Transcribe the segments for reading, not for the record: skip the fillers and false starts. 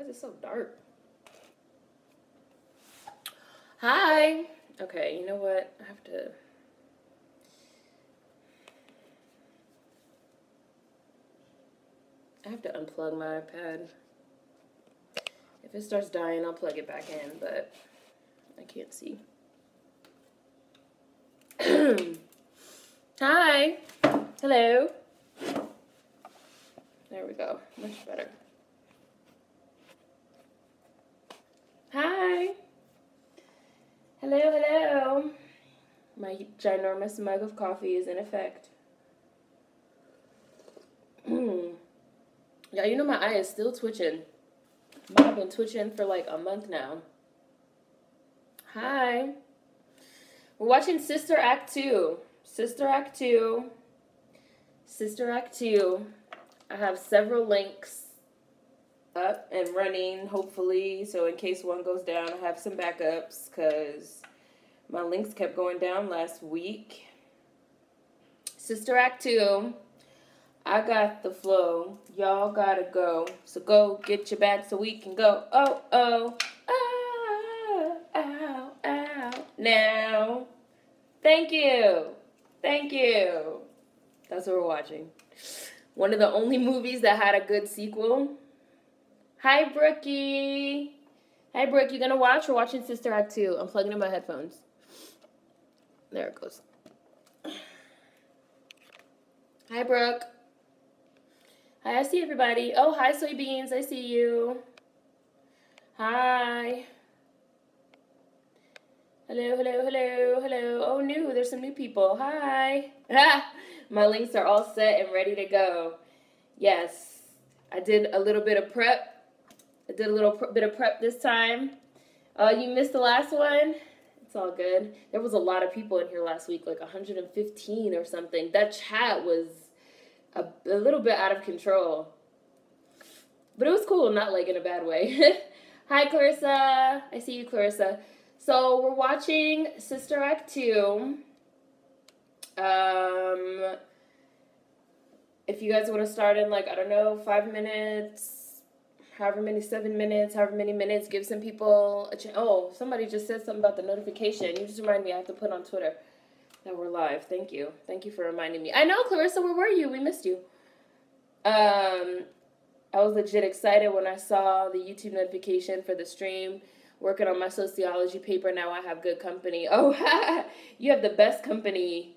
is it so dark? Hi. Okay, you know what? I have to unplug my iPad. If it starts dying, I'll plug it back in, but I can't see. Hi. Hello. There we go. Much better. Hi. Hello, hello. My ginormous mug of coffee is in effect. Yeah, you know my eye is still twitching. I've been twitching for like a month now. Hi. We're watching Sister Act 2. Sister Act 2. Sister Act 2. I have several links up and running, hopefully, so in case one goes down, I have some backups, because my links kept going down last week. Sister Act 2. I got the flow. Y'all gotta go. So go get your bag so we can go. Oh, oh, oh, ow, ow. Now. Thank you. Thank you. That's what we're watching. One of the only movies that had a good sequel. Hi, Brookie. Hi, Brooke. You gonna watch? We're watching Sister Act 2. I'm plugging in my headphones. There it goes. Hi, Brooke. Hi, I see everybody. Oh, hi, Soybeans. I see you. Hi. Hello, hello, hello, hello. Oh, new. There's some new people. Hi. My links are all set and ready to go. Yes. I did a little bit of prep. I did a little bit of prep this time. You missed the last one? It's all good. There was a lot of people in here last week, like 115 or something. That chat was a little bit out of control. But it was cool, not like in a bad way. Hi, Clarissa. I see you, Clarissa. So we're watching Sister Act 2. If you guys want to start in, like, I don't know, 5 minutes, however many, 7 minutes, however many minutes, give some people a chance. Oh, somebody just said something about the notification. You just reminded me I have to put on Twitter that we're live. Thank you. Thank you for reminding me. I know, Clarissa, where were you? We missed you. I was legit excited when I saw the YouTube notification for the stream. Working on my sociology paper. Now I have good company. Oh, you have the best company.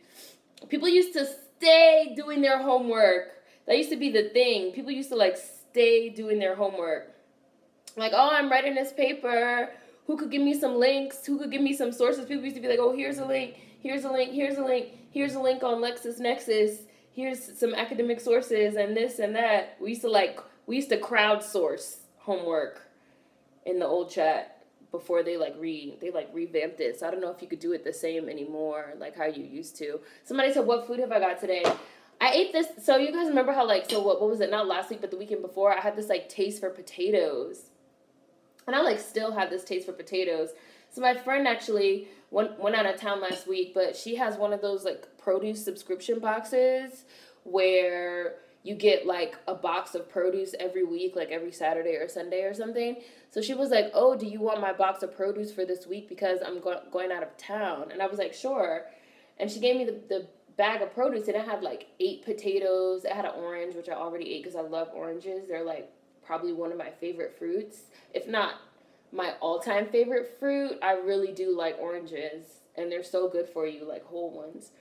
People used to stay doing their homework. That used to be the thing. People used to, like, stay doing their homework. Like, oh, I'm writing this paper. Who could give me some links? Who could give me some sources? People used to be like, oh, here's a link. Here's a link. Here's a link. Here's a link on LexisNexis. Here's some academic sources and this and that. We used to crowdsource homework in the old chat before they revamped it. So I don't know if you could do it the same anymore, like how you used to. Somebody said, what food have I got today? I ate this. So you guys remember how, like, so what was it? Not last week, but the weekend before, I had this, like, taste for potatoes. And I, like, still have this taste for potatoes. So my friend actually went out of town last week, but she has one of those, like, produce subscription boxes where you get, like, a box of produce every week, like every Saturday or Sunday or something. So she was like, oh, do you want my box of produce for this week because I'm going out of town? And I was like, sure. And she gave me the bag of produce, and it had, like, 8 potatoes. It had an orange, which I already ate because I love oranges. They're, like, probably one of my favorite fruits. If not my all-time favorite fruit, I really do like oranges. And they're so good for you, like whole ones.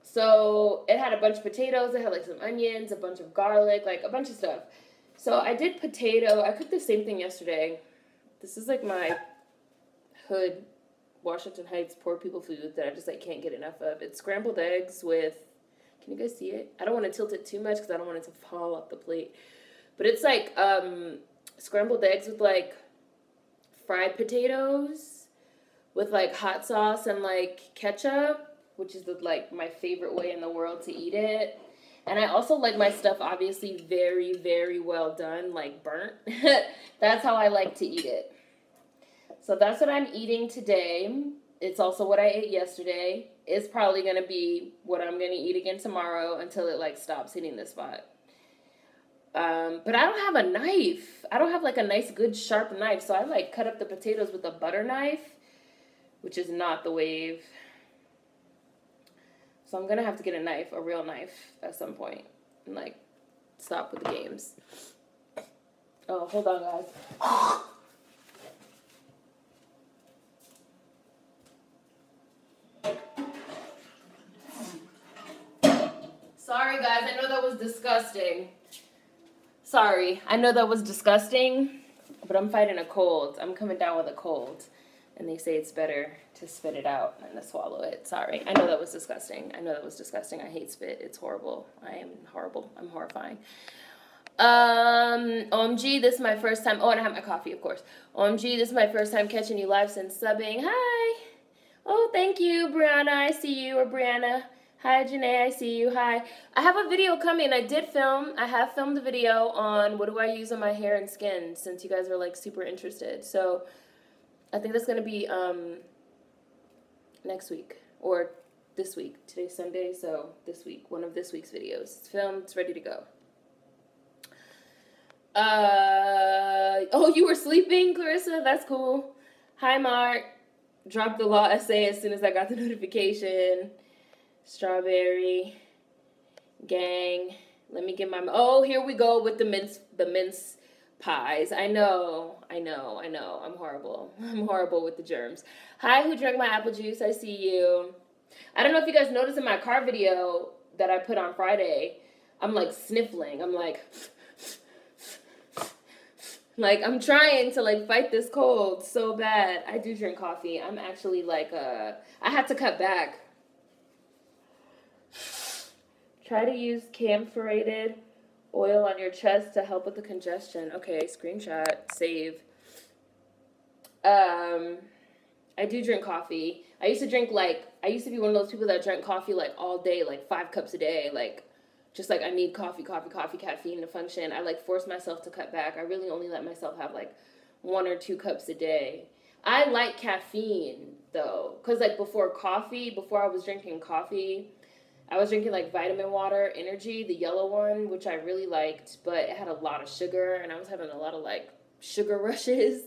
So it had a bunch of potatoes. It had, like, some onions, a bunch of garlic, like, a bunch of stuff. So I did potato. I cooked the same thing yesterday. This is, like, my hood, Washington Heights, poor people food that I just, like, can't get enough of. It's scrambled eggs with, can you guys see it? I don't want to tilt it too much because I don't want it to fall off the plate. But it's, like, scrambled eggs with, like, fried potatoes with, like, hot sauce and, like, ketchup, which is, like, my favorite way in the world to eat it. And I also like my stuff, obviously, very, very well done, like burnt. That's how I like to eat it. So that's what I'm eating today. It's also what I ate yesterday. It's probably going to be what I'm going to eat again tomorrow until it, like, stops hitting the spot. But I don't have a knife. I don't have like a nice, good, sharp knife. So I like cut up the potatoes with a butter knife, which is not the wave. So I'm gonna have to get a knife, a real knife, at some point, and like stop with the games. Oh, hold on, guys. Sorry, guys. I know that was disgusting. Sorry. I know that was disgusting, but I'm fighting a cold. I'm coming down with a cold. And they say it's better to spit it out than to swallow it. Sorry. I know that was disgusting. I know that was disgusting. I hate spit. It's horrible. I am horrible. I'm horrifying. OMG, this is my first time. Oh, and I have my coffee, of course. OMG, this is my first time catching you live since subbing. Hi. Oh, thank you, Brianna. I see you. Or Brianna. Hi, Janae. I see you. Hi. I have a video coming. I have filmed a video on what do I use on my hair and skin, since you guys are like super interested. So I think that's going to be next week or this week. Today's Sunday, so this week. One of this week's videos. It's filmed. It's ready to go. Oh, you were sleeping, Clarissa? That's cool. Hi, Mark. Dropped the law essay as soon as I got the notification. Strawberry. Gang. Let me get my... Oh, here we go with the mince pies. I know. I'm horrible. I'm horrible with the germs. Hi, who drank my apple juice? I see you. I don't know if you guys noticed in my car video that I put on Friday, I'm like sniffling. I'm like I'm trying to like fight this cold so bad. I do drink coffee. I'm actually like I had to cut back. Try to use camphorated oil on your chest to help with the congestion. Okay, screenshot, save. I do drink coffee. I used to be one of those people that drank coffee like all day, like 5 cups a day, like just like I need coffee, caffeine to function. I like force myself to cut back. I really only let myself have like 1 or 2 cups a day. I like caffeine though, because like before I was drinking coffee, I was drinking like vitamin water, energy, the yellow one, which I really liked, but it had a lot of sugar and I was having a lot of like sugar rushes.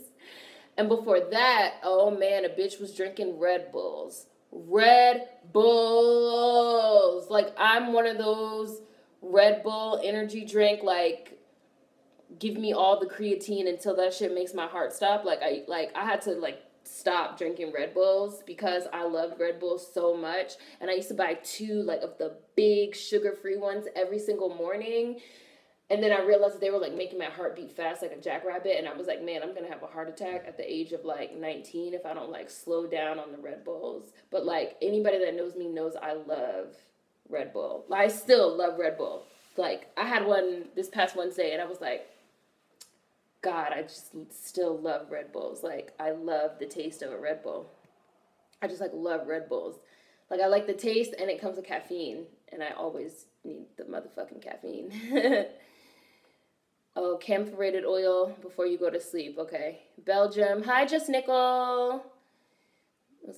And before that, oh man, a bitch was drinking Red Bulls. Red Bulls. Like I'm one of those Red Bull energy drink, like give me all the creatine until that shit makes my heart stop. I had to like stop drinking Red Bulls because I loved Red Bulls so much. And I used to buy 2 like of the big sugar-free ones every single morning. And then I realized that they were like making my heart beat fast like a jackrabbit. And I was like, man, I'm going to have a heart attack at the age of like 19 if I don't like slow down on the Red Bulls. But like anybody that knows me knows I love Red Bull. I still love Red Bull. Like I had one this past Wednesday and I was like, God, I just still love Red Bulls. Like, I love the taste of a Red Bull. I just, like, love Red Bulls. Like, I like the taste, and it comes with caffeine. And I always need the motherfucking caffeine. Oh, camphorated oil before you go to sleep. Okay. Belgium. Hi, Just Nickel.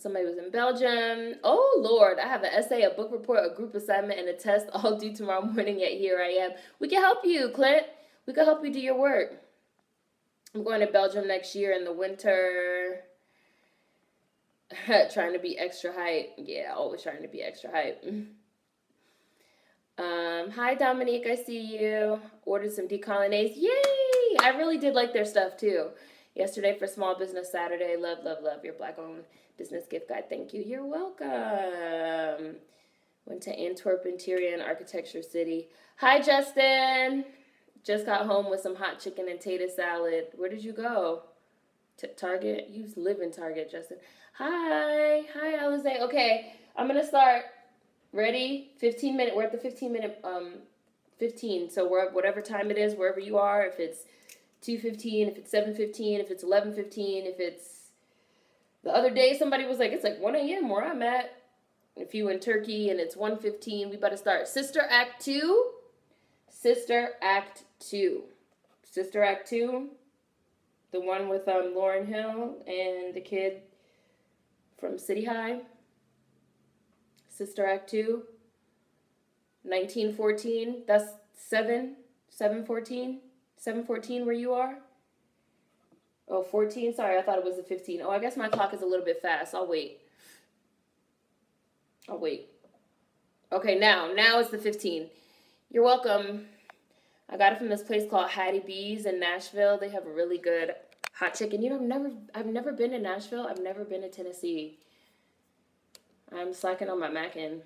Somebody was in Belgium. Oh, Lord. I have an essay, a book report, a group assignment, and a test all due tomorrow morning, yet here I am. We can help you, Clint. We can help you do your work. I'm going to Belgium next year in the winter. Trying to be extra hype. Yeah, always trying to be extra hype. Hi, Dominique. I see you. Ordered some decolonase. Yay! I really did like their stuff, too. Yesterday for Small Business Saturday. Love, love, love your Black-owned business gift guide. Thank you. You're welcome. Went to Antwerp Interior and Architecture City. Hi, Justin. Just got home with some hot chicken and tater salad. Where did you go? Target? You live in Target, Justin. Hi, Alize. Okay, I'm going to start. Ready? 15 minute. We're at the 15-minute, 15. So we're whatever time it is, wherever you are. If it's 2:15, if it's 7:15, if it's 11:15, if it's... The other day, somebody was like, it's like 1 a.m. where I'm at. If you in Turkey and it's 1:15, we better start. Sister Act 2. Sister Act 2. Sister Act 2. The one with Lauryn Hill and the kid from City High. Sister Act 2. 1914. That's 7. 7:14? 7:14 where you are? Oh, 14? Sorry, I thought it was the 15. Oh, I guess my clock is a little bit fast. I'll wait. Okay, now it's the 15. You're welcome. I got it from this place called Hattie B's in Nashville. They have a really good hot chicken. You know, I've never been to Nashville. I've never been to Tennessee. I'm slacking on my mackin'.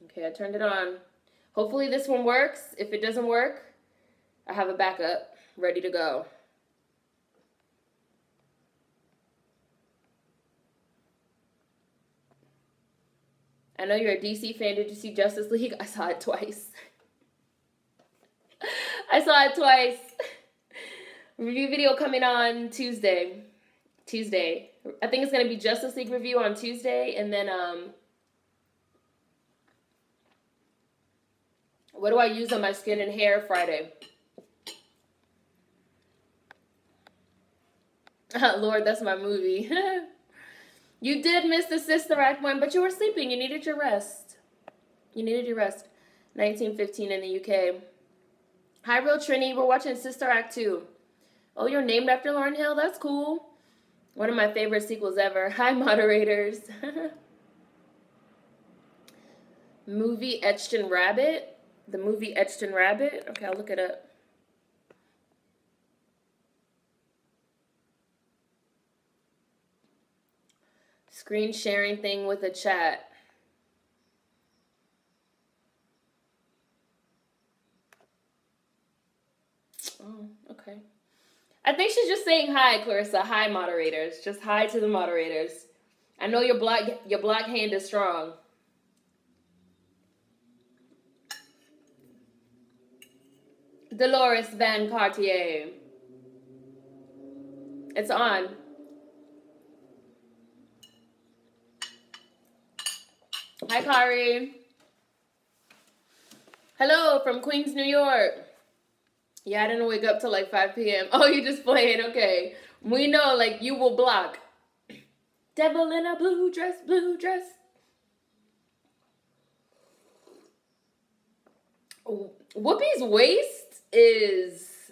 Okay, I turned it on. Hopefully this one works. If it doesn't work, I have a backup ready to go. I know you're a DC fan. Did you see Justice League? I saw it twice. I saw it twice. Review video coming on Tuesday. I think it's going to be Justice League review on Tuesday. And then, what do I use on my skin and hair Friday? Lord, that's my movie. You did miss the Sister Act one, but you were sleeping. You needed your rest. 1915 in the UK. Hi, Real Trini. We're watching Sister Act 2. Oh, you're named after Lauryn Hill? That's cool. One of my favorite sequels ever. Hi, moderators. Movie Etched in Rabbit. The movie Etched in Rabbit. Okay, I'll look it up. Screen sharing thing with a chat. Oh, okay. I think she's just saying hi, Clarissa. Hi, moderators. Just hi to the moderators. I know your black hand is strong. Dolores Van Cartier. It's on. Hi, Kari. Hello from Queens, New York. Yeah, I didn't wake up till like 5 p.m. Oh, you just playing. Okay. We know, like, you will block. Devil in a blue dress, blue dress. Whoopi's waist is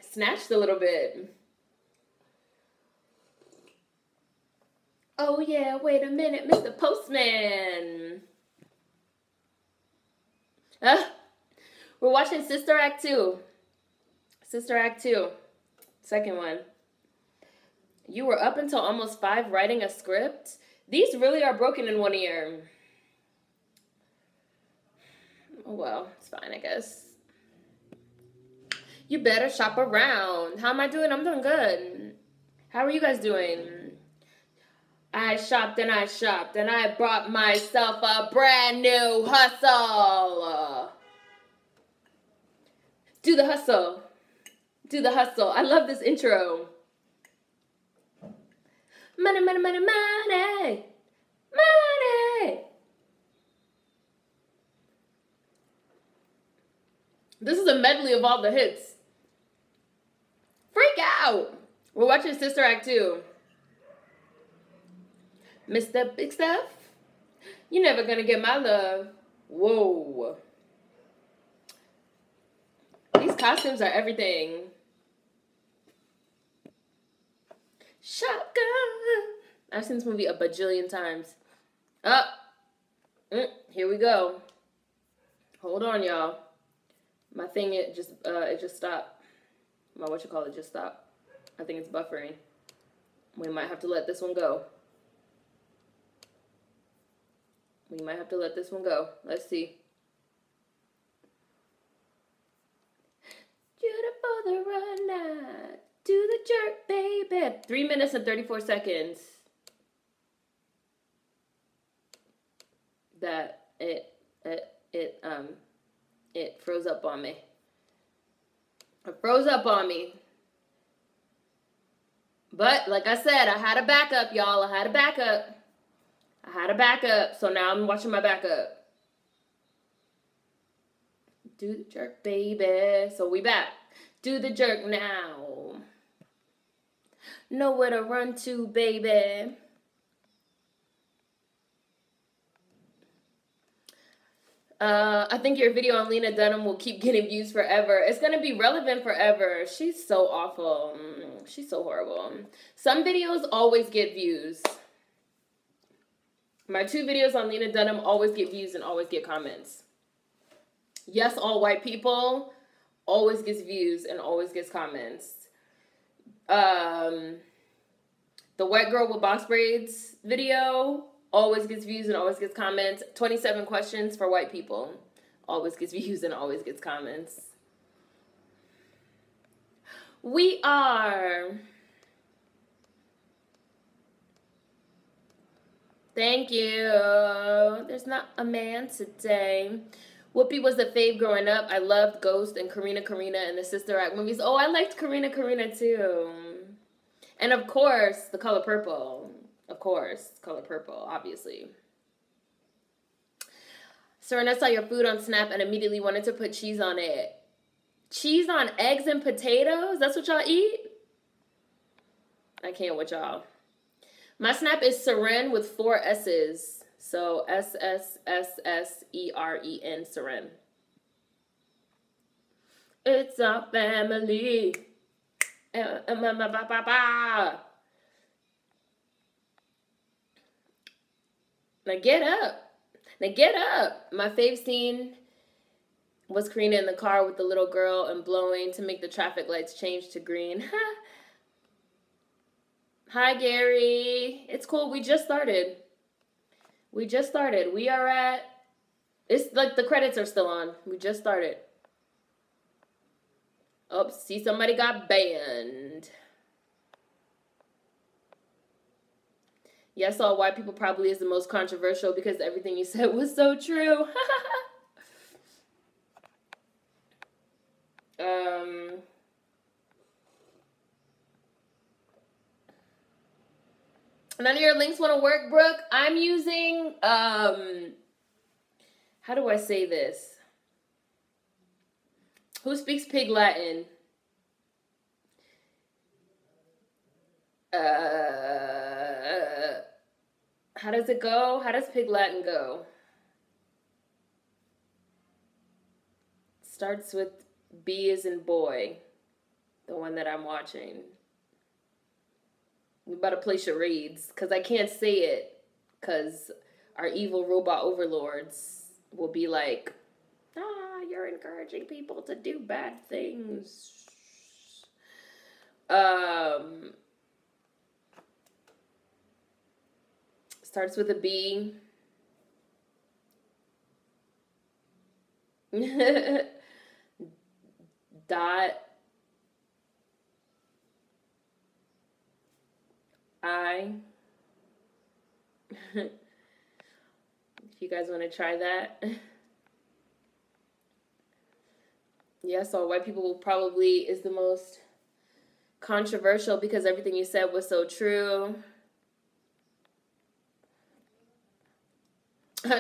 snatched a little bit. Oh, yeah, wait a minute, Mr. Postman. We're watching Sister Act 2. Sister Act 2. Second one. You were up until almost 5 writing a script? These really are broken in one ear. Oh, well, it's fine, I guess. You better shop around. How am I doing? I'm doing good. How are you guys doing? I shopped and I bought myself a brand new hustle. Do the hustle. Do the hustle. I love this intro. Money, money, money, money. Money. This is a medley of all the hits. Freak out. We're watching Sister Act 2. Mr. Big Stuff, you're never gonna get my love. Whoa. These costumes are everything. Shotgun. I've seen this movie a bajillion times. Here we go. Hold on, y'all. My thing, it just stopped. My just stopped. I think it's buffering. We might have to let this one go. Let's see. Beautiful the run now. Do the jerk, baby. 3 minutes and 34 seconds. That it froze up on me. It froze up on me. But like I said, I had a backup, y'all. I had a backup. So now I'm watching my backup. Do the jerk, baby. So we back. Do the jerk now. Know where to run to, baby. I think your video on Lena Dunham will keep getting views forever. It's going to be relevant forever. She's so awful. She's so horrible. Some videos always get views. My 2 videos on Lena Dunham always get views and always get comments. Yes, all white people always gets views and always gets comments. The white girl with box braids video always gets views and always gets comments. 27 questions for white people always gets views and always gets comments. We are. Thank you. There's not a man today. Whoopi was the fave growing up. I loved Ghost and Karina and the Sister Act movies. Oh, I liked Karina too. And of course, The Color Purple. Of course, Color Purple, obviously. Seren, I saw your food on Snap and immediately wanted to put cheese on it. Cheese on eggs and potatoes? That's what y'all eat? I can't with y'all. My Snap is Seren with 4 S's. So SSSSEREN, Seren. It's a family. Now get up. Now get up. My fave scene was Karina in the car with the little girl and blowing to make the traffic lights change to green. Hi, Gary. It's cool. We just started. We are at... It's like the credits are still on. We just started. Oh, see, somebody got banned. Yes, all white people probably is the most controversial because everything you said was so true. None of your links want to work, Brooke. I'm using, how do I say this? Who speaks Pig Latin? How does it go? How does Pig Latin go? Starts with B as in boy. The one that I'm watching. We about to play charades. Because I can't say it. Because our evil robot overlords will be like, you're encouraging people to do bad things. Starts with a B. Dot. I. If you guys want to try that. Yes, all white people probably is the most controversial because everything you said was so true.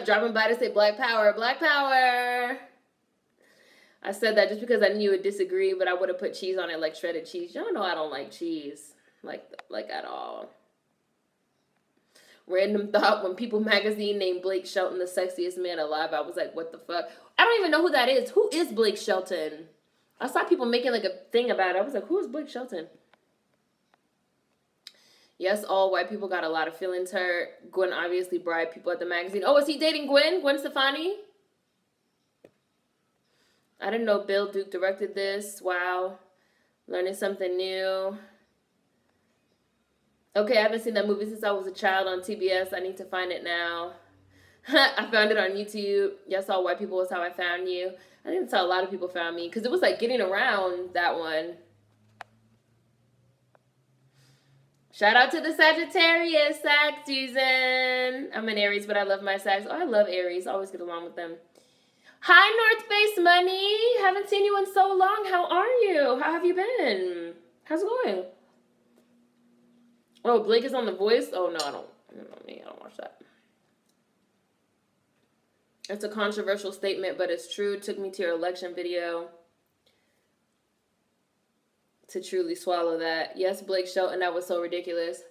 Dropping by to say Black Power. Black Power. I said that just because I knew you would disagree, but I would have put cheese on it like shredded cheese. Y'all know I don't like cheese. Like at all. Random thought, when People magazine named Blake Shelton the sexiest man alive, I was like, what the fuck? I don't even know who that is. Who is Blake Shelton? I saw people making like a thing about it. I was like, who is Blake Shelton? Yes, all white people got a lot of feelings hurt. Gwen obviously bribed people at the magazine. Oh, is he dating Gwen? Gwen Stefani? I didn't know Bill Duke directed this. Wow. Learning something new. Okay, I haven't seen that movie since I was a child on TBS. I need to find it now. I found it on YouTube. Yes, all white people was how I found you. I think that's how a lot of people found me. Because it was like getting around that one. Shout out to the Sagittarius Sag season. I'm an Aries, but I love my Sags. Oh, I love Aries. I always get along with them. Hi, North Face Money. Haven't seen you in so long. How are you? How have you been? How's it going? Oh, Blake is on The Voice? Oh, no, I don't watch that. It's a controversial statement, but it's true. It took me to your election video to truly swallow that. Yes, Blake Shelton, that was so ridiculous.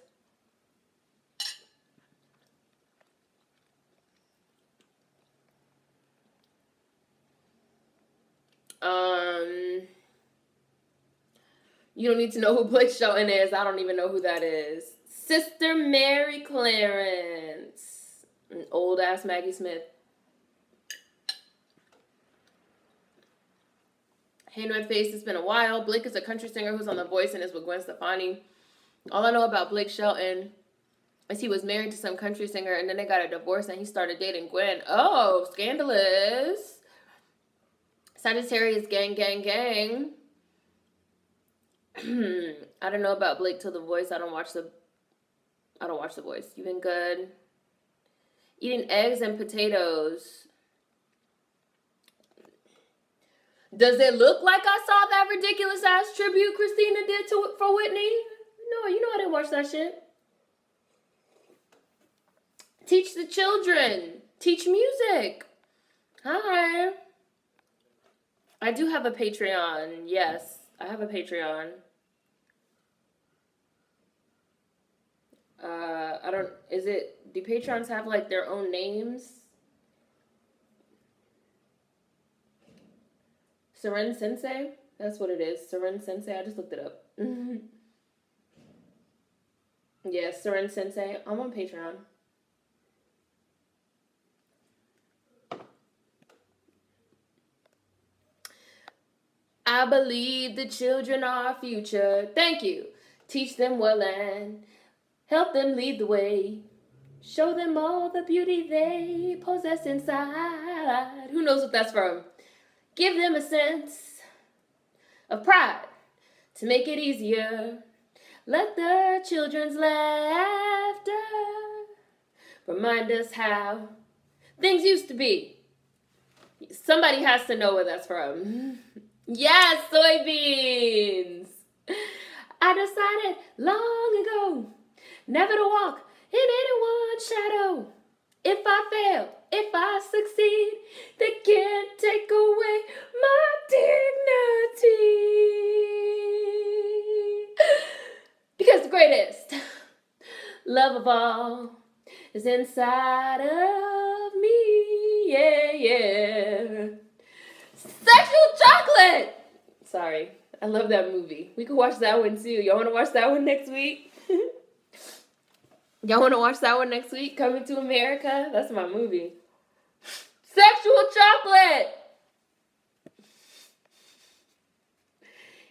You don't need to know who Blake Shelton is. I don't even know who that is. Sister Mary Clarence. An old-ass Maggie Smith. Hey, Northface, it's been a while. Blake is a country singer who's on The Voice and is with Gwen Stefani. All I know about Blake Shelton is he was married to some country singer and then they got a divorce and he started dating Gwen. Oh, scandalous. Sagittarius, gang, gang, gang. I don't know about Blake till The Voice. I don't watch The Voice. You been good? Eating eggs and potatoes. Does it look like I saw that ridiculous ass tribute Christina did for Whitney? No, you know I didn't watch that shit. Teach the children. Teach music. Hi. I do have a Patreon. Yes, I have a Patreon. Do Patreons have like their own names? Seren Sensei? That's what it is. Seren Sensei. I just looked it up. Yes, Seren Sensei. I'm on Patreon. I believe the children are our future. Thank you. Teach them well and help them lead the way. Show them all the beauty they possess inside. Who knows what that's from? Give them a sense of pride to make it easier. Let the children's laughter remind us how things used to be. Somebody has to know where that's from. Yes, soybeans. I decided long ago never to walk in anyone's shadow. If I fail, if I succeed, they can't take away my dignity. Because the greatest love of all is inside of me. Yeah, yeah. Sexual Chocolate! Sorry, I love that movie. We could watch that one too. Y'all want to watch that one next week? Y'all want to watch that one next week? Coming to America? That's my movie. Sexual Chocolate!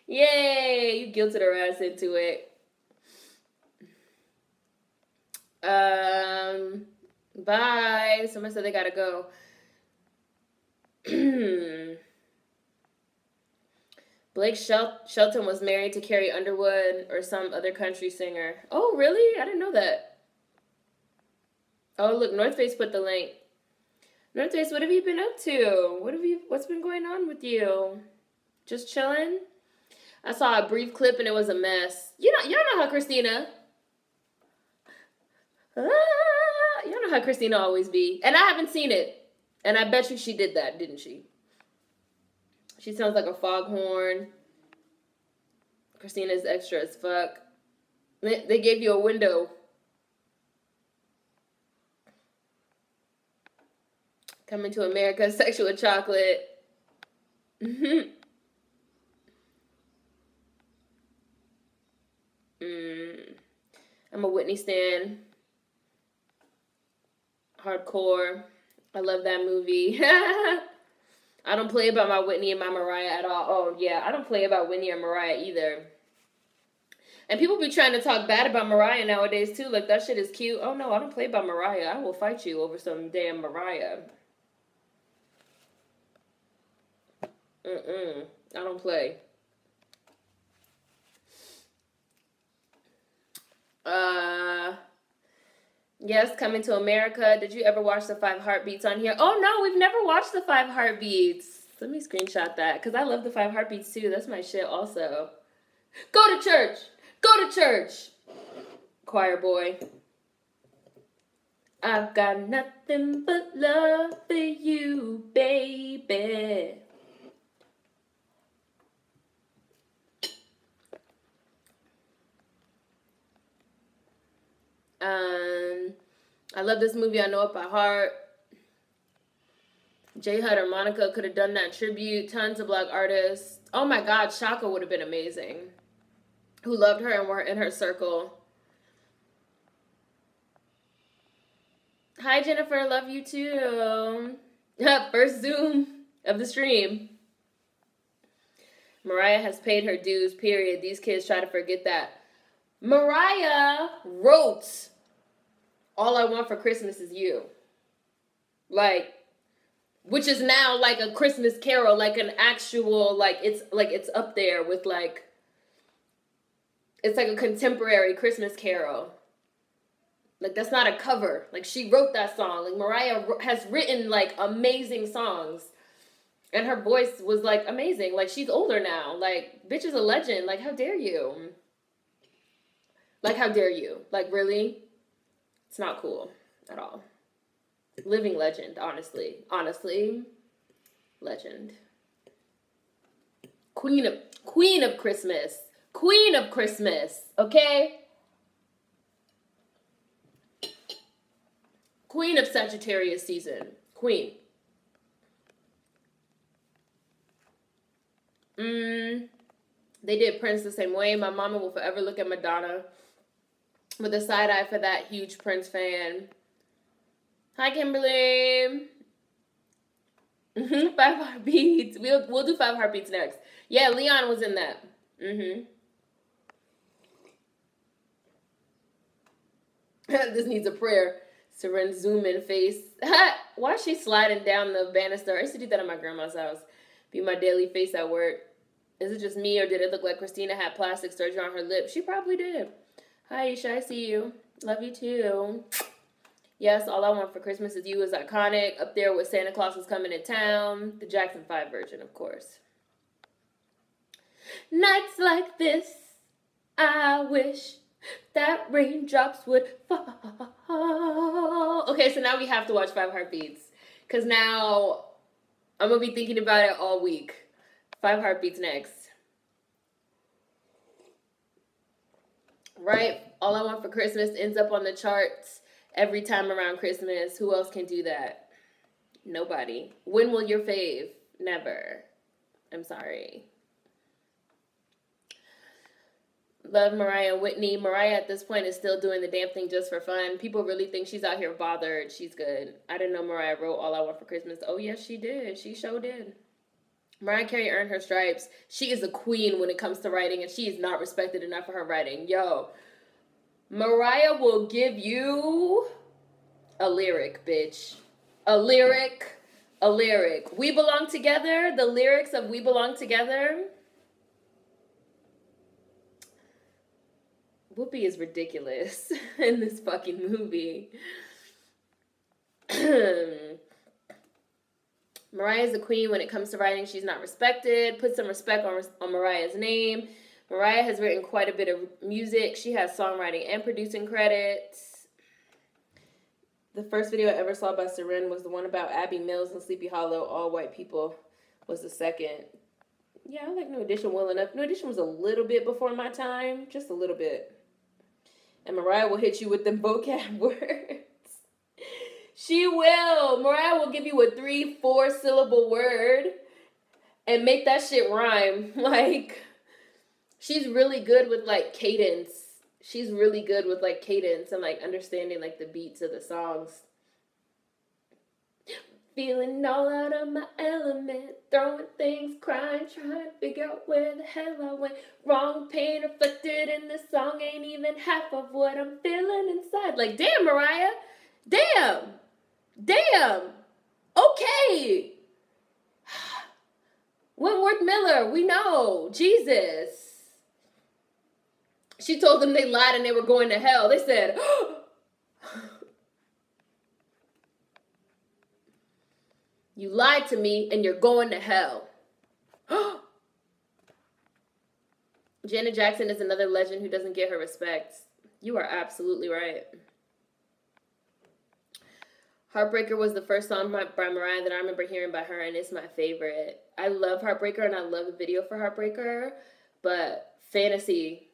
Yay! You guilted her ass into it. Bye. Somebody said they gotta go. Blake Shelton was married to Carrie Underwood or some other country singer. Oh, really? I didn't know that. Oh, look, North Face put the link. North Face, what have you been up to? What's been going on with you? Just chilling? I saw a brief clip and it was a mess. Y'all know how Christina. Y'all know how Christina always be. And I haven't seen it. And I bet you she did that, didn't she? She sounds like a foghorn. Christina's extra as fuck. They gave you a window. Coming to America, Sexual Chocolate. I'm a Whitney stan. Hardcore. I love that movie. I don't play about my Whitney and my Mariah at all. Oh, yeah. I don't play about Whitney or Mariah either. And people be trying to talk bad about Mariah nowadays, too. Like, that shit is cute. Oh, no, I don't play about Mariah. I will fight you over some damn Mariah. I don't play. Yes, Coming to America. Did you ever watch the 5 Heartbeats on here? Oh, no, we've never watched the 5 Heartbeats. Let me screenshot that, because I love the 5 Heartbeats, too. That's my shit, also. Go to church. Go to church. Choir boy. I've got nothing but love for you, baby. I love this movie. I know it by heart. J Hud or Monica could have done that tribute. Tons of black artists. Oh my God, Shaka would have been amazing. who loved her and were in her circle. Hi, Jennifer. Love you too. First Zoom of the stream. Mariah has paid her dues, period. These kids try to forget that. Mariah wrote All I Want for Christmas Is You. Like, which is now like a Christmas carol, like an actual, it's up there with like, it's like a contemporary Christmas carol. Like, that's not a cover. Like, she wrote that song. Like, Mariah has written like amazing songs. And her voice was like amazing. Like, she's older now. Like, bitch is a legend. Like, how dare you? Like, how dare you? Like, really? It's not cool at all. Living legend, honestly. Honestly. Legend. Queen of Christmas. Queen of Christmas. Okay? Queen of Sagittarius season. Queen. They did Prince the same way. My mama will forever look at Madonna with a side eye for that huge Prince fan. Hi, Kimberly. 5 Heartbeats. We'll do 5 Heartbeats next. Yeah, Leon was in that. This needs a prayer. Seren zoom in face. Why is she sliding down the banister? I used to do that at my grandma's house. Be my daily face at work. Is it just me, or did it look like Christina had plastic surgery on her lip? She probably did. Hi, Isha. I see you. Love you too. Yes, All I Want for Christmas Is You is iconic. Up there with Santa Claus Is Coming to Town. The Jackson 5 version, of course. Nights like this, I wish that raindrops would fall. Okay, so now we have to watch 5 Heartbeats. Because now I'm going to be thinking about it all week. 5 Heartbeats next. Right? All I Want for Christmas ends up on the charts every time around Christmas. Who else can do that? Nobody. When will your fave? Never. I'm sorry. Love Mariah and Whitney. Mariah at this point is still doing the damn thing just for fun. People really think she's out here bothered. She's good. I didn't know Mariah wrote All I Want for Christmas. Oh, yes, she did. She sure did. Mariah Carey earned her stripes. She is a queen when it comes to writing, and she is not respected enough for her writing. Yo, Mariah will give you a lyric, bitch. A lyric. A lyric. We Belong Together. The lyrics of We Belong Together. Whoopi is ridiculous in this fucking movie. Mariah's a queen when it comes to writing. She's not respected. Put some respect on Mariah's name. Mariah has written quite a bit of music. She has songwriting and producing credits. The first video I ever saw by Seren was the one about Abby Mills and Sleepy Hollow. All white people was the second. Yeah, I like New Edition well enough. New Edition was a little bit before my time. Just a little bit. And Mariah will hit you with them vocab words. She will. Mariah will give you a 3-4 syllable word and make that shit rhyme. Like, she's really good with, like, cadence. She's really good with, like, cadence and, like, understanding, like, the beats of the songs. Feeling all out of my element, throwing things, crying, trying to figure out where the hell I went wrong. Pain reflected in this song ain't even half of what I'm feeling inside. Like, damn, Mariah. Damn. Damn. Okay. Wentworth Miller, we know. Jesus. She told them they lied and they were going to hell. They said, you lied to me and you're going to hell. Janet Jackson is another legend who doesn't get her respect. You are absolutely right. Heartbreaker was the first song by Mariah that I remember hearing by her, and it's my favorite. I love Heartbreaker, and I love the video for Heartbreaker, but Fantasy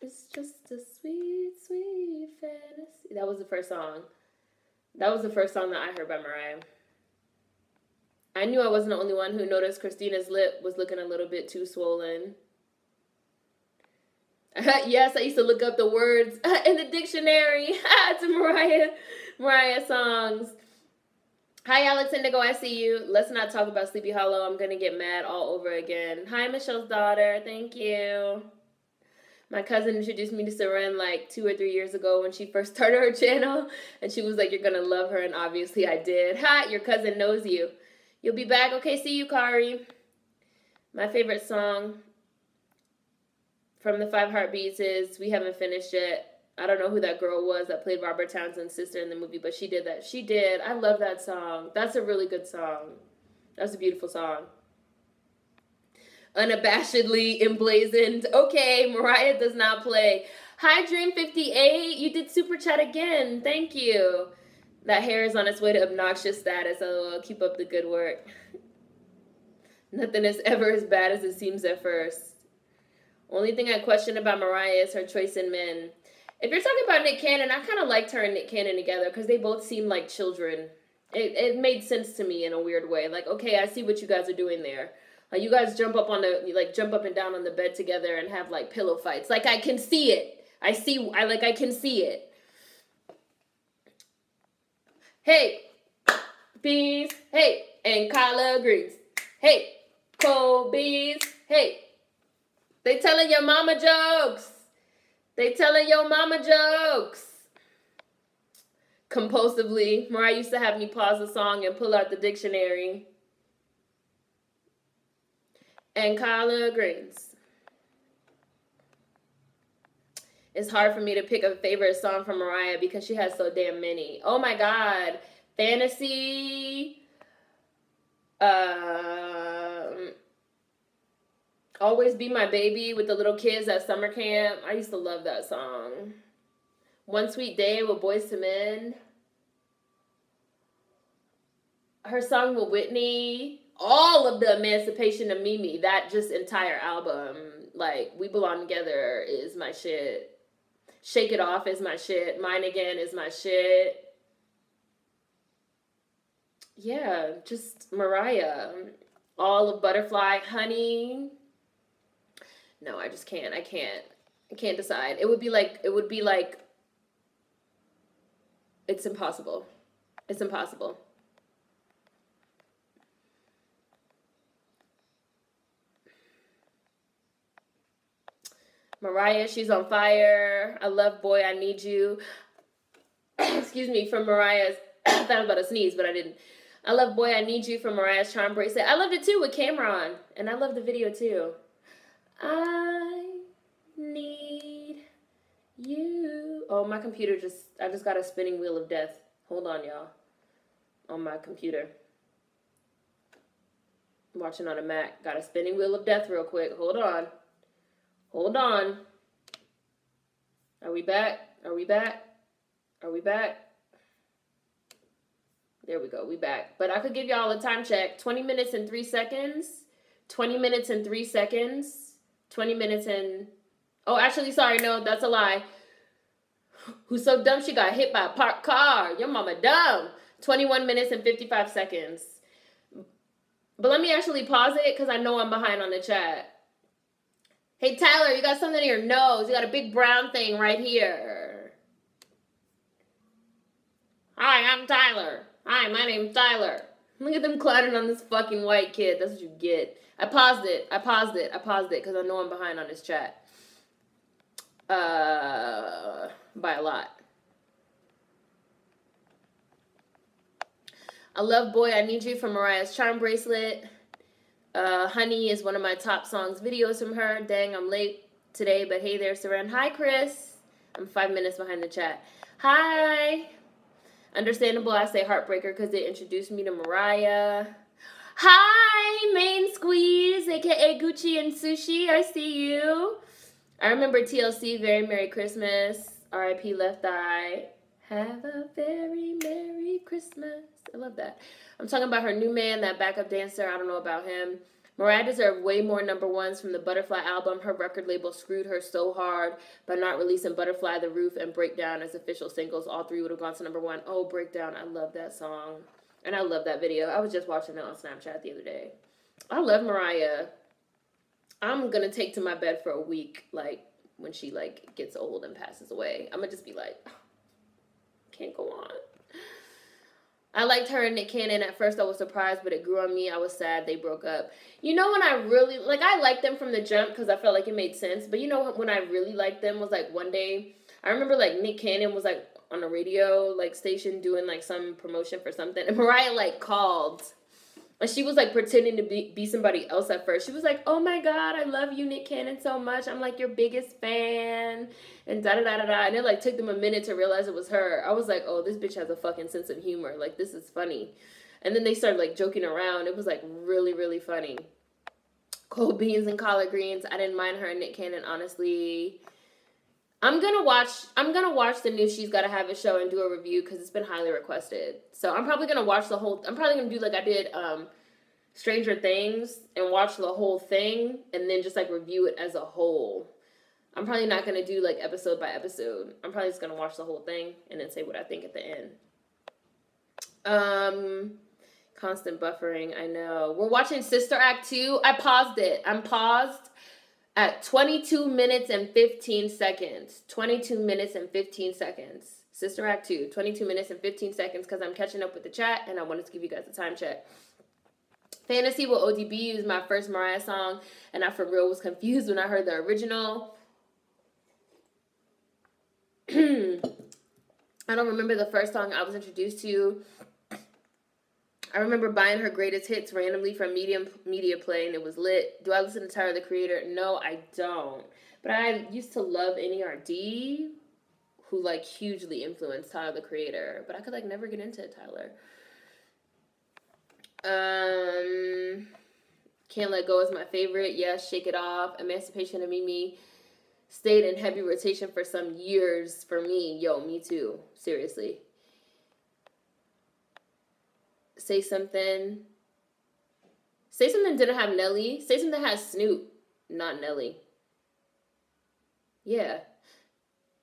is just a sweet, sweet fantasy. That was the first song. That was the first song that I heard by Mariah. I knew I wasn't the only one who noticed Christina's lip was looking a little bit too swollen. Yes, I used to look up the words in the dictionary to Mariah songs. Hi, Alex Indigo, I see you. Let's not talk about Sleepy Hollow. I'm going to get mad all over again. Hi, Michelle's daughter. Thank you. My cousin introduced me to Seren like 2 or 3 years ago when she first started her channel. And she was like, you're going to love her. And obviously I did. Ha, your cousin knows you. You'll be back. Okay, see you, Kari. My favorite song from the 5 Heartbeats is We Haven't Finished Yet. I don't know who that girl was that played Robert Townsend's sister in the movie, but she did that. She did. I love that song. That's a really good song. That's a beautiful song. Unabashedly emblazoned. Okay, Mariah does not play. Hi, Dream58. You did super chat again. Thank you. That hair is on its way to obnoxious status. Oh, keep up the good work. Nothing is ever as bad as it seems at first. Only thing I question about Mariah is her choice in men. If you're talking about Nick Cannon, I kind of liked her and Nick Cannon together because they both seem like children. It made sense to me in a weird way. Like, okay, I see what you guys are doing there. Like, you guys jump up and down on the bed together and have like pillow fights. Like, I can see it. I can see it. Hey, beans. Hey, and collard greens. Hey, cold beans. Hey, they telling your mama jokes. They telling your mama jokes. Compulsively. Mariah used to have me pause the song and pull out the dictionary. And collard greens. It's hard for me to pick a favorite song from Mariah because she has so damn many. Oh my God. Fantasy. Always Be My Baby with the little kids at summer camp. I used to love that song. One Sweet Day with Boyz II Men. Her song with Whitney. All of the Emancipation of Mimi. That just entire album. Like, We Belong Together is my shit. Shake It Off is my shit. Mine Again is my shit. Yeah, just Mariah. All of Butterfly, Honey. No, I just can't. I can't decide. It would be like, it's impossible. It's impossible. Mariah, She's on Fire. I love Boy, I Need You. Excuse me, from Mariah's, I thought I was about to sneeze, but I didn't. I love Boy, I Need You from Mariah's Charm Bracelet. I loved it too with Cameron. And I love the video too. I need you. Oh, my computer I just got a spinning wheel of death. Hold on, y'all. On my computer. I'm watching on a Mac. Got a spinning wheel of death real quick. Hold on. Hold on. Are we back? Are we back? Are we back? There we go. We back. But I could give y'all a time check. 20 minutes and 3 seconds. 20 minutes and 3 seconds. 20 minutes and... Oh, actually, sorry. No, that's a lie. Who's so dumb she got hit by a parked car? Your mama dumb. 21 minutes and 55 seconds. But let me actually pause it because I know I'm behind on the chat. Hey, Tyler, you got something in your nose. You got a big brown thing right here. Hi, I'm Tyler. Hi, my name's Tyler. Look at them clowning on this fucking white kid. That's what you get. I paused it because I know I'm behind on this chat. By a lot. I love Boy, I Need You from Mariah's Charm Bracelet. Honey is one of my top songs videos from her. Dang, I'm late today, but hey there, Seren. Hi, Chris. I'm 5 minutes behind the chat. Hi. Understandable, I say Heartbreaker because they introduced me to Mariah. Hi, Main Squeeze, a.k.a. Gucci and Sushi. I see you. I remember TLC, Very Merry Christmas. R.I.P. Left Eye. Have a very Merry Christmas. I love that. I'm talking about her new man, that backup dancer. I don't know about him. Mariah deserved way more #1s from the Butterfly album. Her record label screwed her so hard by not releasing Butterfly, The Roof, and Breakdown as official singles. All 3 would have gone to #1. Oh, Breakdown. I love that song. And I love that video. I was just watching it on Snapchat the other day. I love Mariah. I'm going to take to my bed for a week. Like, when she, like, gets old and passes away. I'm gonna just be like, can't go on. I liked her and Nick Cannon. At first I was surprised, but it grew on me. I was sad they broke up. You know when I really, like, I liked them from the jump because I felt like it made sense. But you know when I really liked them was, like, one day, I remember, like, Nick Cannon was, like, on a radio, like, station doing, like, some promotion for something. And Mariah, like, called. And she was, like, pretending to be somebody else at first. She was like, oh, my God, I love you, Nick Cannon, so much. I'm, like, your biggest fan. And da-da-da-da-da. And it, like, took them a minute to realize it was her. I was like, oh, this bitch has a fucking sense of humor. Like, this is funny. And then they started, like, joking around. It was, like, really, really funny. Cold beans and collard greens. I didn't mind her and Nick Cannon, honestly. I'm gonna watch the new She's Gotta Have a Show and do a review because it's been highly requested. So I'm probably gonna watch the whole. I'm probably gonna do like I did Stranger Things and watch the whole thing and then just like review it as a whole. I'm probably not gonna do like episode by episode. I'm probably just gonna watch the whole thing and then say what I think at the end. Constant buffering. I know. We're watching Sister Act 2. I paused it. I'm paused at 22 minutes and 15 seconds. 22 minutes and 15 seconds. Sister Act 2, 22 minutes and 15 seconds because I'm catching up with the chat and I wanted to give you guys a time check. Fantasy with ODB was my first Mariah song and I for real was confused when I heard the original. I don't remember the first song I was introduced to. I remember buying her greatest hits randomly from Media Play, and it was lit. Do I listen to Tyler, the Creator? No, I don't. But I used to love NERD, who, like, hugely influenced Tyler, the Creator. But I could, like, never get into Tyler. Can't Let Go is my favorite. Yes, Shake It Off. Emancipation of Mimi stayed in heavy rotation for some years for me. Yo, me too. Seriously. Say Something. Say Something didn't have Nelly. Say Something has Snoop, not Nelly. Yeah.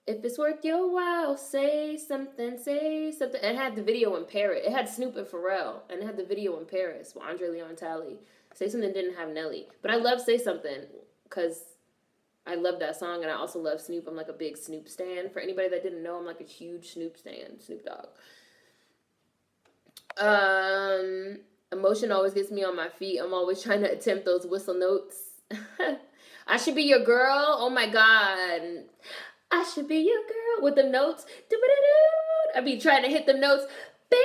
If it's worth your while, say something, say something. It had the video in Paris. It had Snoop and Pharrell, and it had the video in Paris with Andre Leon Talley. Say Something didn't have Nelly. But I love Say Something because I love that song, and I also love Snoop. I'm like a big Snoop stan. For anybody that didn't know, I'm like a huge Snoop stan, Snoop Dogg. Emotion always gets me on my feet. I'm always trying to attempt those whistle notes. I Should Be Your Girl. Oh my God. I should be your girl with the notes. I be trying to hit the notes. Baby,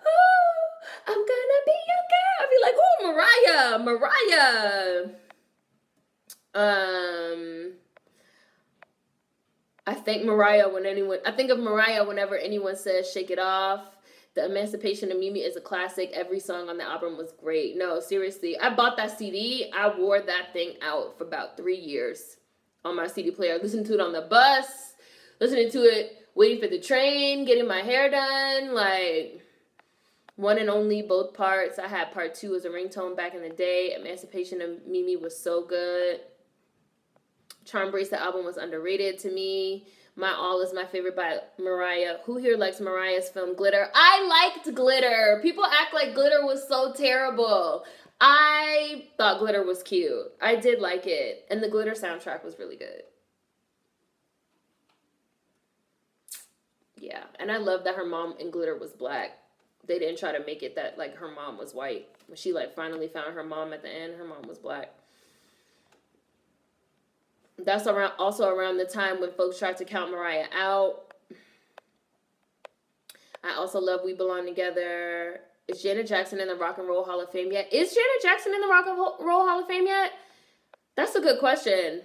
oh, I'm gonna be your girl. I be like, oh, Mariah. I think of Mariah whenever anyone says Shake It Off. The Emancipation of Mimi is a classic. Every song on the album was great. No, seriously. I bought that CD. I wore that thing out for about 3 years on my CD player. Listening to it on the bus. Listening to it waiting for the train. Getting my hair done. Like, one and only, both parts. I had part 2 as a ringtone back in the day. Emancipation of Mimi was so good. Charm Bracelet album was underrated to me. My All is my favorite by Mariah. Who here likes Mariah's film Glitter? I liked Glitter. People act like Glitter was so terrible. I thought Glitter was cute. I did like it. And the Glitter soundtrack was really good. Yeah. And I love that her mom in Glitter was black. They didn't try to make it that, like, her mom was white. When she, like, finally found her mom at the end, her mom was black. That's also around the time when folks tried to count Mariah out. I also love We Belong Together. Is Janet Jackson in the Rock and Roll Hall of Fame yet? Is Janet Jackson in the Rock and Roll Hall of Fame yet? That's a good question.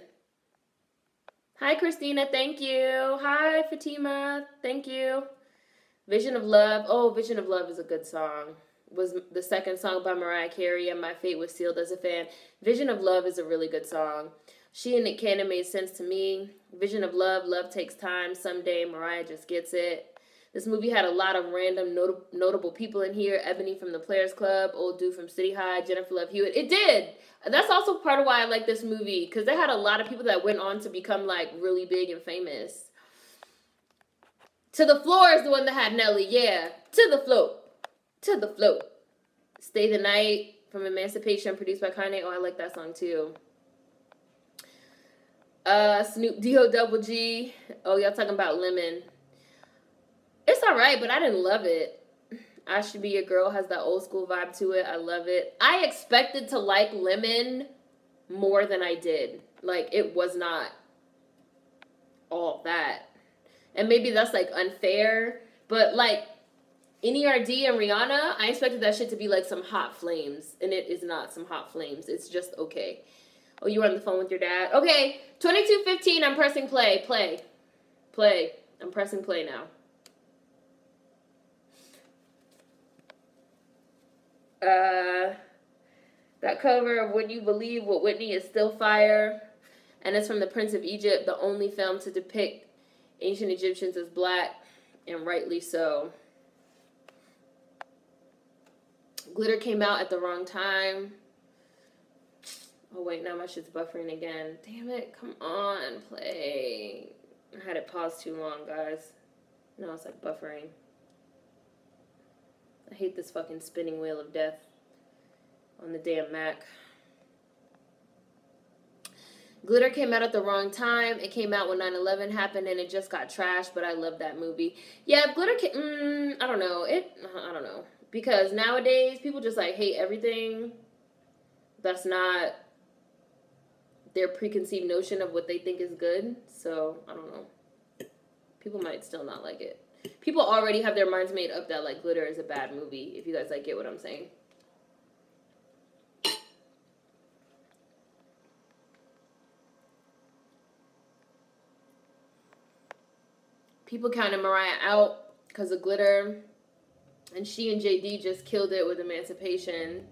Hi, Christina. Thank you. Hi, Fatima. Thank you. Vision of Love. Oh, Vision of Love is a good song. Was the second song by Mariah Carey, and my fate was sealed as a fan. Vision of Love is a really good song. She and Nick Cannon made sense to me. Vision of Love, Love Takes Time, Someday, Mariah just gets it. This movie had a lot of random notable people in here. Ebony from the Players Club, old dude from City High, Jennifer Love Hewitt. It did. That's also part of why I like this movie, because they had a lot of people that went on to become, like, really big and famous. To the Floor is the one that had Nelly, yeah. To the Floor. To the Floor. Stay the Night from Emancipation, produced by Kanye. Oh, I like that song, too. Snoop D-O double G. Oh, y'all talking about Lemon. It's alright, but I didn't love it. I Should Be Your Girl has that old school vibe to it. I love it. I expected to like Lemon more than I did. Like, it was not all that. And maybe that's, like, unfair. But, like, NERD and Rihanna, I expected that shit to be, like, some hot flames. And it is not some hot flames. It's just okay. Oh, you were on the phone with your dad? Okay, 22:15, I'm pressing play. Play. I'm pressing play now. That cover of Would You Believe with Whitney is still fire. And it's from The Prince of Egypt, the only film to depict ancient Egyptians as black, and rightly so. Glitter came out at the wrong time. Oh, wait, now my shit's buffering again. Damn it, come on, play. I had it paused too long, guys. Now it's like buffering. I hate this fucking spinning wheel of death on the damn Mac. Glitter came out at the wrong time. It came out when 9/11 happened, and it just got trashed, but I love that movie. Yeah, Glitter came, I don't know. I don't know. Because nowadays, people just, like, hate everything. That's not their preconceived notion of what they think is good. So, I don't know. People might still not like it. People already have their minds made up that, like, Glitter is a bad movie, if you guys, like, get what I'm saying. People counted Mariah out because of Glitter, and she and JD just killed it with Emancipation.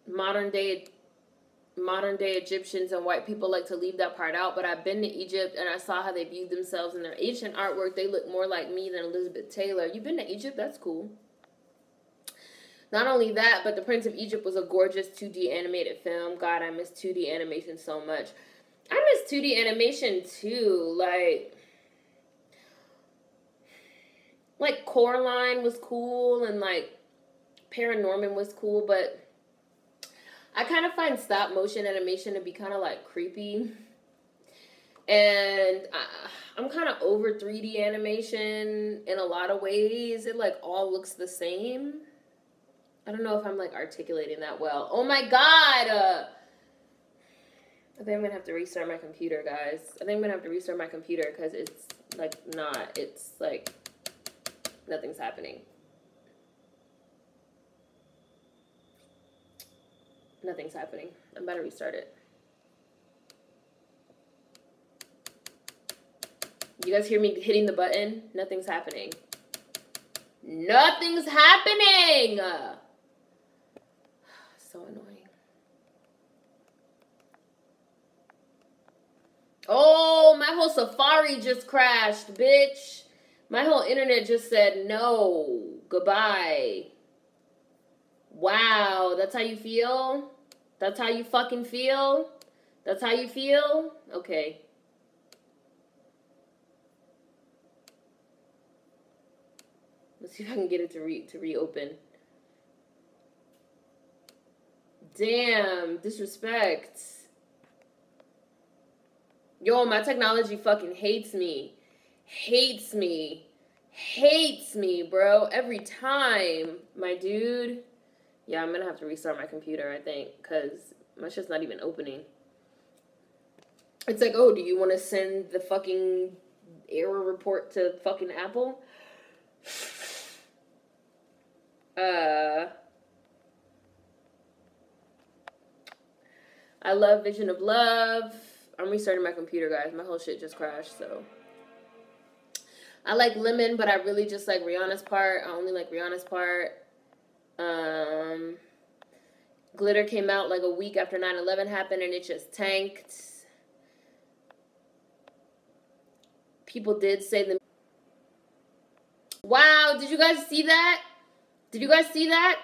Modern day Egyptians and white people like to leave that part out, but I've been to Egypt and I saw how they viewed themselves in their ancient artwork. They look more like me than Elizabeth Taylor. You've been to Egypt? That's cool. Not only that, but The Prince of Egypt was a gorgeous 2D animated film. God, I miss 2D animation so much. I miss 2D animation too. Like Coraline was cool and like Paranorman was cool, but I kind of find stop motion animation to be kind of like creepy. And I'm kind of over 3D animation in a lot of ways. It like all looks the same. I don't know if I'm like articulating that well. Oh my God! I think I'm gonna have to restart my computer, guys. I think I'm gonna have to restart my computer because it's like not. It's like nothing's happening. Nothing's happening. I'm about to restart it. You guys hear me hitting the button? Nothing's happening. Nothing's happening! So annoying. Oh, my whole Safari just crashed, bitch. My whole internet just said no. Goodbye. Wow, that's how you feel? That's how you fucking feel? That's how you feel? Okay. Let's see if I can get it to reopen. Damn, disrespect. Yo, my technology fucking hates me. Hates me. Hates me, bro. Every time, my dude. Yeah, I'm gonna have to restart my computer, I think, because my shit's not even opening. It's like, oh, do you want to send the fucking error report to fucking Apple? I love Vision of Love. I'm restarting my computer, guys. My whole shit just crashed, so. I like Lemon, but I really just like Rihanna's part. I only like Rihanna's part. Glitter came out like a week after 9/11 happened, and it just tanked. People did say the... Wow, did you guys see that? Did you guys see that?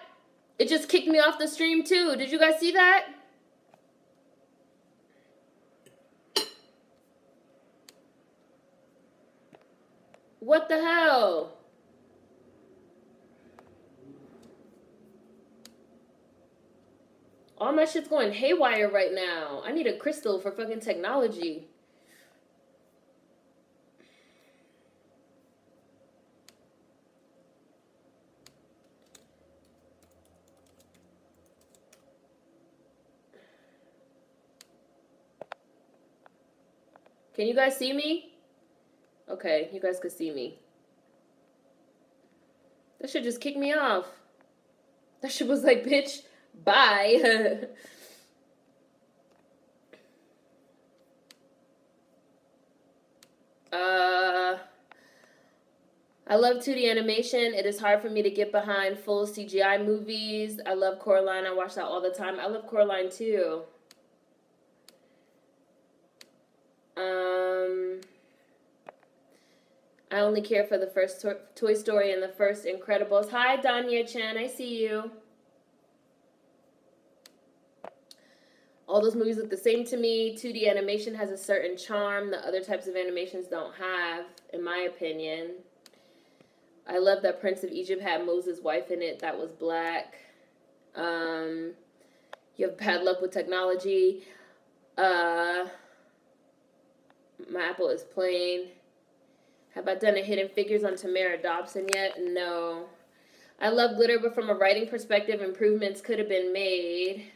It just kicked me off the stream, too. Did you guys see that? What the hell? All my shit's going haywire right now. I need a crystal for fucking technology. Can you guys see me? Okay, you guys could see me. That shit just kicked me off. That shit was like, bitch, bye. I love 2D animation. It is hard for me to get behind full CGI movies. I love Coraline. I watch that all the time. I love Coraline too. I only care for the first Toy Story and the first Incredibles. Hi, Danya Chan. I see you. All those movies look the same to me. 2D animation has a certain charm that other types of animations don't have, in my opinion. I love that Prince of Egypt had Moses' wife in it that was black. You have bad luck with technology. My apple is plain. Have I done a Hidden Figures on Tamara Dobson yet? No. I love glitter, but from a writing perspective, improvements could have been made.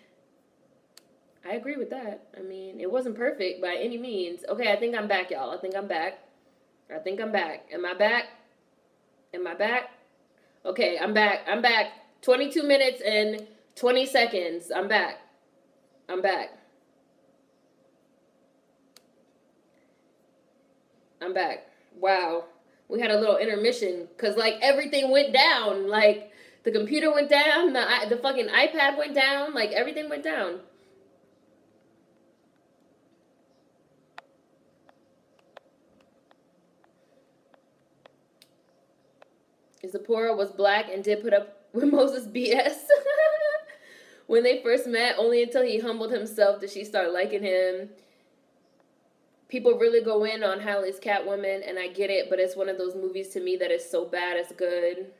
I agree with that. I mean, it wasn't perfect by any means. Okay, I think I'm back, y'all. I think I'm back. Am I back? Am I back? Okay, I'm back. 22 minutes and 20 seconds. I'm back. Wow. We had a little intermission because, like, everything went down. Like, the computer went down. The fucking iPad went down. Like, everything went down. Zipporah was black and did put up with Moses' BS. When they first met, only until he humbled himself did she start liking him. People really go in on Halle's Catwoman, and I get it, but it's one of those movies to me that is so bad it's good.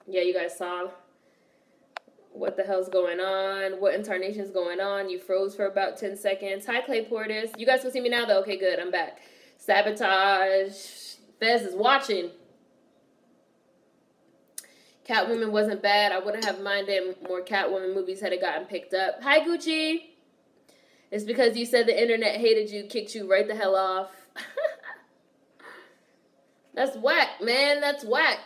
Yeah, you guys saw what the hell's going on, what incarnation's going on. You froze for about 10 seconds. Hi, Clay Portis. You guys can see me now, though. Okay, good. I'm back. Sabotage. Fez is watching. Catwoman wasn't bad. I wouldn't have minded more Catwoman movies had it gotten picked up. Hi, Gucci. It's because you said the internet hated you, kicked you right the hell off. That's whack, man. That's whack.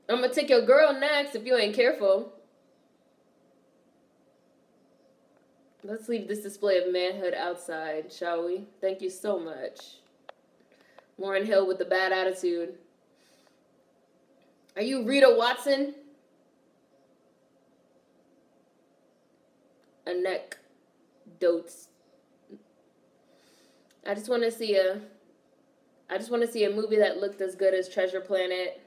I'm gonna take your girl next if you ain't careful. Let's leave this display of manhood outside, shall we? Thank you so much. Lauren Hill with the bad attitude. Are you Rita Watson? A neck dotes. I just want to see a movie that looked as good as Treasure Planet.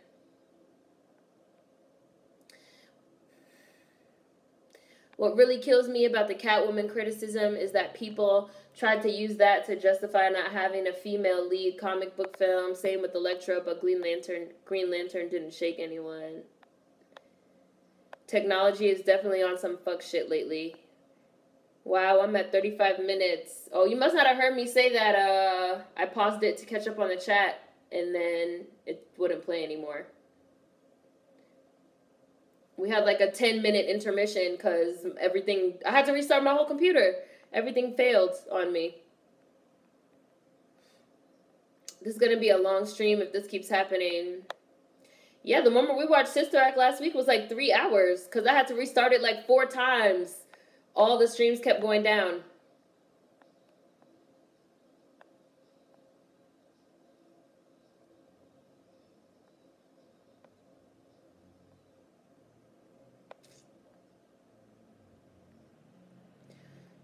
What really kills me about the Catwoman criticism is that people tried to use that to justify not having a female lead comic book film. Same with Elektra, but Green Lantern didn't shake anyone. Technology is definitely on some fuck shit lately. Wow, I'm at 35 minutes. Oh, you must not have heard me say that. I paused it to catch up on the chat, and then it wouldn't play anymore. We had like a 10-minute intermission because I had to restart my whole computer. Everything failed on me. This is going to be a long stream if this keeps happening. Yeah, the moment we watched Sister Act last week was like 3 hours because I had to restart it like 4 times. All the streams kept going down.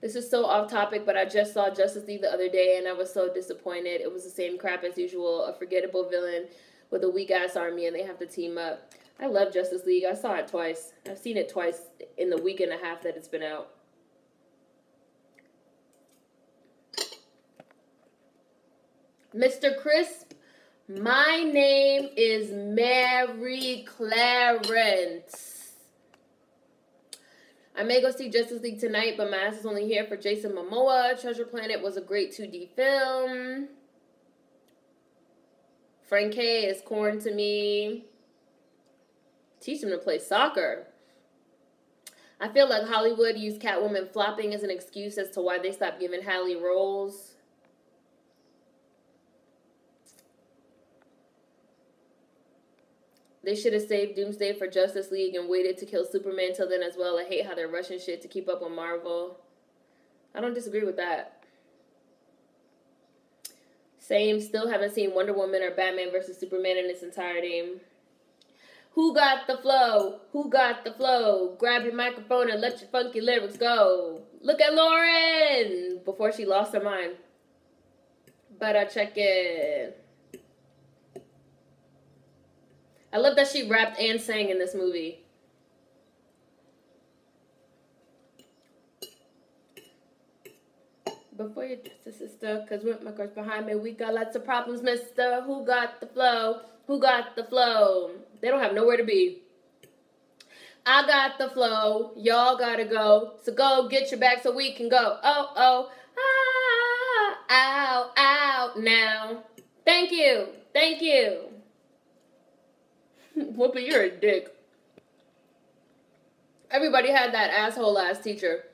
This is so off topic, but I just saw Justice League the other day and I was so disappointed. It was the same crap as usual. A forgettable villain with a weak-ass army and they have to team up. I love Justice League. I saw it twice. I've seen it twice in the week and a half that it's been out. Mr. Crisp, My name is Mary Clarence. I may go see Justice League tonight, but my ass is only here for Jason Momoa. Treasure Planet was a great 2D film. Frank K is corn to me. Teach him to play soccer. I feel like Hollywood used Catwoman flopping as an excuse as to why they stopped giving Halle roles. They should have saved Doomsday for Justice League and waited to kill Superman till then as well. I hate how they're rushing shit to keep up with Marvel. I don't disagree with that. Same, still haven't seen Wonder Woman or Batman versus Superman in its entirety. Who got the flow? Who got the flow? Grab your microphone and let your funky lyrics go. Look at Lauren! Before she lost her mind. Better check it. I love that she rapped and sang in this movie. Before your sister, cause with my girls behind me, we got lots of problems, mister. Who got the flow? Who got the flow? They don't have nowhere to be. I got the flow. Y'all gotta go. So go get your bag so we can go. Oh, oh. Ah, ow, ow, now. Thank you. Thank you. Whoopi, you're a dick. Everybody had that asshole ass teacher.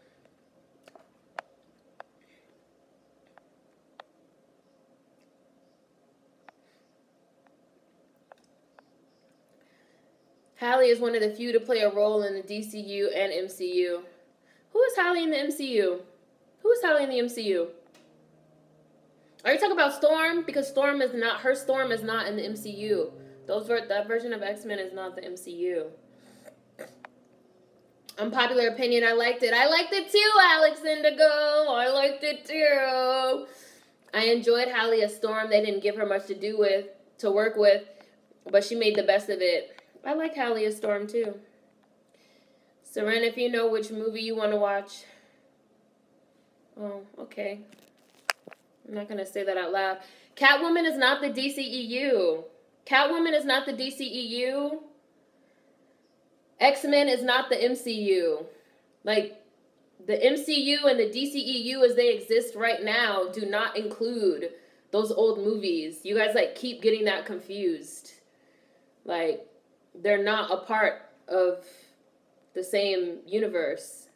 Halle is one of the few to play a role in the DCU and MCU. Who is Halle in the MCU? Who is Halle in the MCU? Are you talking about Storm? Because Storm is not in the MCU. That version of X-Men is not the MCU. Unpopular opinion, I liked it. I liked it too, Alex Indigo. I liked it too. I enjoyed Halle as Storm. They didn't give her much to work with, but she made the best of it. I like Halle as Storm too. Seren, if you know which movie you want to watch. Oh, okay. I'm not going to say that out loud. Catwoman is not the DCEU. Catwoman is not the DCEU. X-Men is not the MCU. Like, the MCU and the DCEU as they exist right now do not include those old movies. You guys, like, keep getting that confused. Like, they're not a part of the same universe.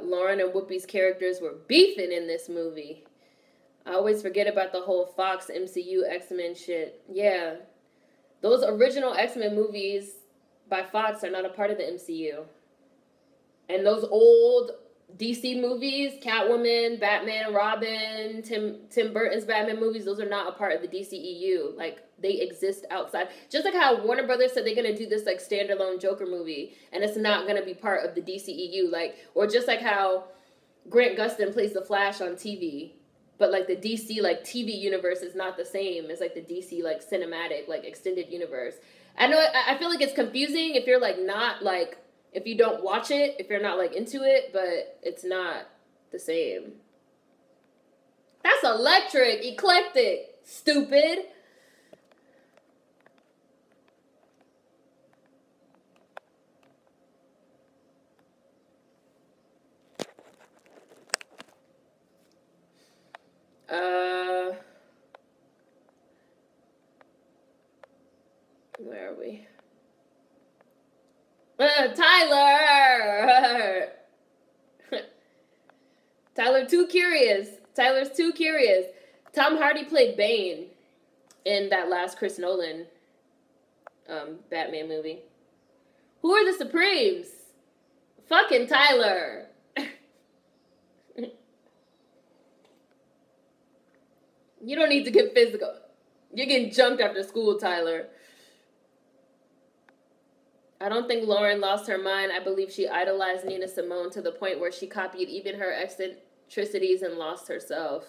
Lauren and Whoopi's characters were beefing in this movie. I always forget about the whole Fox MCU X-Men shit. Yeah. Those original X-Men movies by Fox are not a part of the MCU. And those old DC movies, Catwoman, Batman, Robin, Tim Burton's Batman movies, those are not a part of the DCEU. Like, they exist outside. Just like how Warner Brothers said they're going to do this, like, standalone Joker movie, and it's not going to be part of the DCEU. Like, or just like how Grant Gustin plays the Flash on TV, but, like, the DC, like, TV universe is not the same as, like, the DC, like, cinematic, like, extended universe. I know, I feel like it's confusing if you're, like, not, like, if you don't watch it, if you're not, like, into it, but it's not the same. That's electric, eclectic, stupid. Where are we? Tyler! Tyler's too curious. Tom Hardy played Bane in that last Chris Nolan Batman movie. Who are the Supremes? Fucking Tyler. You don't need to get physical. You're getting jumped after school, Tyler. I don't think Lauren lost her mind. I believe she idolized Nina Simone to the point where she copied even her eccentricities and lost herself.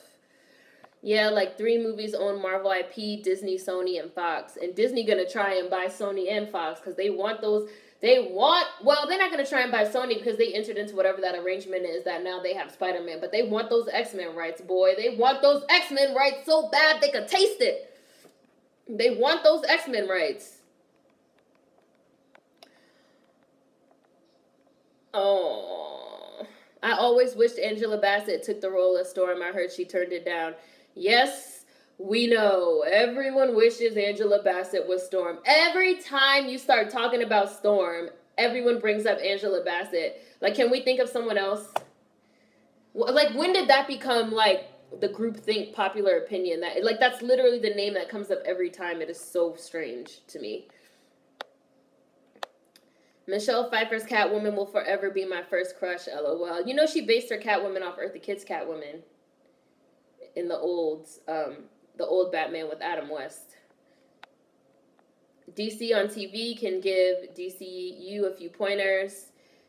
Yeah, like 3 movies own Marvel IP, Disney, Sony, and Fox. And Disney gonna try and buy Sony and Fox because they want those Well, they're not going to try and buy Sony because they entered into whatever that arrangement is that now they have Spider-Man. But they want those X-Men rights, boy. They want those X-Men rights so bad they could taste it. They want those X-Men rights. Oh. I always wished Angela Bassett took the role of Storm. I heard she turned it down. Yes, we know. Everyone wishes Angela Bassett was Storm. Every time you start talking about Storm, everyone brings up Angela Bassett. Like, can we think of someone else? Like, when did that become, like, the groupthink popular opinion? That's literally the name that comes up every time. It is so strange to me. Michelle Pfeiffer's Catwoman will forever be my first crush, LOL. You know she based her Catwoman off Eartha Kitt's Catwoman in the old Batman with Adam West. DC on TV can give DCU a few pointers.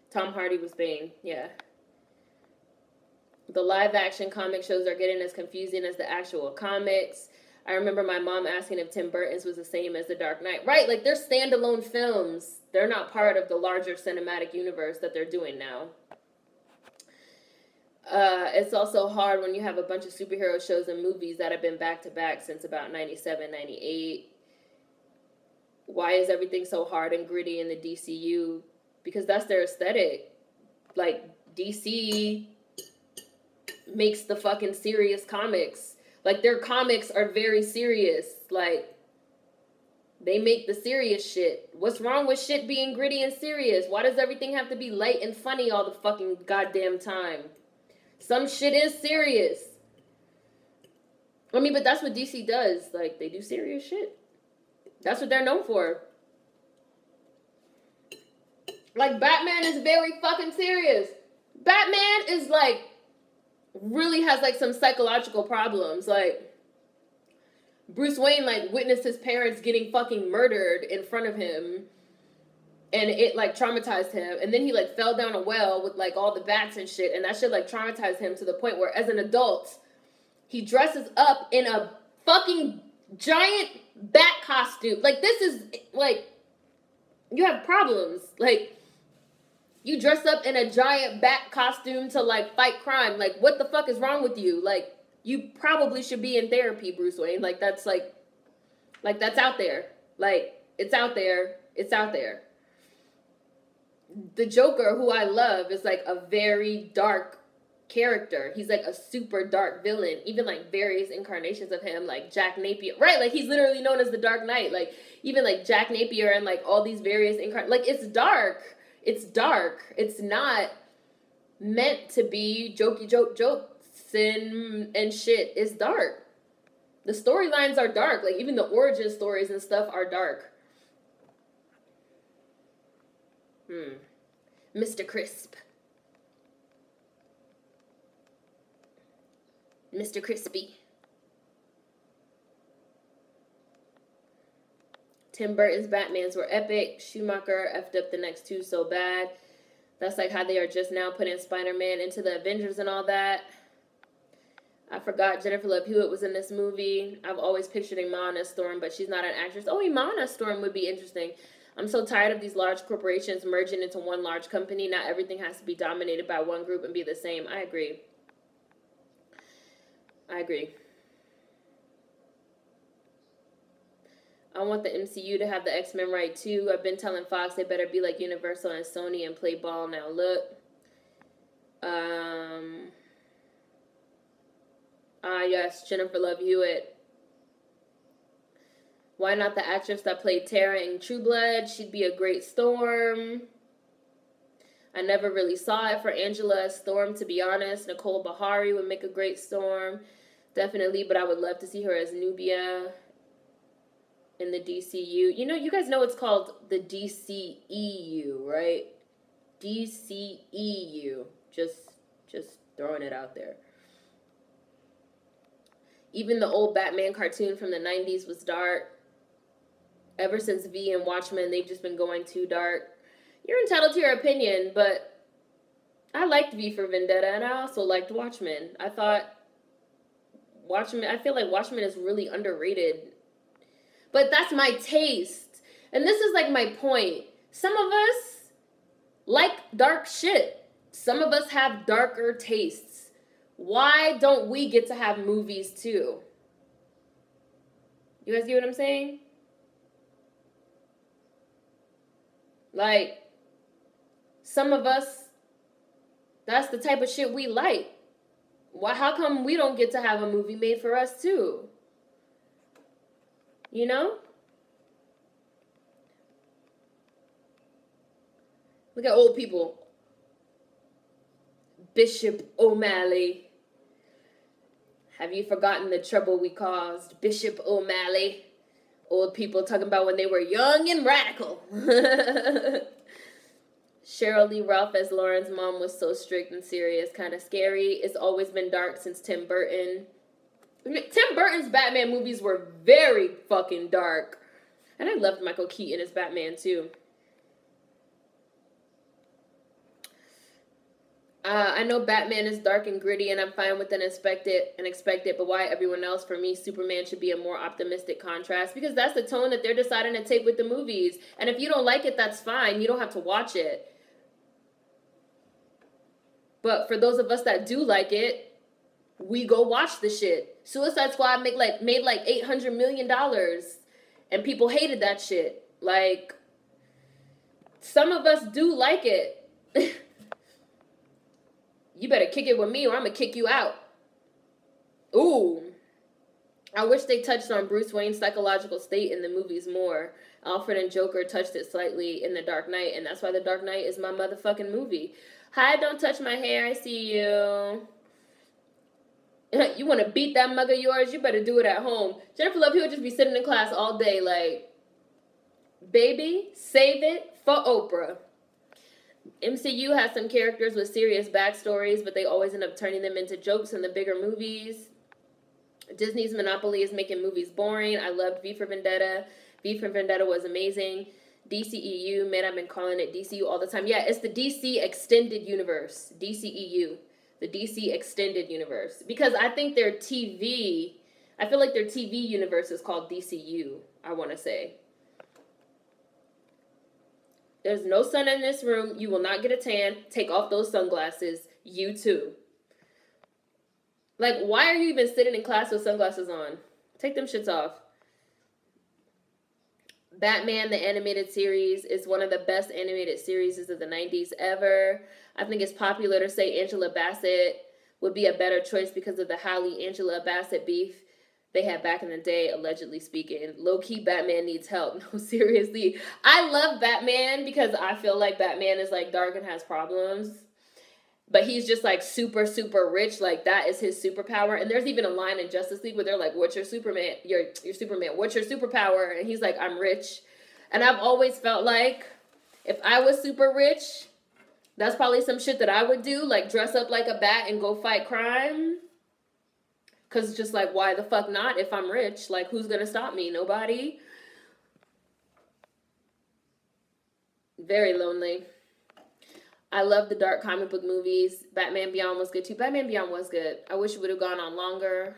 Tom Hardy was Bane, yeah. The live-action comic shows are getting as confusing as the actual comics. I remember my mom asking if Tim Burton's was the same as The Dark Knight. Right, like they're standalone films. They're not part of the larger cinematic universe that they're doing now. It's also hard when you have a bunch of superhero shows and movies that have been back-to-back since about 97, 98. Why is everything so hard and gritty in the DCU? Because that's their aesthetic. Like, DC makes the fucking serious comics. Like, their comics are very serious. Like, they make the serious shit. What's wrong with shit being gritty and serious? Why does everything have to be light and funny all the fucking goddamn time? Some shit is serious. I mean, but that's what DC does. Like, they do serious shit. That's what they're known for. Like, Batman is very fucking serious. Batman is, like, really has, like, some psychological problems. Like, Bruce Wayne, like, witnessed his parents getting fucking murdered in front of him. And it, like, traumatized him. And then he, like, fell down a well with, like, all the bats and shit. And that shit, like, traumatized him to the point where, as an adult, he dresses up in a fucking giant bat costume. Like, this is, like, you have problems. Like, you dress up in a giant bat costume to, like, fight crime. Like, what the fuck is wrong with you? Like, you probably should be in therapy, Bruce Wayne. Like, that's, like, that's out there. Like, it's out there. It's out there. The Joker, who I love, is, like, a very dark character. He's, like, a super dark villain. Even, like, various incarnations of him, like Jack Napier. Right, like, he's literally known as the Dark Knight. Like, even, like, Jack Napier and, like, all these various incarnations. Like, it's dark. It's dark. It's not meant to be jokes and shit. It's dark. The storylines are dark. Like, even the origin stories and stuff are dark. Mr. Crisp. Mr. Crispy. Tim Burton's Batmans were epic. Schumacher effed up the next two so bad. That's like how they are just now putting Spider-Man into the Avengers and all that. I forgot Jennifer Love Hewitt was in this movie. I've always pictured Iman as Storm, but she's not an actress. Oh, Iman as Storm would be interesting. I'm so tired of these large corporations merging into one large company. Not everything has to be dominated by one group and be the same. I agree. I agree. I want the MCU to have the X-Men right, too. I've been telling Fox they better be like Universal and Sony and play ball. Now, look. Yes, Jennifer Love Hewitt. Why not the actress that played Tara in True Blood? She'd be a great Storm. I never really saw it for Angela as Storm, to be honest. Nicole Bahari would make a great Storm. Definitely, but I would love to see her as Nubia in the DCU. You know, you guys know it's called the DCEU, right? DCEU. Just throwing it out there. Even the old Batman cartoon from the 90s was dark. Ever since V and Watchmen, they've just been going too dark. You're entitled to your opinion, but I liked V for Vendetta, and I also liked Watchmen. I feel like Watchmen is really underrated. But that's my taste. And this is like my point. Some of us like dark shit. Some of us have darker tastes. Why don't we get to have movies too? You guys get what I'm saying? Like, some of us, that's the type of shit we like. Why? How come we don't get to have a movie made for us too? You know? Look at old people. Bishop O'Malley. Have you forgotten the trouble we caused? Bishop O'Malley. Old people talking about when they were young and radical. Cheryl Lee Ralph as Lauren's mom was so strict and serious, kind of scary. It's always been dark since Tim Burton. Tim Burton's Batman movies were very fucking dark. And I loved Michael Keaton as Batman too. I know Batman is dark and gritty, and I'm fine with an expected, but why everyone else? For me, Superman should be a more optimistic contrast, because that's the tone that they're deciding to take with the movies. And if you don't like it, that's fine. You don't have to watch it. But for those of us that do like it, we go watch the shit. Suicide Squad made like $800 million, and people hated that shit. Like, some of us do like it. You better kick it with me or I'm going to kick you out. Ooh. I wish they touched on Bruce Wayne's psychological state in the movies more. Alfred and Joker touched it slightly in The Dark Knight, and that's why The Dark Knight is my motherfucking movie. Hi, don't touch my hair. I see you. You want to beat that mug of yours? You better do it at home. Jennifer Love Hewitt just be sitting in class all day like, baby, save it for Oprah. MCU has some characters with serious backstories, but they always end up turning them into jokes in the bigger movies. Disney's monopoly is making movies boring. I loved V for Vendetta. V for Vendetta was amazing. DCEU, man, I've been calling it DCU all the time. Yeah, it's the DC Extended Universe. DCEU. The DC Extended Universe. Because I think their TV, I feel like their TV universe is called DCU, I want to say. There's no sun in this room. You will not get a tan. Take off those sunglasses. You too. Like, why are you even sitting in class with sunglasses on? Take them shits off. Batman, the animated series, is one of the best animated series of the 90s ever. I think it's popular to say Angela Bassett would be a better choice because of the Halle-Angela Bassett beef they had back in the day, allegedly speaking. Low-key, Batman needs help. No, seriously. I love Batman because I feel like Batman is, like, dark and has problems. But he's just, like, super, super rich. Like, that is his superpower. And there's even a line in Justice League where they're like, what's your Superman? Your Superman. What's your superpower? And he's like, I'm rich. And I've always felt like if I was super rich, that's probably some shit that I would do. Like, dress up like a bat and go fight crime. Because it's just like, why the fuck not if I'm rich? Like, who's going to stop me? Nobody. Very lonely. I love the dark comic book movies. Batman Beyond was good too. Batman Beyond was good. I wish it would have gone on longer.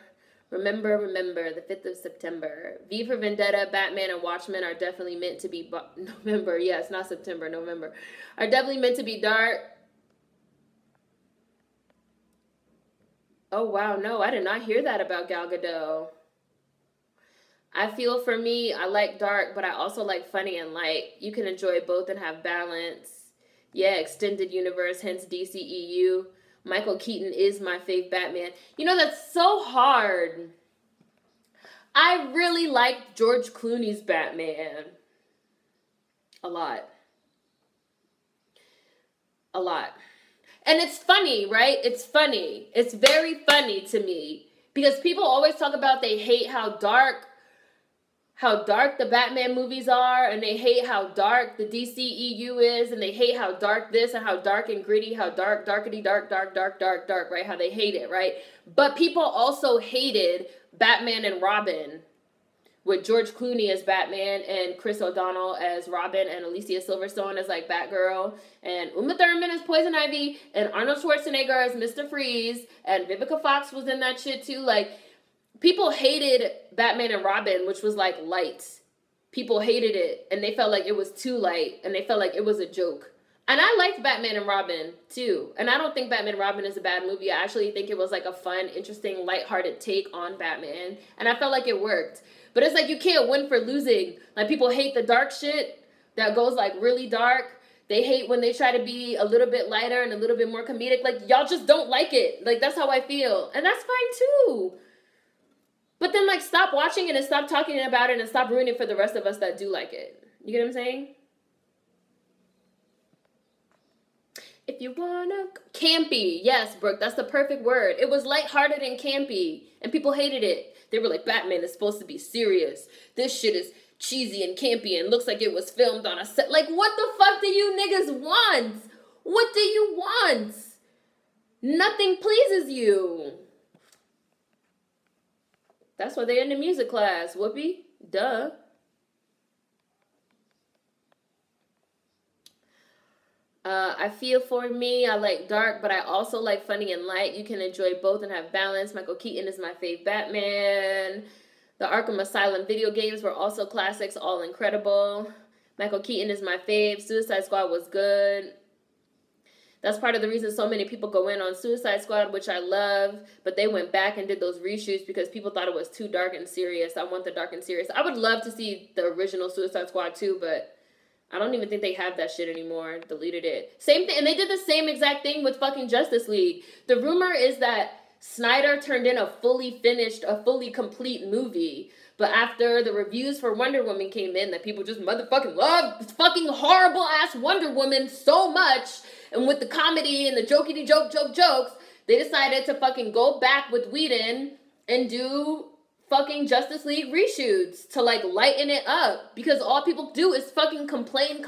Remember, the 5th of September. V for Vendetta, Batman, and Watchmen are definitely meant to be... November. Yeah, it's not September. November. Are definitely meant to be dark. Oh, wow. No, I did not hear that about Gal Gadot. I feel for me, I like dark, but I also like funny and light. You can enjoy both and have balance. Yeah, extended universe, hence DCEU. Michael Keaton is my fave Batman. You know, that's so hard. I really liked George Clooney's Batman. A lot. A lot. And it's funny, right? It's funny. It's very funny to me. Because people always talk about they hate how dark the Batman movies are, and they hate how dark the DCEU is, and they hate how dark this and how dark and gritty, how darkity, dark, right? How they hate it, right? But people also hated Batman and Robin, with George Clooney as Batman and Chris O'Donnell as Robin and Alicia Silverstone as, like, Batgirl, and Uma Thurman as Poison Ivy, and Arnold Schwarzenegger as Mr. Freeze, and Vivica Fox was in that shit too. Like, people hated Batman and Robin, which was, like, light. people hated it, and they felt like it was too light, and they felt like it was a joke. And I liked Batman and Robin, too. And I don't think Batman and Robin is a bad movie. I actually think it was, like, a fun, interesting, lighthearted take on Batman. And I felt like it worked. But it's like you can't win for losing. Like, people hate the dark shit that goes, like, really dark. They hate when they try to be a little bit lighter and a little bit more comedic. Like, y'all just don't like it. Like, that's how I feel. And that's fine, too. But then, like, stop watching it and stop talking about it and stop ruining it for the rest of us that do like it. You get what I'm saying? If you wanna... Campy. Yes, Brooke, that's the perfect word. It was lighthearted and campy. And people hated it. They were like, Batman is supposed to be serious. This shit is cheesy and campy and looks like it was filmed on a set. Like, what the fuck do you niggas want? What do you want? Nothing pleases you. That's why they're in the music class. Whoopee. Duh. I feel for me, I like dark, but I also like funny and light. You can enjoy both and have balance. Michael Keaton is my fave Batman. The Arkham Asylum video games were also classics, all incredible. Michael Keaton is my fave. Suicide Squad was good. That's part of the reason so many people go in on Suicide Squad, which I love. But they went back and did those reshoots because people thought it was too dark and serious. I want the dark and serious. I would love to see the original Suicide Squad too, but I don't even think they have that shit anymore. Deleted it. Same thing. And they did the same exact thing with fucking Justice League. The rumor is that Snyder turned in a fully finished, a fully complete movie. But after the reviews for Wonder Woman came in, that people just motherfucking loved fucking horrible ass Wonder Woman so much. And with the comedy and the jokey jokes, they decided to fucking go back with Whedon and do fucking Justice League reshoots to, like, lighten it up. Because all people do is fucking complain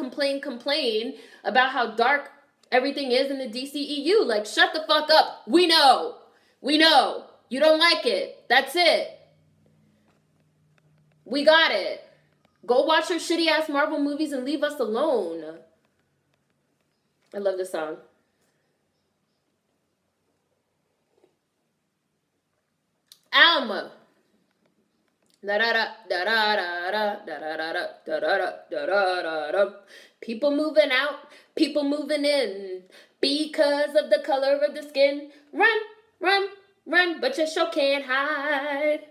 about how dark everything is in the DCEU. Like, shut the fuck up. We know. You don't like it. That's it. We got it. Go watch your shitty ass Marvel movies and leave us alone. I love this song. Alma. People moving out, people moving in because of the color of the skin. Run, but you sure can't hide.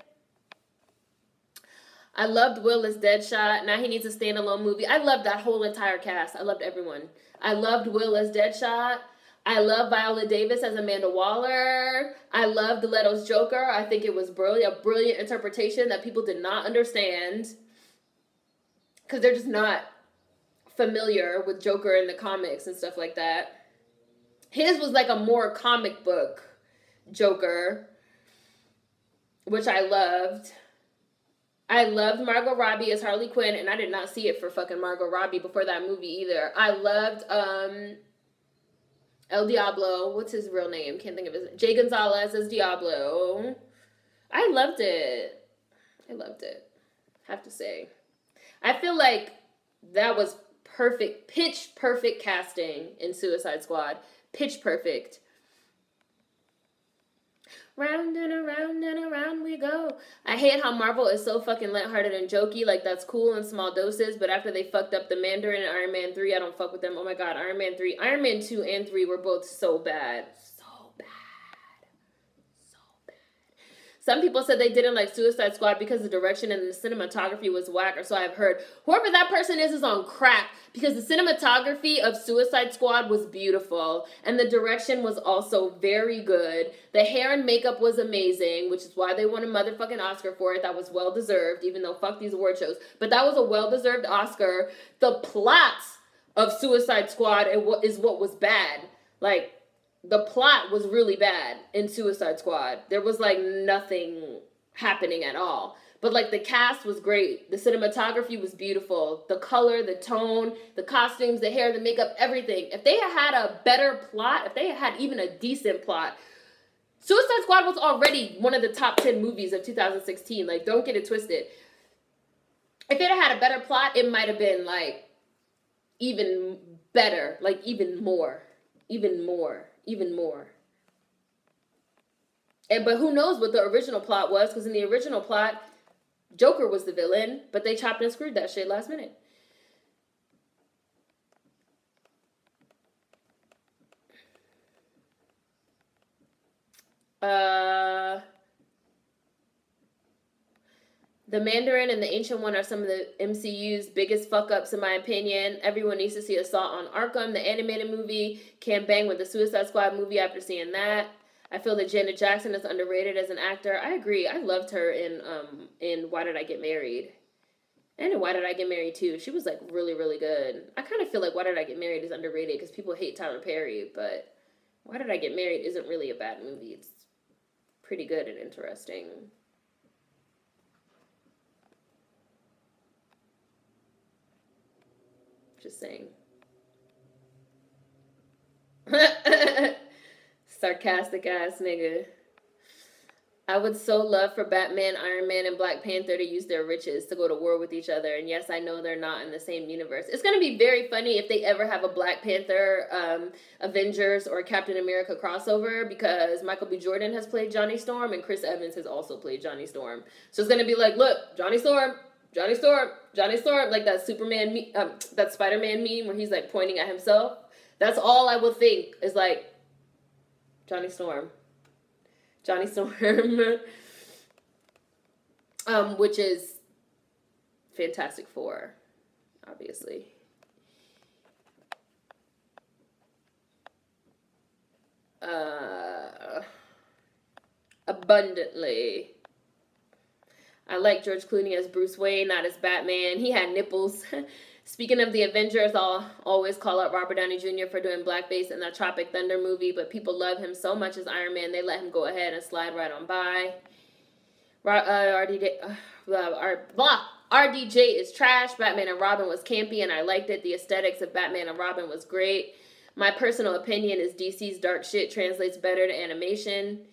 I loved Will as Deadshot. Now he needs a standalone movie. I loved that whole entire cast. I loved everyone. I loved Will as Deadshot. I love Viola Davis as Amanda Waller. I loved Leto's Joker. I think it was brilliant, a brilliant interpretation that people did not understand because they're just not familiar with Joker in the comics and stuff like that. His was like a more comic book Joker, which I loved. I loved Margot Robbie as Harley Quinn, and I did not see it for fucking Margot Robbie before that movie either. I loved El Diablo. What's his real name? Can't think of his name. Jay Gonzalez as Diablo. I loved it. Have to say. I feel like that was perfect, pitch perfect casting in Suicide Squad. Pitch perfect. Round and around we go. I hate how Marvel is so fucking lighthearted and jokey. Like, that's cool in small doses, but after they fucked up the Mandarin and Iron Man 3, I don't fuck with them. Oh my god, Iron Man 3. Iron Man 2 and 3 were both so bad. Some people said they didn't like Suicide Squad because the direction and the cinematography was whack, or so I've heard. Whoever that person is on crack, because the cinematography of Suicide Squad was beautiful, and the direction was also very good. The hair and makeup was amazing, which is why they won a motherfucking Oscar for it. That was well-deserved, even though fuck these award shows. But that was a well-deserved Oscar. The plot of Suicide Squad is what was bad. Like, the plot was really bad in Suicide Squad. There was, like, nothing happening at all. But, like, the cast was great. The cinematography was beautiful. The color, the tone, the costumes, the hair, the makeup, everything. If they had a better plot, if they had even a decent plot, Suicide Squad was already one of the top 10 movies of 2016. Like, don't get it twisted. If it had a better plot, it might have been, like, even better. Like, even more. But who knows what the original plot was, because in the original plot, Joker was the villain, but they chopped and screwed that shit last minute. The Mandarin and the Ancient One are some of the MCU's biggest fuck-ups, in my opinion. Everyone needs to see Assault on Arkham, the animated movie. Can't bang with the Suicide Squad movie after seeing that. I feel that Janet Jackson is underrated as an actor. I agree. I loved her in Why Did I Get Married? And in Why Did I Get Married, too. She was, like, really, really good. I kind of feel like Why Did I Get Married is underrated because people hate Tyler Perry, but Why Did I Get Married isn't really a bad movie. It's pretty good and interesting. Just saying. Sarcastic ass nigga. I would so love for Batman, Iron Man, and Black Panther to use their riches to go to war with each other. And yes, I know they're not in the same universe. It's going to be very funny if they ever have a Black Panther, Avengers, or Captain America crossover, because Michael B. Jordan has played Johnny Storm and Chris Evans has also played Johnny Storm. So it's going to be like, look, Johnny Storm, like that that Spider-Man meme where he's like pointing at himself. That's all I will think is like, Johnny Storm, which is Fantastic Four, obviously. Abundantly. I like George Clooney as Bruce Wayne, not as Batman. He had nipples. Speaking of the Avengers, I'll always call out Robert Downey Jr. for doing blackface in that Tropic Thunder movie, but people love him so much as Iron Man, they let him go ahead and slide right on by. RDJ is trash. Batman and Robin was campy, and I liked it. The aesthetics of Batman and Robin was great. My personal opinion is DC's dark shit translates better to animation.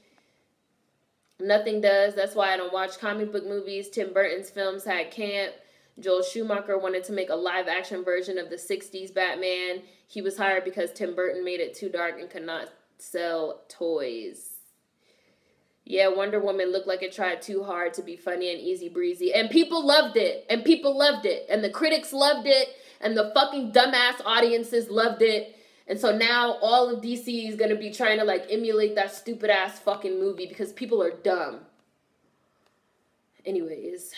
Nothing does. That's why I don't watch comic book movies. Tim Burton's films had camp. Joel Schumacher wanted to make a live-action version of the 60s Batman. He was hired because Tim Burton made it too dark and could not sell toys. Yeah, Wonder Woman looked like it tried too hard to be funny and easy breezy. And people loved it. And the critics loved it. And the fucking dumbass audiences loved it. And so now all of DC is going to be trying to, like, emulate that stupid-ass fucking movie because people are dumb. Anyways.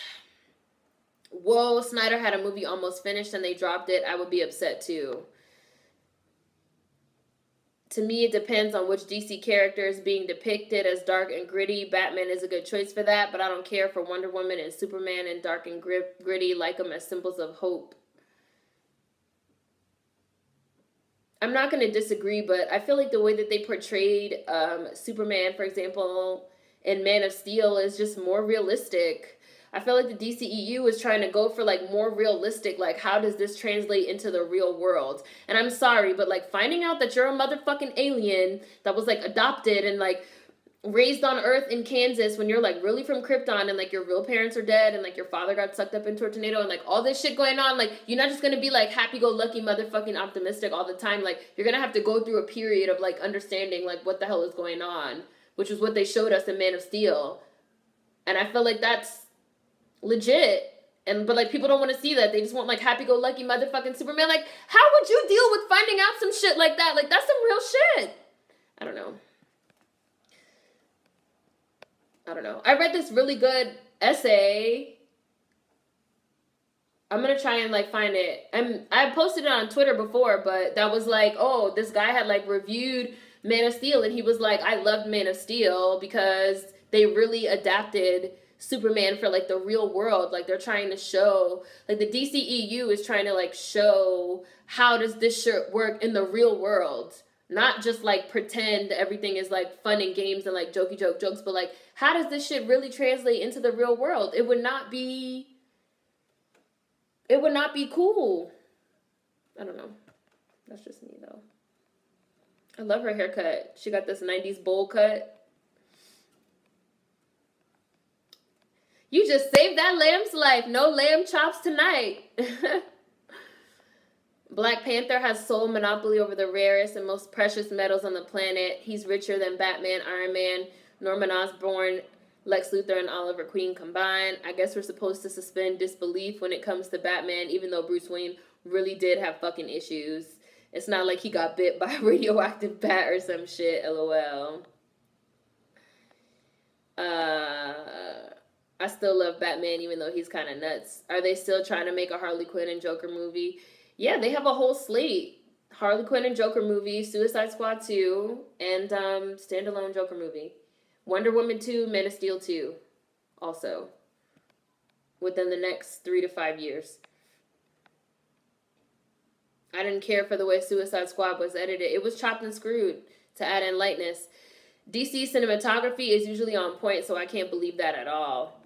Whoa, Snyder had a movie almost finished and they dropped it. I would be upset, too. To me, it depends on which DC character is being depicted as dark and gritty. Batman is a good choice for that, but I don't care for Wonder Woman and Superman and dark and gritty, like them as symbols of hope. I'm not going to disagree, but I feel like the way that they portrayed Superman, for example, in Man of Steel is just more realistic. I feel like the DCEU is trying to go for, like, more realistic, like, how does this translate into the real world? And I'm sorry, but, like, finding out that you're a motherfucking alien that was, like, adopted and, like, raised on Earth in Kansas when you're, like, really from Krypton and, like, your real parents are dead and, like, your father got sucked up into a tornado and, like, all this shit going on, like, you're not just gonna be, like, happy-go-lucky motherfucking optimistic all the time. Like, you're gonna have to go through a period of, like, understanding, like, what the hell is going on, which is what they showed us in Man of Steel. And I feel like that's legit. But like, people don't want to see that. They just want, like, happy-go-lucky motherfucking Superman. Like, how would you deal with finding out some shit like that? Like, that's some real shit. I don't know. I read this really good essay. I'm gonna try and, like, find it. I posted it on Twitter before, but that was like, oh, this guy had, like, reviewed Man of Steel, and he was like, I loved Man of Steel because they really adapted Superman for, like, the real world. Like, they're trying to show, like, the DCEU is trying to, like, show how does this shit work in the real world. Not just, like, pretend everything is, like, fun and games and, like, jokey jokes, but, like, how does this shit really translate into the real world? It would not be cool. I don't know. That's just me, though. I love her haircut. She got this 90s bowl cut. You just saved that lamb's life. No lamb chops tonight. Black Panther has sole monopoly over the rarest and most precious metals on the planet. He's richer than Batman, Iron Man, Norman Osborn, Lex Luthor and Oliver Queen combined. I guess we're supposed to suspend disbelief when it comes to Batman, even though Bruce Wayne really did have fucking issues. It's not like he got bit by a radioactive bat or some shit, lol. I still love Batman, even though he's kind of nuts. Are they still trying to make a Harley Quinn and Joker movie? Yeah, they have a whole slate. Harley Quinn and Joker movie, Suicide Squad 2, and standalone Joker movie. Wonder Woman 2, Man of Steel 2, also. Within the next 3 to 5 years. I didn't care for the way Suicide Squad was edited. It was chopped and screwed to add in lightness. DC cinematography is usually on point, so I can't believe that at all.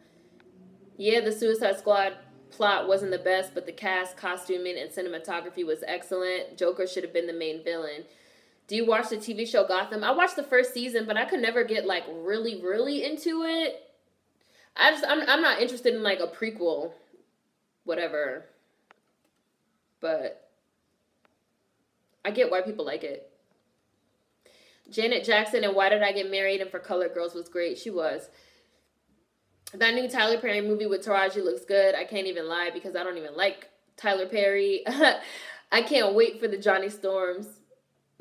Yeah, the Suicide Squad plot wasn't the best, but the cast, costuming, and cinematography was excellent. Joker should have been the main villain. Do you watch the TV show Gotham? I watched the first season, but I could never get, like, really, really into it. I'm not interested in, like, a prequel. Whatever. But I get why people like it. Janet Jackson and Why Did I Get Married and For Colored Girls was great. She was. That new Tyler Perry movie with Taraji looks good. I can't even lie because I don't even like Tyler Perry. I can't wait for the Johnny Storms.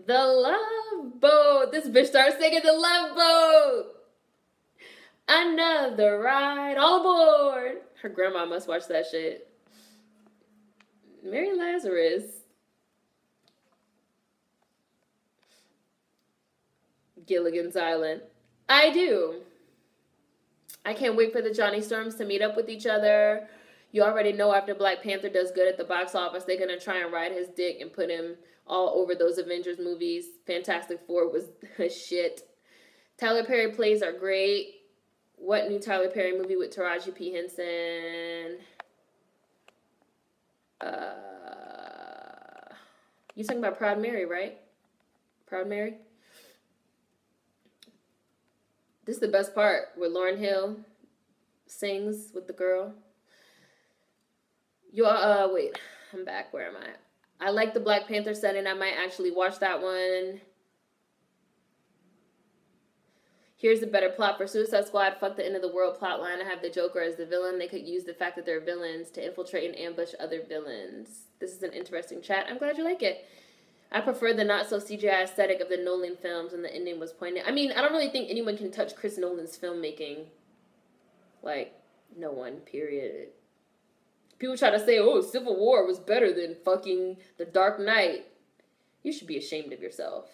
The Love Boat. This bitch starts singing The Love Boat. Another ride. All aboard. Her grandma must watch that shit. Mary Lazarus. Gilligan's Island. I do. I can't wait for the Johnny Storms to meet up with each other. You already know after Black Panther does good at the box office, they're going to try and ride his dick and put him all over those Avengers movies. Fantastic Four was shit. Tyler Perry plays are great. What new Tyler Perry movie with Taraji P. Henson? You talking about Proud Mary, right? Proud Mary? This is the best part where Lauryn Hill sings with the girl. Wait, I'm back. Where am I? I like the Black Panther setting. I might actually watch that one. Here's the better plot for Suicide Squad. Fuck the end of the world plot line. I have the Joker as the villain. They could use the fact that they're villains to infiltrate and ambush other villains. This is an interesting chat. I'm glad you like it. I prefer the not-so-CGI aesthetic of the Nolan films, and the ending was poignant. I mean, I don't really think anyone can touch Chris Nolan's filmmaking. Like, no one, period. People try to say, oh, Civil War was better than fucking The Dark Knight. You should be ashamed of yourself.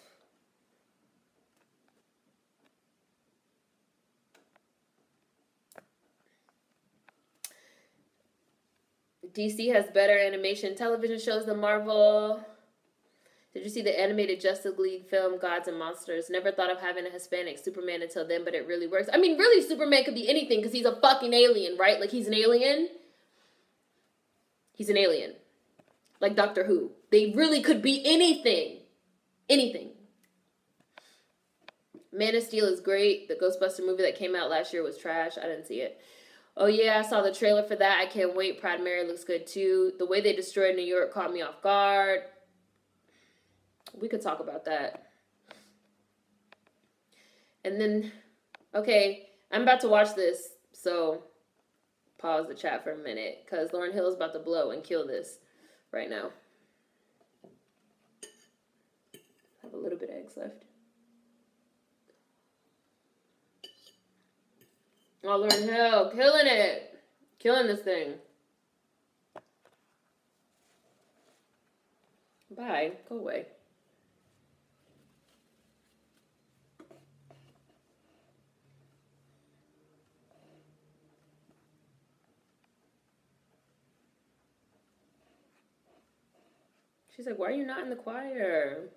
DC has better animation television shows than Marvel. Did you see the animated Justice League film, Gods and Monsters? Never thought of having a Hispanic Superman until then, but it really works. I mean, really, Superman could be anything because he's a fucking alien, right? Like, he's an alien. He's an alien. Like Doctor Who. They really could be anything. Anything. Man of Steel is great. The Ghostbuster movie that came out last year was trash. I didn't see it. Oh, yeah, I saw the trailer for that. I can't wait. Proud Mary looks good, too. The way they destroyed New York caught me off guard. We could talk about that. And then, okay, I'm about to watch this, so pause the chat for a minute, because Lauryn Hill is about to blow and kill this right now. I have a little bit of eggs left. Oh, Lauryn Hill, killing it. Killing this thing. Bye. Go away. She's like, why are you not in the choir?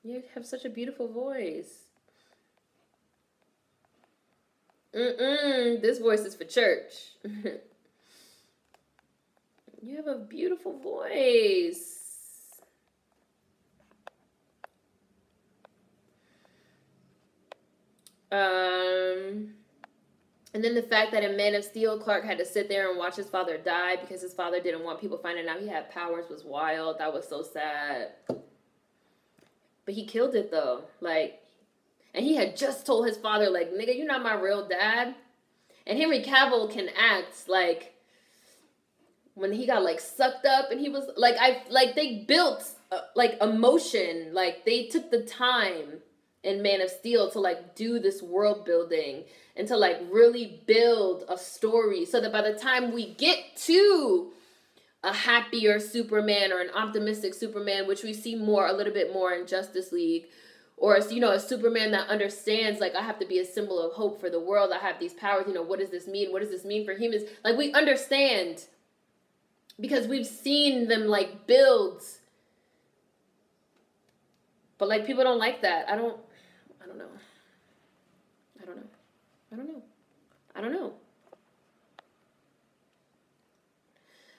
You have such a beautiful voice. This voice is for church. You have a beautiful voice. And then the fact that in Man of Steel, Clark had to sit there and watch his father die because his father didn't want people finding out he had powers was wild. That was so sad. But he killed it, though. Like, and he had just told his father, like, nigga, you're not my real dad. And Henry Cavill can act, like, when he got, like, sucked up and he was, like, they built, like, emotion. Like, they took the time in Man of Steel to, like, do this world building and to, like, really build a story so that by the time we get to a happier Superman or an optimistic Superman, which we see a little bit more in Justice League, or, you know, a Superman that understands, like, I have to be a symbol of hope for the world. I have these powers. You know, what does this mean? What does this mean for humans? Like, we understand because we've seen them, like, build. But, like, people don't like that. I don't know.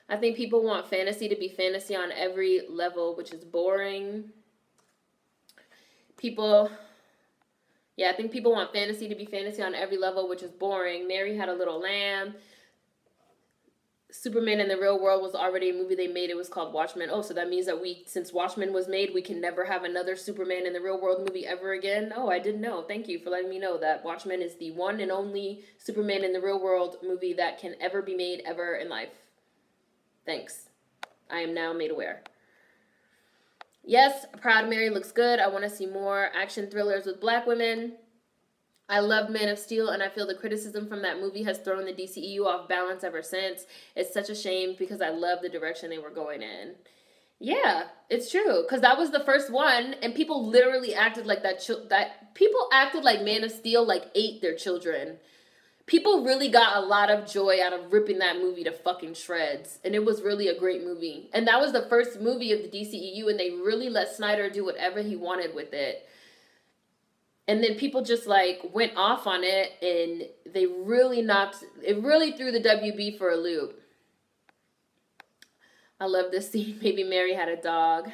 I think people want fantasy to be fantasy on every level, which is boring. I think people want fantasy to be fantasy on every level, which is boring. Mary Had a Little Lamb. Superman in the Real World was already a movie they made. It was called Watchmen. Oh, so that means that since Watchmen was made, we can never have another Superman in the Real World movie ever again? Oh, I didn't know. Thank you for letting me know that Watchmen is the one and only Superman in the Real World movie that can ever be made ever in life. Thanks. I am now made aware. Yes, Proud Mary looks good. I want to see more action thrillers with black women. I loved Man of Steel, and I feel the criticism from that movie has thrown the DCEU off balance ever since. It's such a shame because I love the direction they were going in. Yeah, it's true. Because that was the first one, and people literally acted like people acted like Man of Steel, like, ate their children. People really got a lot of joy out of ripping that movie to fucking shreds. And it was really a great movie. And that was the first movie of the DCEU, and they really let Snyder do whatever he wanted with it. And then people just, like, went off on it, and it really threw the WB for a loop. I love this scene. Maybe Mary had a dog.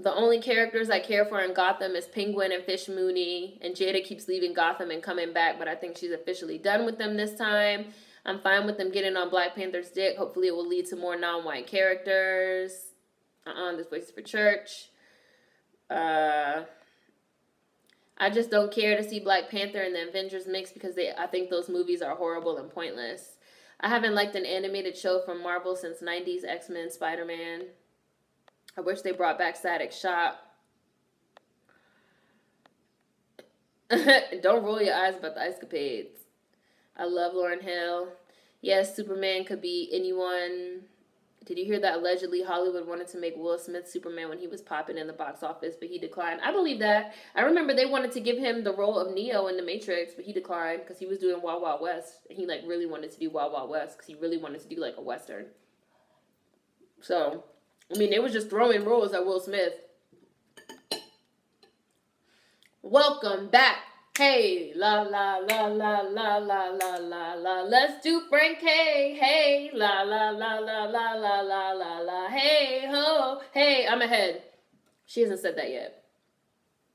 The only characters I care for in Gotham is Penguin and Fish Mooney, and Jada keeps leaving Gotham and coming back, but I think she's officially done with them this time. I'm fine with them getting on Black Panther's dick. Hopefully it will lead to more non-white characters. This place is for church. I just don't care to see Black Panther and the Avengers mix because I think those movies are horrible and pointless. I haven't liked an animated show from Marvel since 90s X-Men, Spider-Man. I wish they brought back Static Shock. Don't roll your eyes about the escapades. I love Lauryn Hill. Yes, Superman could be anyone. Did you hear that allegedly Hollywood wanted to make Will Smith Superman when he was popping in the box office, but he declined? I believe that. I remember they wanted to give him the role of Neo in The Matrix, but he declined because he was doing Wild Wild West. And he, like, really wanted to do Wild Wild West because he really wanted to do, like, a Western. So, I mean, they was just throwing roles at Will Smith. Welcome back. Hey, la, la, la, la, la, la, la, la, la. Let's do Frank K. Hey, la, la, la, la, la, la, la, la, la. Hey, ho. Hey, I'm ahead. She hasn't said that yet.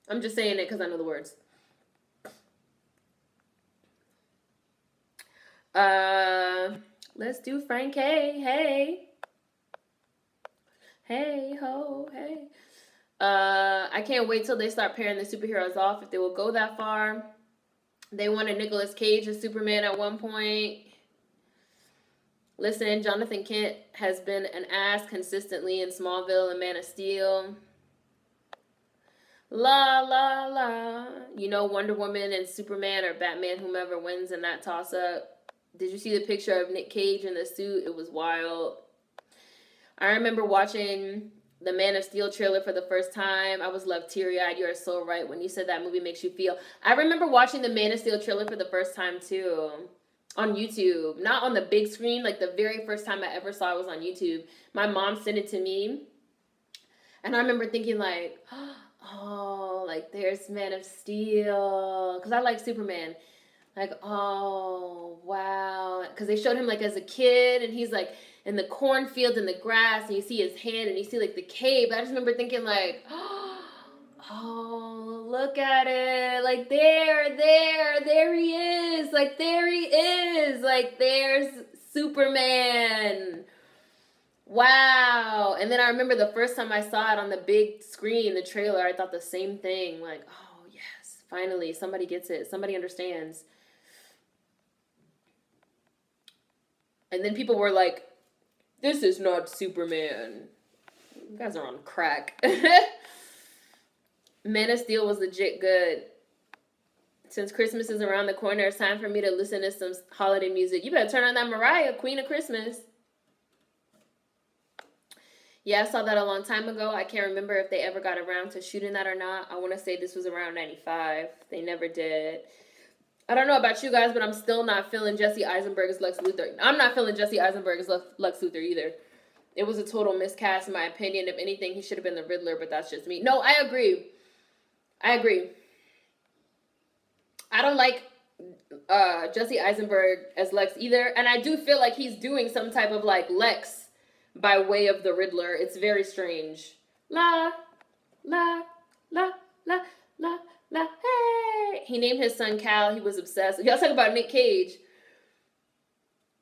I'm just saying it because I know the words. Let's do Frank K. Hey. Hey, ho, hey. I can't wait till they start pairing the superheroes off, if they will go that far. They wanted Nicolas Cage as Superman at one point. Listen, Jonathan Kent has been an ass consistently in Smallville and Man of Steel. La, la, la. You know, Wonder Woman and Superman or Batman, whomever wins in that toss-up. Did you see the picture of Nick Cage in the suit? It was wild. I remember watching the Man of Steel trailer for the first time. I was left teary-eyed. You are so right when you said that movie makes you feel. I remember watching the Man of Steel trailer for the first time, too, on YouTube. Not on the big screen. Like, the very first time I ever saw it was on YouTube. My mom sent it to me. And I remember thinking, like, oh, like, there's Man of Steel. Because I like Superman. Like, oh, wow. Because they showed him, like, as a kid, and he's, like, in the cornfield in the grass, and you see his hand, and you see, like, the cape. I just remember thinking, like, oh, look at it. Like, there he is. Like, there he is. Like, there's Superman. Wow. And then I remember the first time I saw it on the big screen, the trailer, I thought the same thing. Like, oh, yes, finally, somebody gets it. Somebody understands. And then people were like, this is not Superman. You guys are on crack. Man of Steel was legit good. Since Christmas is around the corner, it's time for me to listen to some holiday music. You better turn on that Mariah, Queen of Christmas. Yeah, I saw that a long time ago. I can't remember if they ever got around to shooting that or not. I want to say this was around 95. They never did. I don't know about you guys, but I'm still not feeling Jesse Eisenberg as Lex Luthor. I'm not feeling Jesse Eisenberg as Lex Luthor either. It was a total miscast, in my opinion. If anything, he should have been the Riddler, but that's just me. No, I agree. I agree. I don't like Jesse Eisenberg as Lex either. And I do feel like he's doing some type of like Lex by way of the Riddler. It's very strange. La, la, la, la, la, la, hey. He named his son Cal. He was obsessed. Y'all talk about Nick Cage.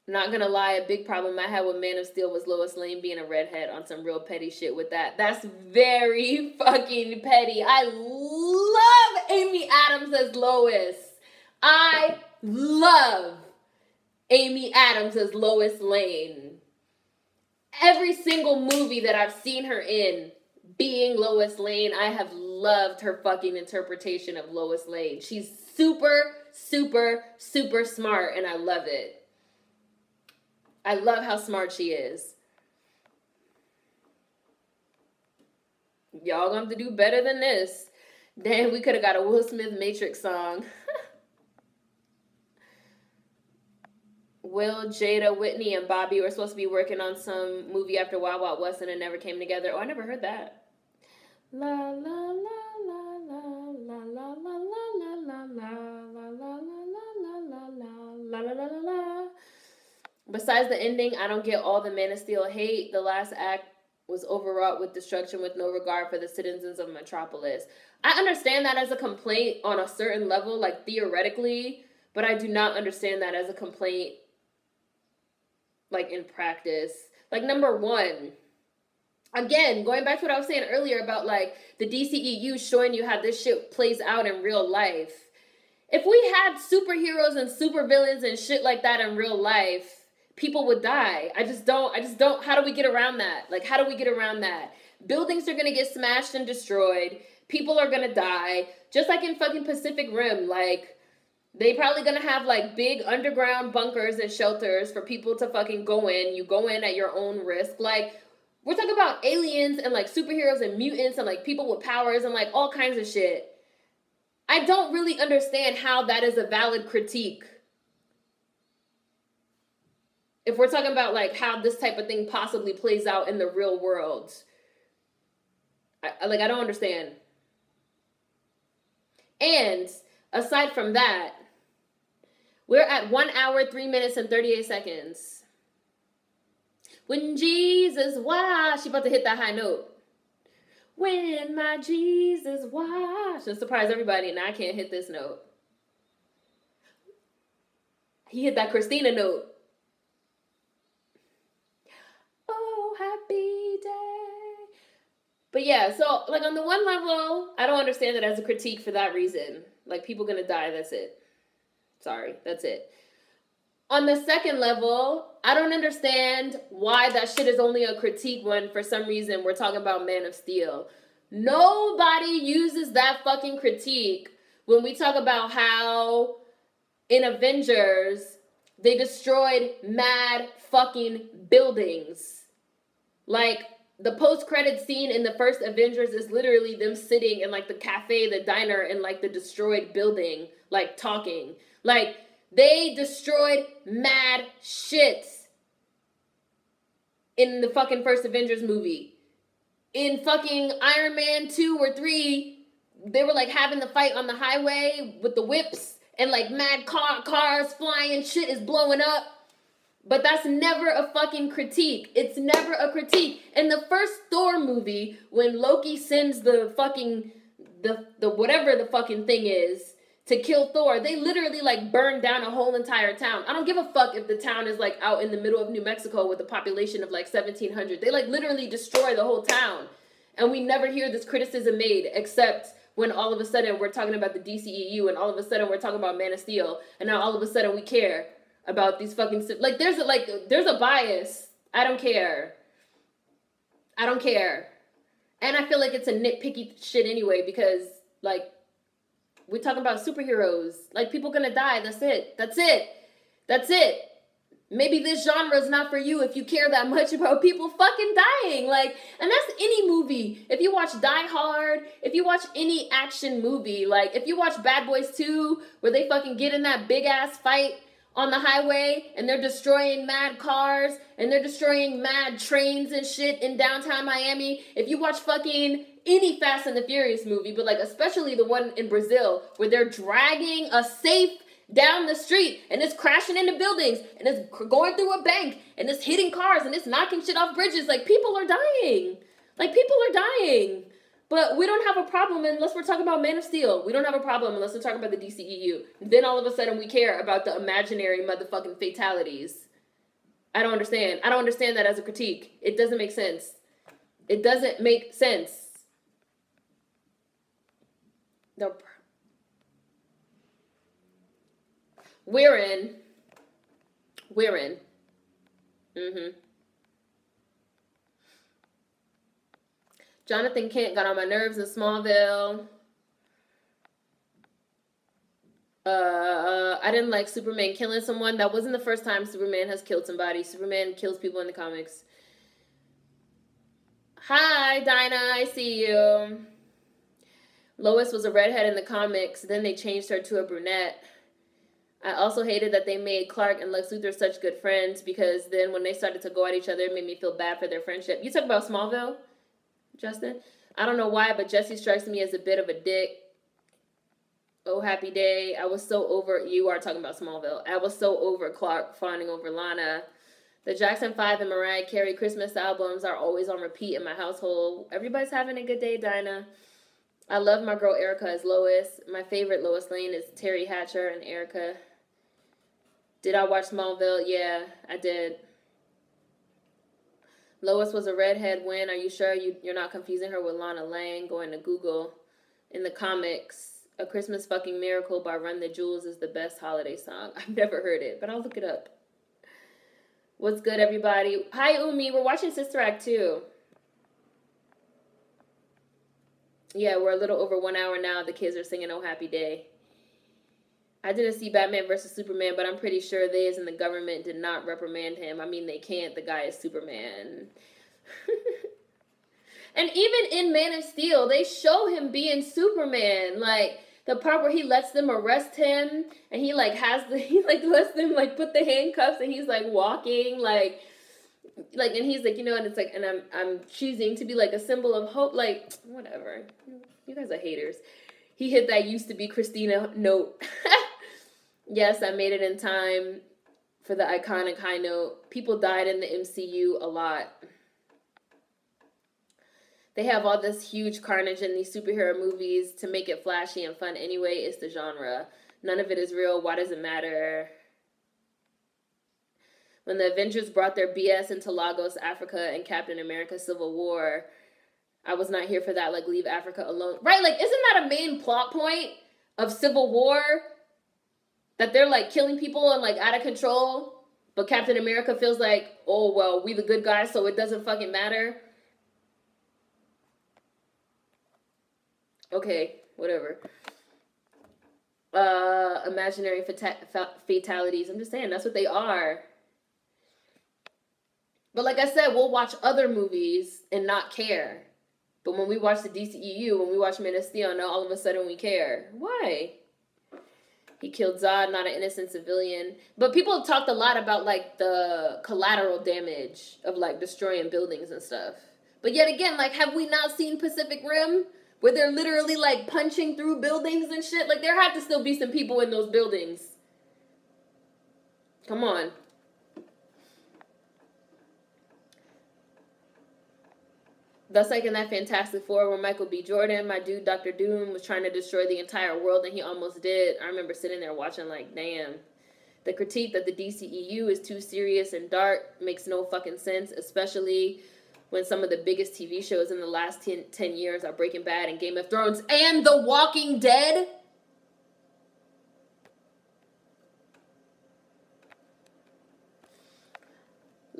Not gonna lie, a big problem I had with Man of Steel was Lois Lane being a redhead on some real petty shit with that. That's very fucking petty. I love Amy Adams as Lois. I love Amy Adams as Lois Lane. Every single movie that I've seen her in being Lois Lane, I have loved her fucking interpretation of Lois Lane. She's super, super, super smart, and I love it. I love how smart she is. Y'all gonna have to do better than this. Damn, we could have got a Will Smith Matrix song. Will, Jada, Whitney, and Bobby were supposed to be working on some movie after Wild Wild West and it never came together. Oh, I never heard that. La la la la la la la la la la la la la la la la la la. Besides the ending, I don't get all the Man of Steel hate. The last act was overwrought with destruction with no regard for the citizens of Metropolis. I understand that as a complaint on a certain level, like theoretically, but I do not understand that as a complaint, like in practice. Like, number one, again, going back to what I was saying earlier about like the DCEU showing you how this shit plays out in real life. If we had superheroes and supervillains and shit like that in real life, people would die. I just don't, how do we get around that? Like, how do we get around that? Buildings are gonna get smashed and destroyed. People are gonna die. Just like in fucking Pacific Rim, like, they probably gonna have like big underground bunkers and shelters for people to fucking go in. You go in at your own risk. Like, we're talking about aliens and like superheroes and mutants and like people with powers and like all kinds of shit. I don't really understand how that is a valid critique. If we're talking about like how this type of thing possibly plays out in the real world. I don't understand. And aside from that, we're at 1 hour, 3 minutes, and 38 seconds. When Jesus washed, she about to hit that high note. When my Jesus washed. Should surprise everybody, and I can't hit this note. He hit that Christina note. Oh, happy day. But yeah, so like on the one level, I don't understand it as a critique for that reason. Like, people gonna die, that's it. Sorry, that's it. On the second level, I don't understand why that shit is only a critique when for some reason we're talking about Man of Steel. Nobody uses that fucking critique when we talk about how in Avengers they destroyed mad fucking buildings. Like, the post-credit scene in the first Avengers is literally them sitting in, like, the cafe, the diner, in, like, the destroyed building, like, talking. Like, they destroyed mad shit in the fucking first Avengers movie. In fucking Iron Man 2 or 3, they were, like, having the fight on the highway with the whips and, like, mad cars flying, shit is blowing up. But that's never a fucking critique. It's never a critique. In the first Thor movie, when Loki sends the fucking, the whatever the fucking thing is, to kill Thor, they literally, like, burn down a whole entire town. I don't give a fuck if the town is, like, out in the middle of New Mexico with a population of, like, 1,700. They, like, literally destroy the whole town. And we never hear this criticism made, except when all of a sudden we're talking about the DCEU, and all of a sudden we're talking about Man of Steel, and now all of a sudden we care. about these fucking, like, there's a bias. I don't care. I don't care. And I feel like it's a nitpicky shit anyway, because, like, we're talking about superheroes. Like, people gonna die. That's it. That's it. That's it. Maybe this genre is not for you if you care that much about people fucking dying. Like, and that's any movie. If you watch Die Hard, if you watch any action movie, like, if you watch Bad Boys 2, where they fucking get in that big-ass fight on the highway, and they're destroying mad cars, and they're destroying mad trains and shit in downtown Miami. If you watch fucking any Fast and the Furious movie, but, like, especially the one in Brazil, where they're dragging a safe down the street, and it's crashing into buildings, and it's going through a bank, and it's hitting cars, and it's knocking shit off bridges, like, people are dying. Like, people are dying. But we don't have a problem unless we're talking about Man of Steel. We don't have a problem unless we're talking about the DCEU. Then all of a sudden we care about the imaginary motherfucking fatalities. I don't understand. I don't understand that as a critique. It doesn't make sense. It doesn't make sense. No. We're in. Jonathan Kent got on my nerves in Smallville. I didn't like Superman killing someone. That wasn't the first time Superman has killed somebody. Superman kills people in the comics. Hi, Dinah. I see you. Lois was a redhead in the comics. Then they changed her to a brunette. I also hated that they made Clark and Lex Luthor such good friends, because then when they started to go at each other, it made me feel bad for their friendship. You talk about Smallville, Justin? I don't know why, but Jesse strikes me as a bit of a dick. Oh, happy day. I was so over, you are talking about Smallville. I was so over Clark fawning over Lana. The Jackson 5 and Mariah Carey Christmas albums are always on repeat in my household. Everybody's having a good day, Dinah. I love my girl Erica as Lois. My favorite Lois Lane is Terry Hatcher and Erica. Did I watch Smallville? Yeah, I did. Lois was a redhead when? Are you sure you're not confusing her with Lana Lang? Going to Google. In the comics, A Christmas Fucking Miracle by Run the Jewels is the best holiday song. I've never heard it, but I'll look it up. What's good, everybody? Hi, Umi. We're watching Sister Act 2. Yeah, we're a little over 1 hour now. The kids are singing Oh Happy Day. I didn't see Batman versus Superman, but I'm pretty sure they and the government did not reprimand him. I mean, they can't. The guy is Superman. And even in Man of Steel, they show him being Superman. Like, the part where he lets them arrest him, and he, like, lets them, like, put the handcuffs, and he's, like, walking, like, and he's, like, you know, and it's, like, and I'm choosing to be, like, a symbol of hope. Like, whatever. You guys are haters. He hit that used to be Christina note. Yes, I made it in time for the iconic high note. People died in the MCU a lot. They have all this huge carnage in these superhero movies to make it flashy and fun anyway. It's the genre. None of it is real. Why does it matter? When the Avengers brought their BS into Lagos, Africa, and Captain America Civil War, I was not here for that. Like, leave Africa alone. Right, like, isn't that a main plot point of Civil War? That they're, like, killing people and, like, out of control. But Captain America feels like, oh, well, we the good guys, so it doesn't fucking matter. Okay, whatever. Imaginary fatalities. I'm just saying, that's what they are. But like I said, we'll watch other movies and not care. But when we watch the DCEU, when we watch Man of Steel, now all of a sudden we care. Why? He killed Zod, not an innocent civilian. But people talked a lot about, like, the collateral damage of, like, destroying buildings and stuff. But yet again, like, have we not seen Pacific Rim? Where they're literally, like, punching through buildings and shit? Like, there had to still be some people in those buildings. Come on. That's like in that Fantastic Four where Michael B. Jordan, my dude, Dr. Doom, was trying to destroy the entire world, and he almost did. I remember sitting there watching like, damn. The critique that the DCEU is too serious and dark makes no fucking sense, especially when some of the biggest TV shows in the last 10 years are Breaking Bad and Game of Thrones and The Walking Dead.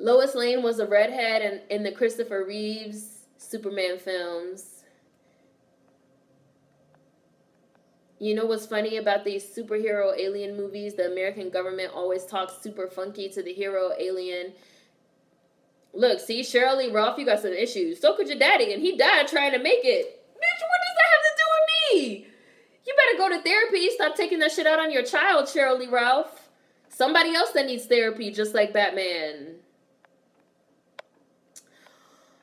Lois Lane was a redhead in the Christopher Reeves Superman films. You know what's funny about these superhero alien movies? The American government always talks super funky to the hero alien. Look, see, Cheryl Lee Ralph, you got some issues. So could your daddy, and he died trying to make it. Bitch, what does that have to do with me? You better go to therapy. Stop taking that shit out on your child, Cheryl Lee Ralph. Somebody else that needs therapy, just like Batman.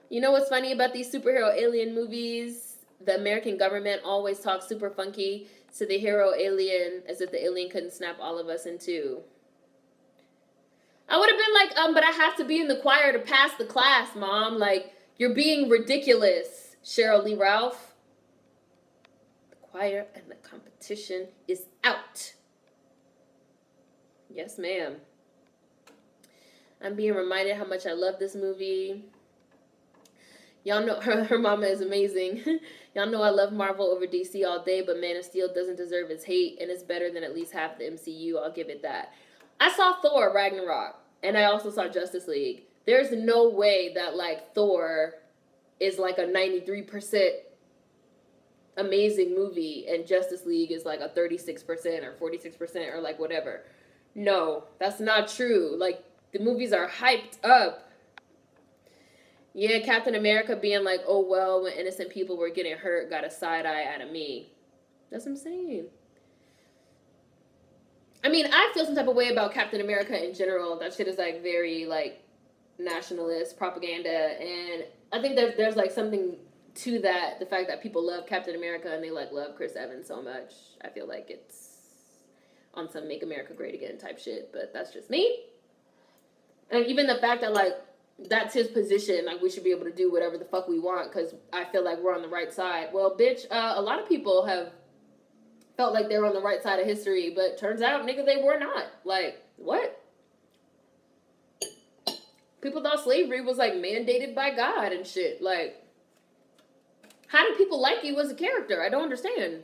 You know what's funny about these superhero alien movies? The American government always talks super funky to the hero alien as if the alien couldn't snap all of us in two. I would have been like, but I have to be in the choir to pass the class, Mom. Like, you're being ridiculous, Cheryl Lee Ralph. The choir and the competition is out. Yes, ma'am. I'm being reminded how much I love this movie. Y'all know her mama is amazing. Y'all know I love Marvel over DC all day, but Man of Steel doesn't deserve its hate, and it's better than at least half the MCU. I'll give it that. I saw Thor Ragnarok, and I also saw Justice League. There's no way that, like, Thor is like a 93% amazing movie, and Justice League is like a 36% or 46% or like whatever. No, that's not true. Like, the movies are hyped up. Yeah, Captain America being like, oh, well, when innocent people were getting hurt, got a side eye out of me. That's what I'm saying. I mean, I feel some type of way about Captain America in general. That shit is, like, very, like, nationalist propaganda. And I think there's like, something to that. The fact that people love Captain America and they, like, love Chris Evans so much. I feel like it's on some Make America Great Again type shit. But that's just me. And even the fact that, like, that's his position. Like, we should be able to do whatever the fuck we want because I feel like we're on the right side. Well, bitch, a lot of people have felt like they were on the right side of history, but turns out, nigga, they were not. Like, what? People thought slavery was, like, mandated by God and shit. Like, how did people like you as a character? I don't understand.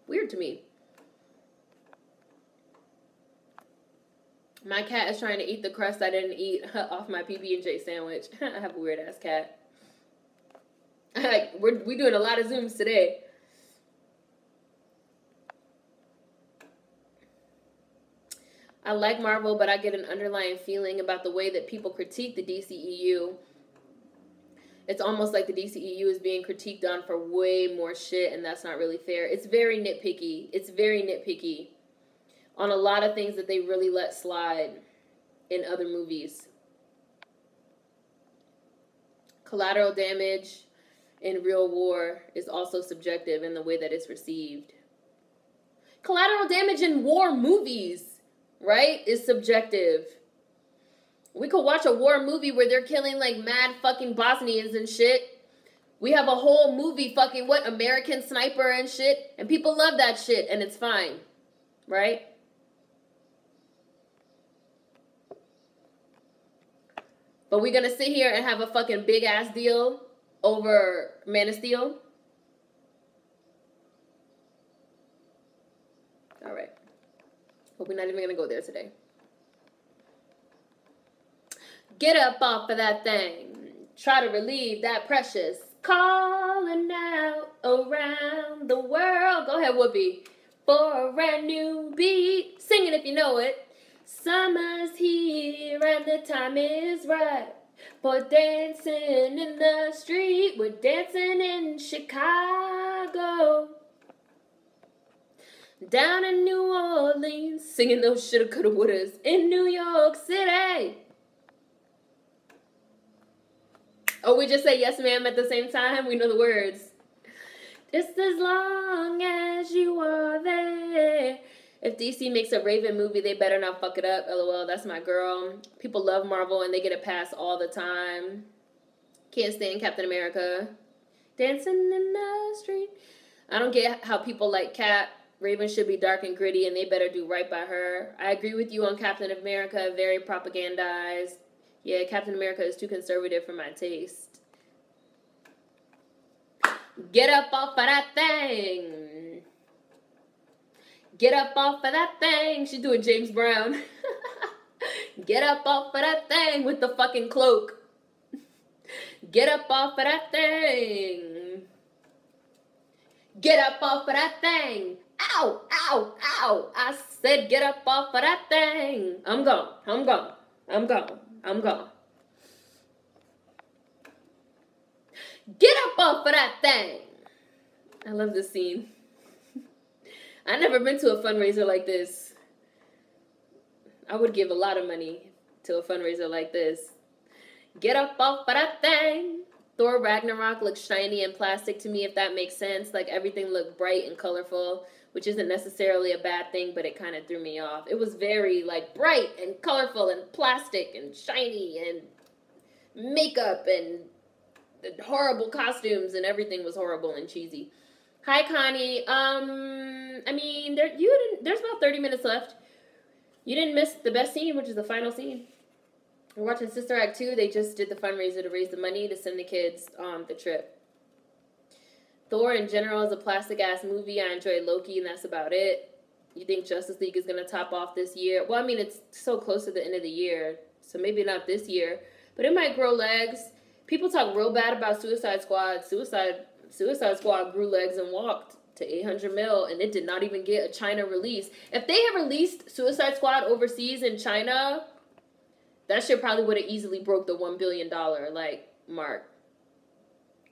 Weird to me. My cat is trying to eat the crust I didn't eat off my PB&J sandwich. I have a weird-ass cat. We doing a lot of Zooms today. I like Marvel, but I get an underlying feeling about the way that people critique the DCEU. It's almost like the DCEU is being critiqued on for way more shit, and that's not really fair. It's very nitpicky. It's very nitpicky on a lot of things that they really let slide in other movies. Collateral damage in real war is also subjective in the way that it's received. Collateral damage in war movies, right, is subjective. We could watch a war movie where they're killing, like, mad fucking Bosnians and shit. We have a whole movie fucking, American Sniper and shit, and people love that shit, and it's fine, right? But we're going to sit here and have a fucking big-ass deal over Man of Steel? All right. But we're not even going to go there today. Get up off of that thing. Try to relieve that precious. Calling out around the world. Go ahead, Whoopi. For a brand new beat. Sing it if you know it. Summer's here and the time is right for dancing in the street. We're dancing in Chicago, down in New Orleans, singing those shoulda, coulda, wouldas in New York City. Oh, we just say yes, ma'am at the same time? We know the words. Just as long as you are there. If DC makes a Raven movie, they better not fuck it up. LOL, that's my girl. People love Marvel and they get a pass all the time. Can't stand Captain America. Dancing in the street. I don't get how people like Cap. Raven should be dark and gritty and they better do right by her. I agree with you on Captain America. Very propagandized. Yeah, Captain America is too conservative for my taste. Get up off of that thing. Get up off of that thing. She's doing James Brown. Get up off of that thing with the fucking cloak. Get up off of that thing. Get up off of that thing. Ow, ow, ow. I said get up off of that thing. I'm gone. I'm gone. I'm gone. I'm gone. Get up off of that thing. I love this scene. I never been to a fundraiser like this. I would give a lot of money to a fundraiser like this. Get up off of that thing. Thor Ragnarok looks shiny and plastic to me, if that makes sense. Like, everything looked bright and colorful, which isn't necessarily a bad thing, but it kind of threw me off. It was very, like, bright and colorful and plastic and shiny and makeup and horrible costumes, and everything was horrible and cheesy. Hi, Connie. I mean, there's about 30 minutes left. You didn't miss the best scene, which is the final scene. We're watching Sister Act 2. They just did the fundraiser to raise the money to send the kids on the trip. Thor, in general, is a plastic-ass movie. I enjoy Loki, and that's about it. You think Justice League is going to top off this year? Well, I mean, it's so close to the end of the year, so maybe not this year. But it might grow legs. People talk real bad about Suicide Squad. Suicide Squad grew legs and walked to 800 mil, and it did not even get a China release. If they had released Suicide Squad overseas in China, that shit probably would have easily broke the $1 billion, like, mark.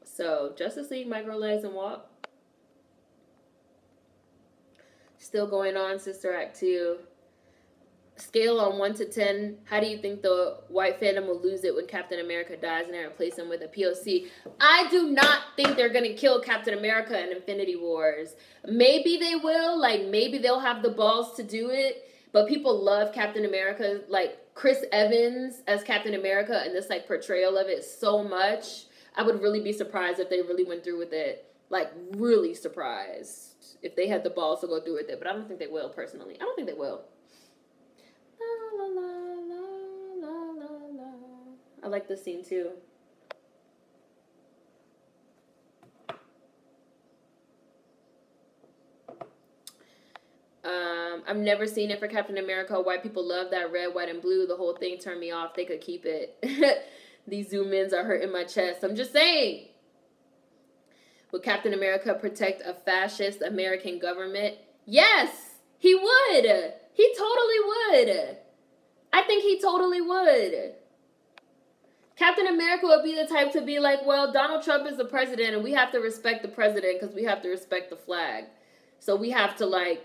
So, Justice League might grow legs and walk. Still going on, Sister Act 2. Scale on 1 to 10. How do you think the white fandom will lose it when Captain America dies and they replace him with a POC? I do not think they're going to kill Captain America in Infinity Wars. Maybe they will. Like, maybe they'll have the balls to do it. But people love Captain America. Like, Chris Evans as Captain America and this, like, portrayal of it so much. I would really be surprised if they really went through with it. Like, really surprised if they had the balls to go through with it. But I don't think they will, personally. I don't think they will. La, la, la, la, la, la. I like this scene, too. I've never seen it for Captain America. White people love that red, white, and blue. The whole thing turned me off. They could keep it. These zoom-ins are hurting my chest. I'm just saying. Would Captain America protect a fascist American government? Yes, he would. He totally would. I think he totally would. Captain America would be the type to be like, well, Donald Trump is the president, and we have to respect the president because we have to respect the flag. So we have to, like,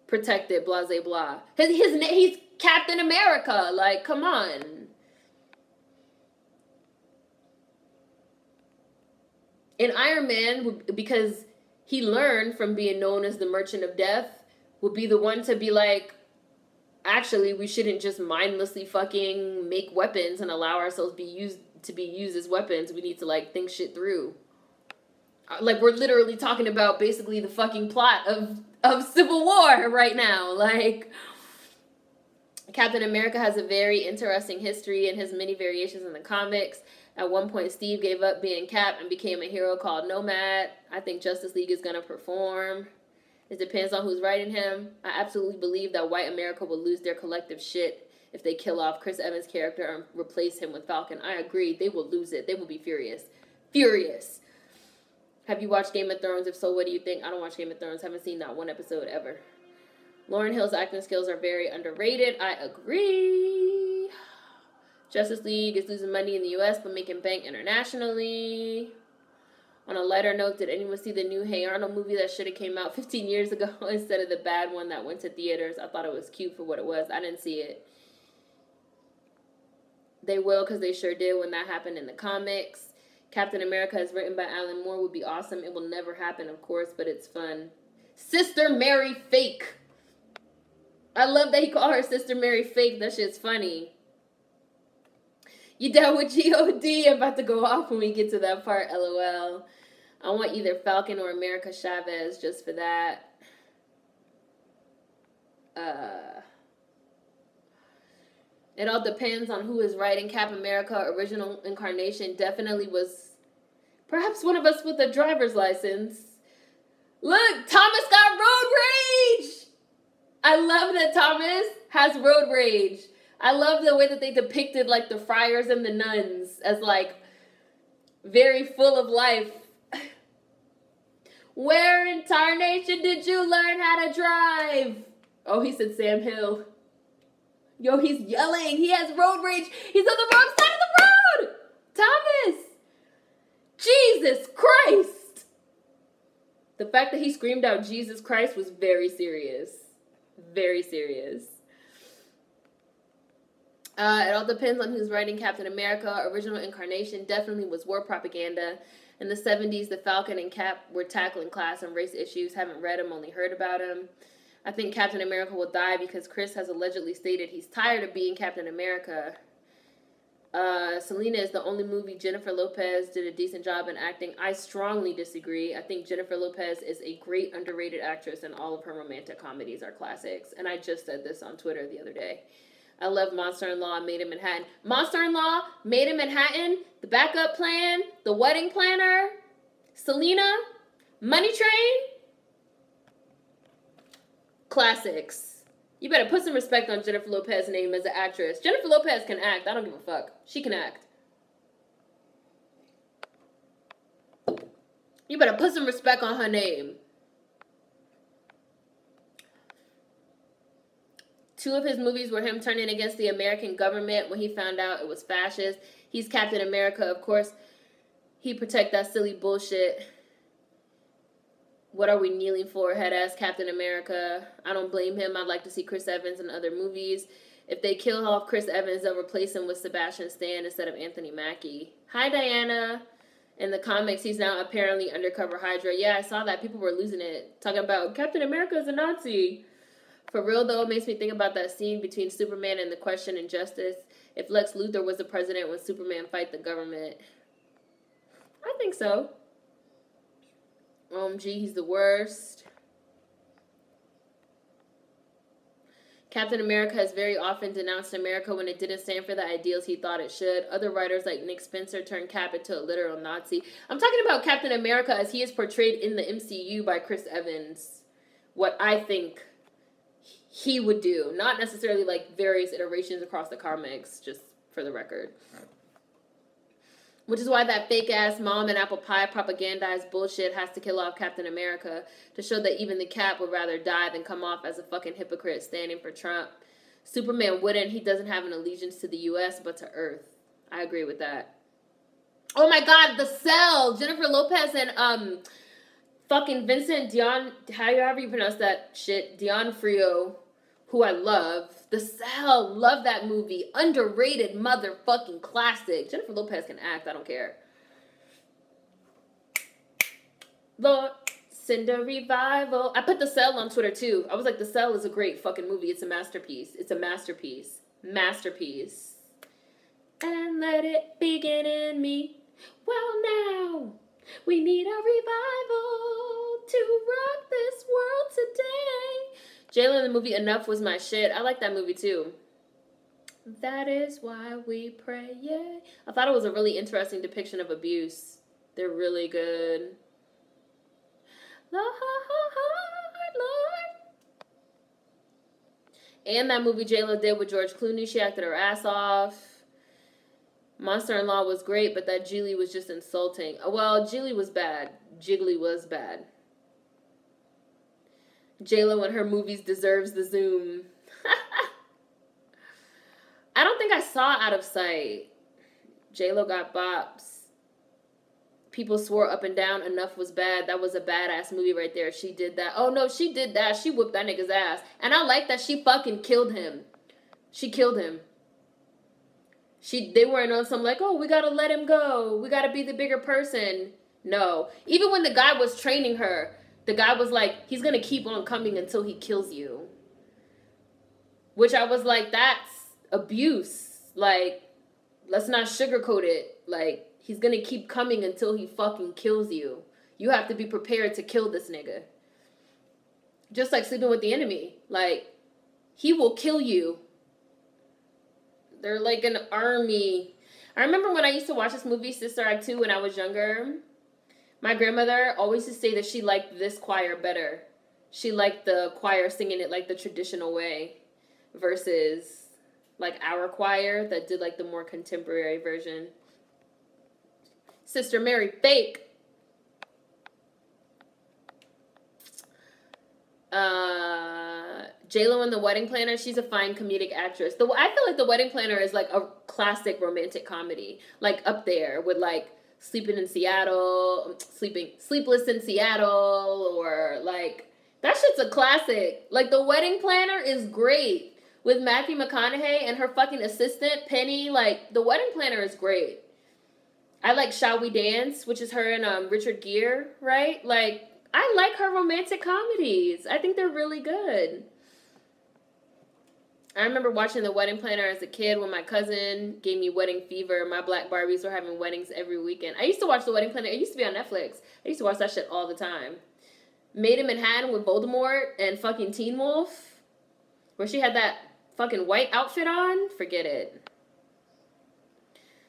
protect it, blah, blah, blah. He's Captain America. Like, come on. And Iron Man, because he learned from being known as the Merchant of Death, would be the one to be like, actually, we shouldn't just mindlessly fucking make weapons and allow ourselves to be used as weapons. We need to, like, think shit through. Like, we're literally talking about basically the fucking plot of Civil War right now. Like, Captain America has a very interesting history and has many variations in the comics. At one point, Steve gave up being Cap and became a hero called Nomad. I think Justice League is going to perform. It depends on who's writing him. I absolutely believe that white America will lose their collective shit if they kill off Chris Evans' character and replace him with Falcon. I agree. They will lose it. They will be furious. Furious. Have you watched Game of Thrones? If so, what do you think? I don't watch Game of Thrones. Haven't seen not one episode ever. Lauryn Hill's acting skills are very underrated. I agree. Justice League is losing money in the U.S. but making bank internationally. On a lighter note, did anyone see the new Hey Arnold movie that should have came out 15 years ago instead of the bad one that went to theaters? I thought it was cute for what it was. I didn't see it. They will, because they sure did when that happened in the comics. Captain America is written by Alan Moore would be awesome. It will never happen, of course, but it's fun. Sister Mary Fake. I love that he called her Sister Mary Fake. That shit's funny. You down with G.O.D.? I'm about to go off when we get to that part, LOL. I want either Falcon or America Chavez just for that. It all depends on who is writing. Cap America original incarnation definitely was perhaps one of us with a driver's license. Look, Thomas got road rage! I love that Thomas has road rage. I love the way that they depicted, like, the friars and the nuns as, like, very full of life. Where in tarnation did you learn how to drive? Oh, he said Sam Hill. Yo, he's yelling. He has road rage. He's on the wrong side of the road. Thomas. Jesus Christ. The fact that he screamed out Jesus Christ was very serious. Very serious. It all depends on who's writing Captain America. Original incarnation definitely was war propaganda. In the 70s, the Falcon and Cap were tackling class and race issues. Haven't read him, only heard about him. I think Captain America will die because Chris has allegedly stated he's tired of being Captain America. Selena is the only movie Jennifer Lopez did a decent job in acting. I strongly disagree. I think Jennifer Lopez is a great underrated actress, and all of her romantic comedies are classics. And I just said this on Twitter the other day. I love Monster-in-Law, Made in Manhattan. Monster-in-Law, Made in Manhattan, The Backup Plan, The Wedding Planner, Selena, Money Train. Classics. You better put some respect on Jennifer Lopez's name as an actress. Jennifer Lopez can act. I don't give a fuck. She can act. You better put some respect on her name. Two of his movies were him turning against the American government when he found out it was fascist. He's Captain America, of course. He protect that silly bullshit. What are we kneeling for? Head-ass Captain America. I don't blame him. I'd like to see Chris Evans in other movies. If they kill off Chris Evans, they'll replace him with Sebastian Stan instead of Anthony Mackie. Hi, Diana. In the comics, he's now apparently undercover Hydra. Yeah, I saw that. People were losing it. Talking about Captain America is a Nazi. For real, though, it makes me think about that scene between Superman and the Question and Justice. If Lex Luthor was the president when Superman fight the government. I think so. OMG, he's the worst. Captain America has very often denounced America when it didn't stand for the ideals he thought it should. Other writers like Nick Spencer turned Cap into a literal Nazi. I'm talking about Captain America as he is portrayed in the MCU by Chris Evans. What I think he would do. Not necessarily like various iterations across the comics, just for the record. Which is why that fake-ass mom and apple pie propagandized bullshit has to kill off Captain America to show that even the Cap would rather die than come off as a fucking hypocrite standing for Trump. Superman wouldn't. He doesn't have an allegiance to the U.S. but to Earth. I agree with that. Oh my God, The Cell! Jennifer Lopez and fucking Vincent however you pronounce that shit, D'Onofrio, who I love. The Cell. Love that movie. Underrated motherfucking classic. Jennifer Lopez can act. I don't care. Lord, send a revival. I put The Cell on Twitter too. I was like, The Cell is a great fucking movie. It's a masterpiece. It's a masterpiece. Masterpiece. And let it begin in me. Well, now we need a revival to rock this world today. Jayla in the movie Enough was my shit. I like that movie too. That is why we pray, yeah. I thought it was a really interesting depiction of abuse. They're really good. Lord, Lord. And that movie Jayla did with George Clooney. She acted her ass off. Monster-in-Law was great, but that Geely was just insulting. Well, Geely was bad. Jiggly was bad. J-Lo and her movies deserves the Zoom. I don't think I saw Out of Sight. J-Lo got bops. People swore up and down Enough was bad. That was a badass movie right there. She did that. Oh, no, she did that. She whooped that nigga's ass. And I like that she fucking killed him. She killed him. They weren't on some like, oh, we gotta let him go. We gotta be the bigger person. No. Even when the guy was training her, the guy was like, he's going to keep on coming until he kills you. Which I was like, that's abuse. Like, let's not sugarcoat it. Like, he's going to keep coming until he fucking kills you. You have to be prepared to kill this nigga. Just like sleeping with the enemy. Like, he will kill you. They're like an army. I remember when I used to watch this movie, Sister Act 2, when I was younger. My grandmother always used to say that she liked this choir better. she liked the choir singing it like the traditional way versus like our choir that did like the more contemporary version. Sister Mary fake. J-Lo in The Wedding Planner, she's a fine comedic actress. I feel like The Wedding Planner is like a classic romantic comedy, like up there with like Sleepless in Seattle, or like that shit's a classic. Like The Wedding Planner is great with Matthew McConaughey and her fucking assistant Penny. Like The Wedding Planner is great. I like Shall We Dance, which is her and Richard Gere, right? Like I like her romantic comedies. I think they're really good. I remember watching The Wedding Planner as a kid when my cousin gave me wedding fever. My black Barbies were having weddings every weekend. I used to watch The Wedding Planner. It used to be on Netflix. I used to watch that shit all the time. Made in Manhattan with Voldemort and fucking Teen Wolf, where she had that fucking white outfit on. Forget it.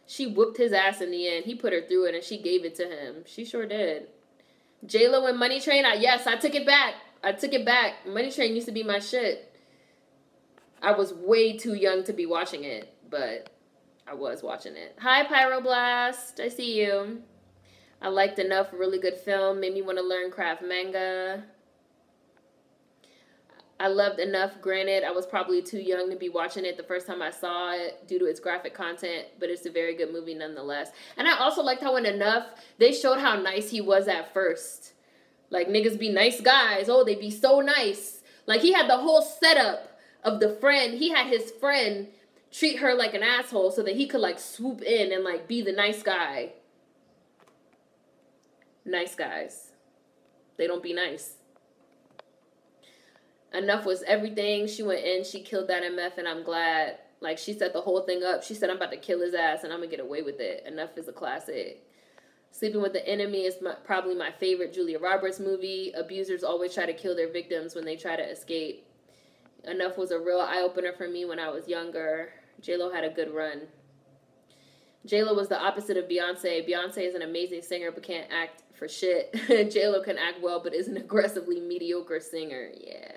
She whooped his ass in the end. He put her through it and she gave it to him. She sure did. J-Lo and Money Train. Yes, I took it back. Money Train used to be my shit. I was way too young to be watching it, but I was watching it. Hi, Pyroblast. I see you. I liked Enough. Really good film. Made me want to learn craft manga. I loved Enough. Granted, I was probably too young to be watching it the first time I saw it due to its graphic content, but it's a very good movie nonetheless. And I also liked how in Enough, they showed how nice he was at first. Like, niggas be nice guys. Oh, they be so nice. Like, he had the whole setup of the friend. He had his friend treat her like an asshole so that he could, like, swoop in and, like, be the nice guy. Nice guys. They don't be nice. Enough was everything. She went in, she killed that MF, and I'm glad. Like, she set the whole thing up. She said, I'm about to kill his ass, and I'm gonna get away with it. Enough is a classic. Sleeping with the Enemy is probably my favorite Julia Roberts movie. Abusers always try to kill their victims when they try to escape. Enough was a real eye-opener for me when I was younger. J-Lo had a good run. J-Lo was the opposite of Beyonce. Beyonce is an amazing singer but can't act for shit. J-Lo can act well but is an aggressively mediocre singer. Yeah.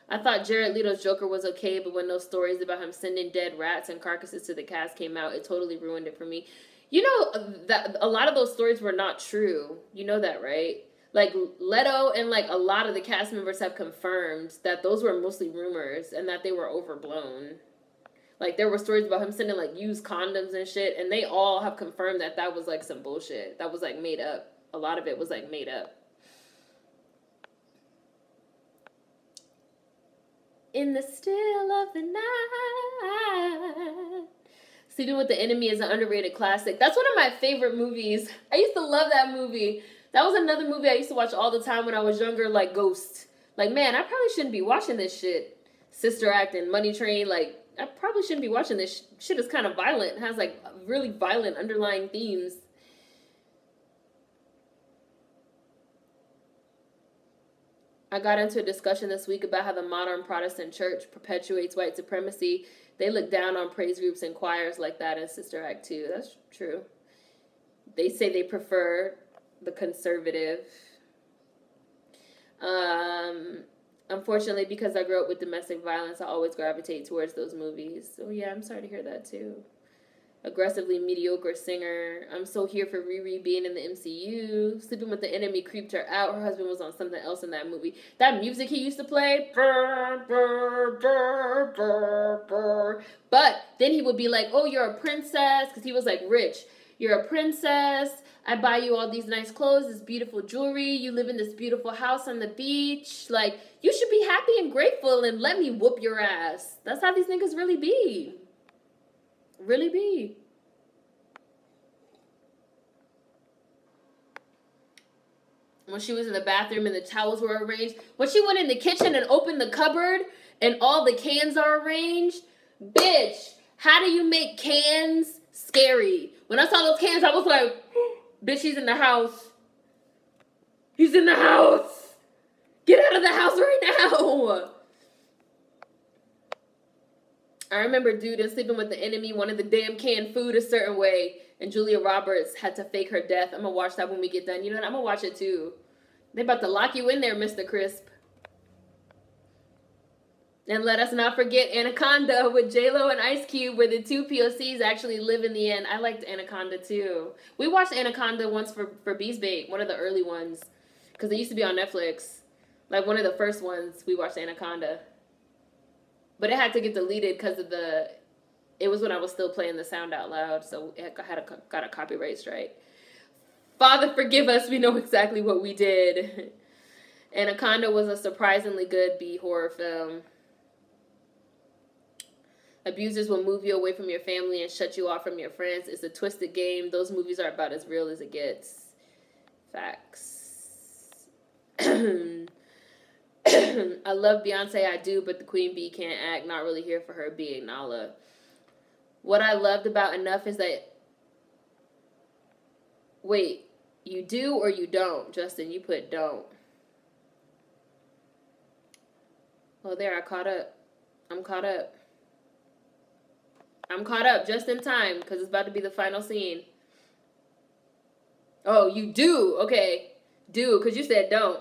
I thought Jared Leto's Joker was okay, but when those stories about him sending dead rats and carcasses to the cast came out, it totally ruined it for me. You know, that a lot of those stories were not true. You know that, right? Like, Leto and, like, a lot of the cast members have confirmed that those were mostly rumors and that they were overblown. Like, there were stories about him sending, like, used condoms and shit, and they all have confirmed that that was, like, some bullshit. That was, like, made up. A lot of it was, like, made up. In the still of the night. Sleeping with the Enemy is an underrated classic. That's one of my favorite movies. I used to love that movie. That was another movie I used to watch all the time when I was younger, like Ghost. Like, man, I probably shouldn't be watching this shit. Sister Act and Money Train, like, I probably shouldn't be watching this. Shit is kind of violent. It has, like, really violent underlying themes. I got into a discussion this week about how the modern Protestant church perpetuates white supremacy. They look down on praise groups and choirs like that in Sister Act 2. That's true. They say they prefer the conservative. Unfortunately, because I grew up with domestic violence, I always gravitate towards those movies. So yeah, I'm sorry to hear that too. Aggressively mediocre singer. I'm so here for Riri being in the MCU. Sleeping with the Enemy creeped her out. Her husband was on something else in that movie. That music he used to play. Brr, brr, brr, brr, brr. But then he would be like, oh, you're a princess. Because he was like rich. You're a princess. I buy you all these nice clothes, this beautiful jewelry. You live in this beautiful house on the beach. Like, you should be happy and grateful and let me whoop your ass. That's how these niggas really be. Really be. When she was in the bathroom and the towels were arranged. When she went in the kitchen and opened the cupboard and all the cans are arranged. Bitch, how do you make cans scary? When I saw those cans, I was like, bitch, he's in the house. He's in the house. Get out of the house right now. I remember dude in Sleeping with the Enemy wanted the damn canned food a certain way, and Julia Roberts had to fake her death. I'm going to watch that when we get done. You know what? I'm going to watch it too. They about to lock you in there, Mr. Crisp. And let us not forget Anaconda with J-Lo and Ice Cube, where the two POCs actually live in the end. I liked Anaconda too. We watched Anaconda once for Beast Bait, one of the early ones. Because they used to be on Netflix. Like one of the first ones, we watched Anaconda. But it had to get deleted because of the... It was when I was still playing the sound out loud, so it got a copyright strike. Father, forgive us, we know exactly what we did. Anaconda was a surprisingly good B horror film. Abusers will move you away from your family and shut you off from your friends. It's a twisted game. Those movies are about as real as it gets. Facts. I love Beyonce, I do, but the Queen Bee can't act. Not really here for her being Nala. What I loved about Enough is that... Wait, you do or you don't? Justin, you put don't. Oh, there, I caught up. I'm caught up. I'm caught up just in time because it's about to be the final scene. Oh, you do? Okay. Do, because you said don't.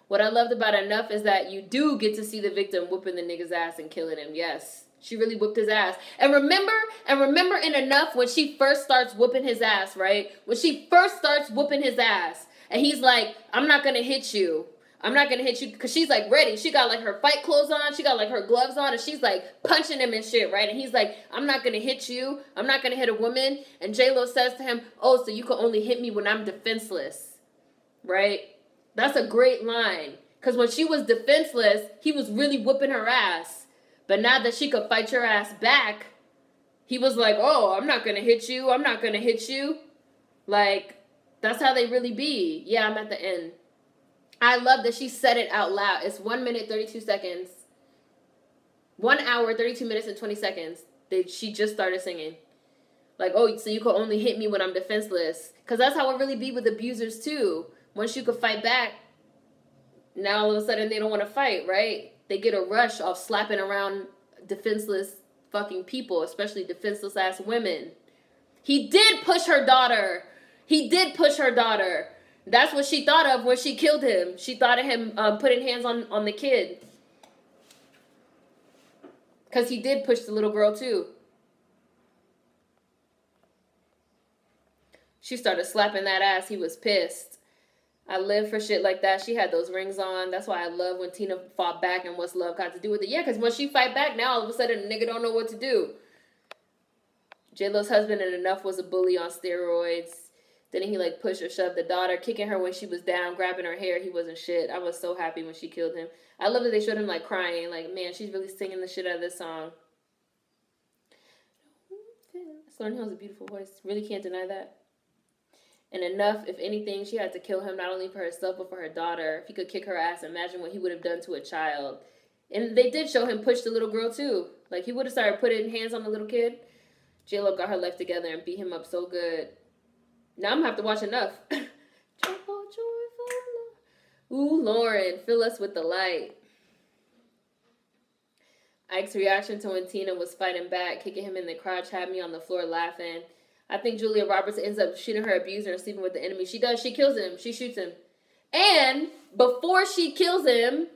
What I loved about Enough is that you do get to see the victim whooping the nigga's ass and killing him. Yes. She really whooped his ass. And remember in Enough when she first starts whooping his ass, right? When she first starts whooping his ass and he's like, I'm not going to hit you. I'm not going to hit you because she's like ready. She got like her fight clothes on. She got like her gloves on and she's like punching him and shit, right? And he's like, I'm not going to hit you. I'm not going to hit a woman. And J-Lo says to him, oh, so you can only hit me when I'm defenseless, right? That's a great line because when she was defenseless, he was really whooping her ass. But now that she could fight your ass back, he was like, oh, I'm not going to hit you. I'm not going to hit you. Like, that's how they really be. Yeah, I'm at the end. I love that she said it out loud. It's 1 minute, 32 seconds. 1 hour, 32 minutes, and 20 seconds. She just started singing. Like, oh, so you can only hit me when I'm defenseless. Because that's how it really be with abusers, too. Once you could fight back, now all of a sudden they don't want to fight, right? They get a rush off slapping around defenseless fucking people, especially defenseless-ass women. He did push her daughter. He did push her daughter. That's what she thought of when she killed him. She thought of him putting hands on the kid. Because he did push the little girl, too. She started slapping that ass. He was pissed. I live for shit like that. She had those rings on. That's why I love when Tina fought back and what's love got to do with it. Yeah, because when she fight back, now all of a sudden a nigga don't know what to do. J-Lo's husband in Enough was a bully on steroids. Then he like pushed or shoved the daughter, kicking her when she was down, grabbing her hair. He wasn't shit. I was so happy when she killed him. I love that they showed him like crying. Like, man, she's really singing the shit out of this song. Lauryn Hill has a beautiful voice. Really can't deny that. And Enough, if anything, she had to kill him not only for herself but for her daughter. If he could kick her ass, imagine what he would have done to a child. And they did show him push the little girl too. Like he would have started putting hands on the little kid. J-Lo got her life together and beat him up so good. Now I'm gonna have to watch Enough. Ooh, Lauren, fill us with the light. Ike's reaction to when Tina was fighting back, kicking him in the crotch, had me on the floor laughing. I think Julia Roberts ends up shooting her abuser and sleeping with the enemy. She does. She kills him. She shoots him. And before she kills him,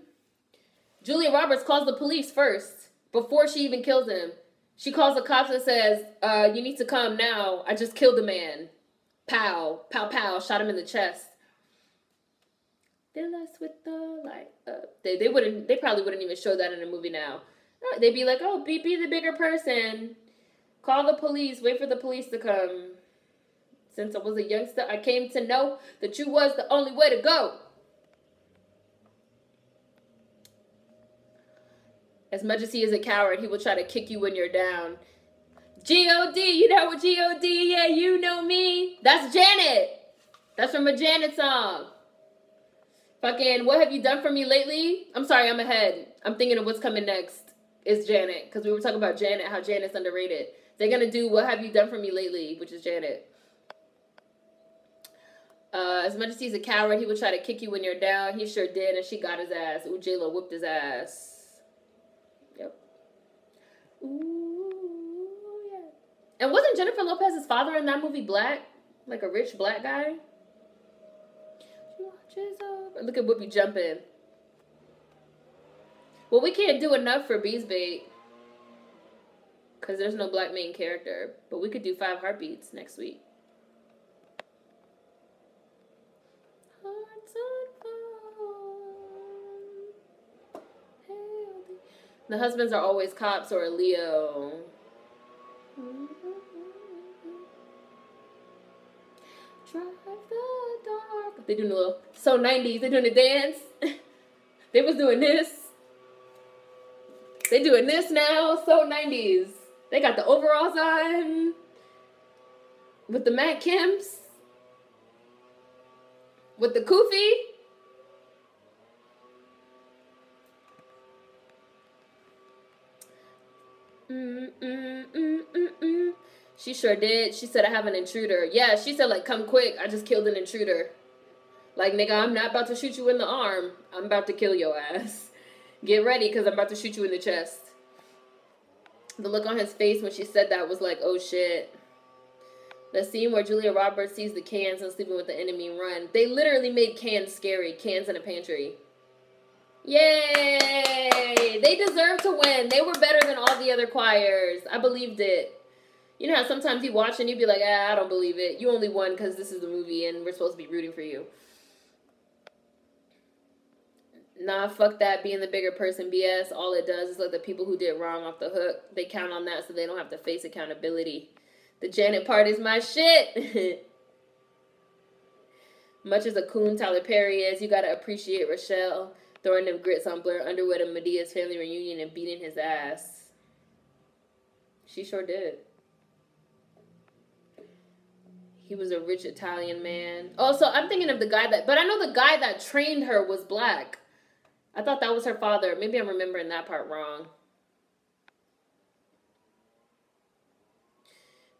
Julia Roberts calls the police first. Before she even kills him. She calls the cops and says, you need to come now. I just killed a man. Pow. Pow, pow. Shot him in the chest. Fill us with the light up. They probably wouldn't even show that in a movie now. They'd be like, oh, be the bigger person. Call the police. Wait for the police to come. Since I was a youngster, I came to know that you was the only way to go. As much as he is a coward, he will try to kick you when you're down. G.O.D. You know what G.O.D. Yeah, you know me. That's Janet. That's from a Janet song. Fucking, what have you done for me lately? I'm sorry, I'm ahead. I'm thinking of what's coming next. It's Janet. Because we were talking about Janet, how Janet's underrated. They're going to do What Have You Done For Me Lately, which is Janet. As much as he's a coward, he would try to kick you when you're down. He sure did, and she got his ass. Ooh, J-Lo whooped his ass. Yep. Ooh, yeah. And wasn't Jennifer Lopez's father in that movie black? Like a rich black guy? Look at Whoopi jumping. Well, we can't do enough for Bees Bait. Because there's no black main character. But we could do 5 heartbeats next week. Hearts on fire. The husbands are always cops or a Leo. Drive the dark. They doing a little so 90s. They doing the dance. They was doing this. They doing this now. So 90s. They got the overalls on. With the Matt Kims. With the kufi. She sure did. She said, I have an intruder. Yeah, she said, like, come quick. I just killed an intruder. Like, nigga, I'm not about to shoot you in the arm. I'm about to kill your ass. Get ready, because I'm about to shoot you in the chest. The look on his face when she said that was like, oh, shit. The scene where Julia Roberts sees the cans and sleeping with the enemy run. They literally made cans scary. Cans in a pantry. Yay! They deserve to win. They were better than all the other choirs. I believed it. You know how sometimes you watch and you be like, I don't believe it. You only won because this is the movie and we're supposed to be rooting for you. Nah, fuck that being the bigger person BS. All it does is let the people who did wrong off the hook. They count on that so they don't have to face accountability. The Janet part is my shit. Much as a coon Tyler Perry is, you gotta appreciate Rochelle throwing them grits on Blair Underwood and Medea's family reunion and beating his ass. She sure did. He was a rich Italian man. Oh, so I'm thinking of the guy that... But I know the guy that trained her was black. I thought that was her father. Maybe I'm remembering that part wrong.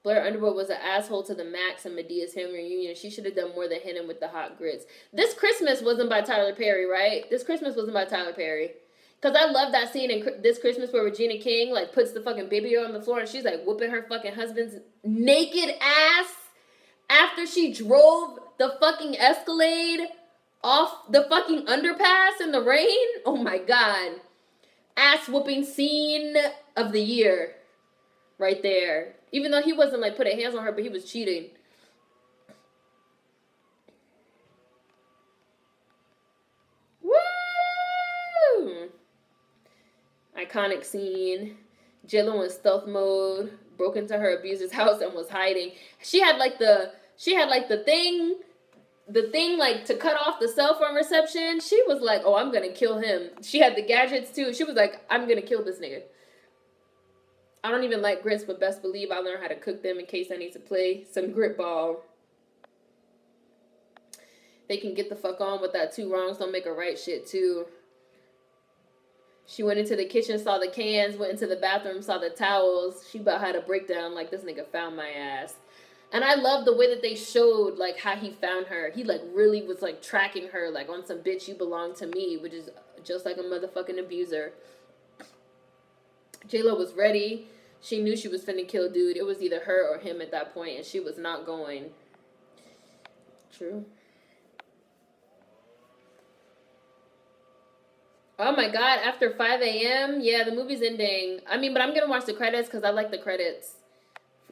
Blair Underwood was an asshole to the max in Medea's family reunion. She should have done more than hit him with the hot grits. This Christmas wasn't by Tyler Perry, right? This Christmas wasn't by Tyler Perry. Because I love that scene in This Christmas where Regina King, like, puts the fucking baby on the floor and she's, like, whooping her fucking husband's naked ass after she drove the fucking Escalade off the fucking underpass in the rain. Oh, my God. Ass-whooping scene of the year right there. Even though he wasn't, like, putting hands on her, but he was cheating. Woo! Iconic scene. J-Lo in stealth mode. Broke into her abuser's house and was hiding. She had, like, the thing, like, to cut off the cell phone reception. She was like, oh, I'm gonna kill him. She had the gadgets, too. She was like, I'm gonna kill this nigga. I don't even like grits, but best believe I'll learn how to cook them in case I need to play some grit ball. They can get the fuck on with that 2 wrongs don't make a right shit, too. She went into the kitchen, saw the cans, went into the bathroom, saw the towels. She about had a breakdown like, this nigga found my ass. And I love the way that they showed, like, how he found her. He, like, really was, like, tracking her, like, on some bitch, you belong to me, which is just like a motherfucking abuser. J-Lo was ready. She knew she was finna kill dude. It was either her or him at that point, and she was not going. True. Oh my God, after 5 a.m.? Yeah, the movie's ending. I mean, but I'm gonna watch the credits because I like the credits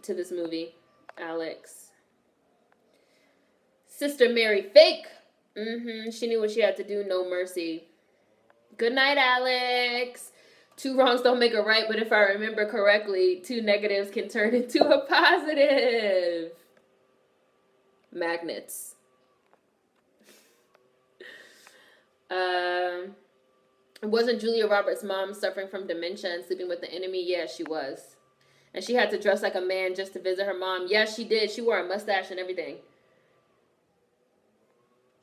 to this movie. Alex. Sister Mary fake. She knew what she had to do. No mercy. Good night, Alex. 2 wrongs don't make a right, but if I remember correctly, 2 negatives can turn into a positive. Magnets. Wasn't Julia Roberts' mom suffering from dementia and sleeping with the enemy? Yeah, she was. And she had to dress like a man just to visit her mom. Yeah, she did. She wore a mustache and everything.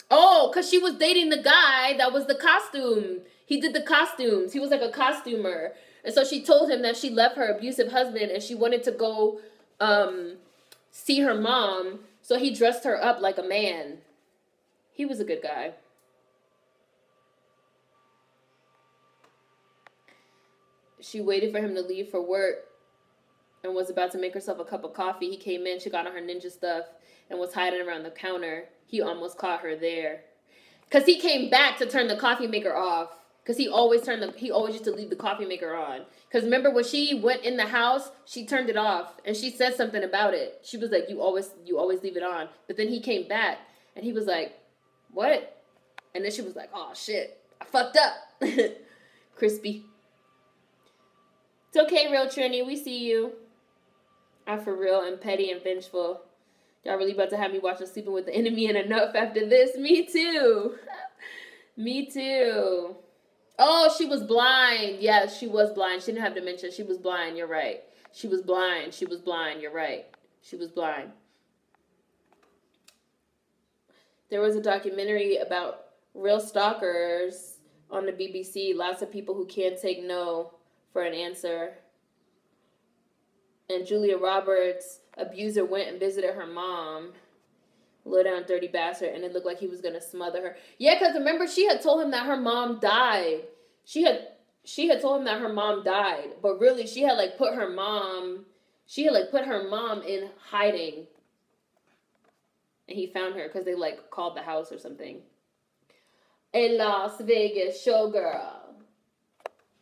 Oh, because she was dating the guy that was the costume. He did the costumes. He was like a costumer. And so she told him that she left her abusive husband and she wanted to go see her mom. So he dressed her up like a man. He was a good guy. She waited for him to leave for work and was about to make herself a cup of coffee. He came in, she got on her ninja stuff and was hiding around the counter. He almost caught her there. Because he came back to turn the coffee maker off. Because he always used to leave the coffee maker on. Because remember when she went in the house, she turned it off. And she said something about it. She was like, you always leave it on. But then he came back. And he was like, what? And then she was like, oh, shit. I fucked up. Crispy. It's okay, real Trini. We see you. I'm for real and petty and vengeful. Y'all really about to have me watching Sleeping with the Enemy and Enough after this? Me too. Me too. Oh, she was blind. Yes, she was blind. She didn't have dementia. She was blind. You're right. She was blind. She was blind. You're right. She was blind. There was a documentary about real stalkers on the BBC. Lots of people who can't take no for an answer. And Julia Roberts' abuser went and visited her mom. Low down dirty bastard. And it looked like he was going to smother her. Yeah, because remember, she had told him that her mom died. She had told him that her mom died. But really, she had put her mom in hiding. And he found her because they called the house or something. A Las Vegas showgirl.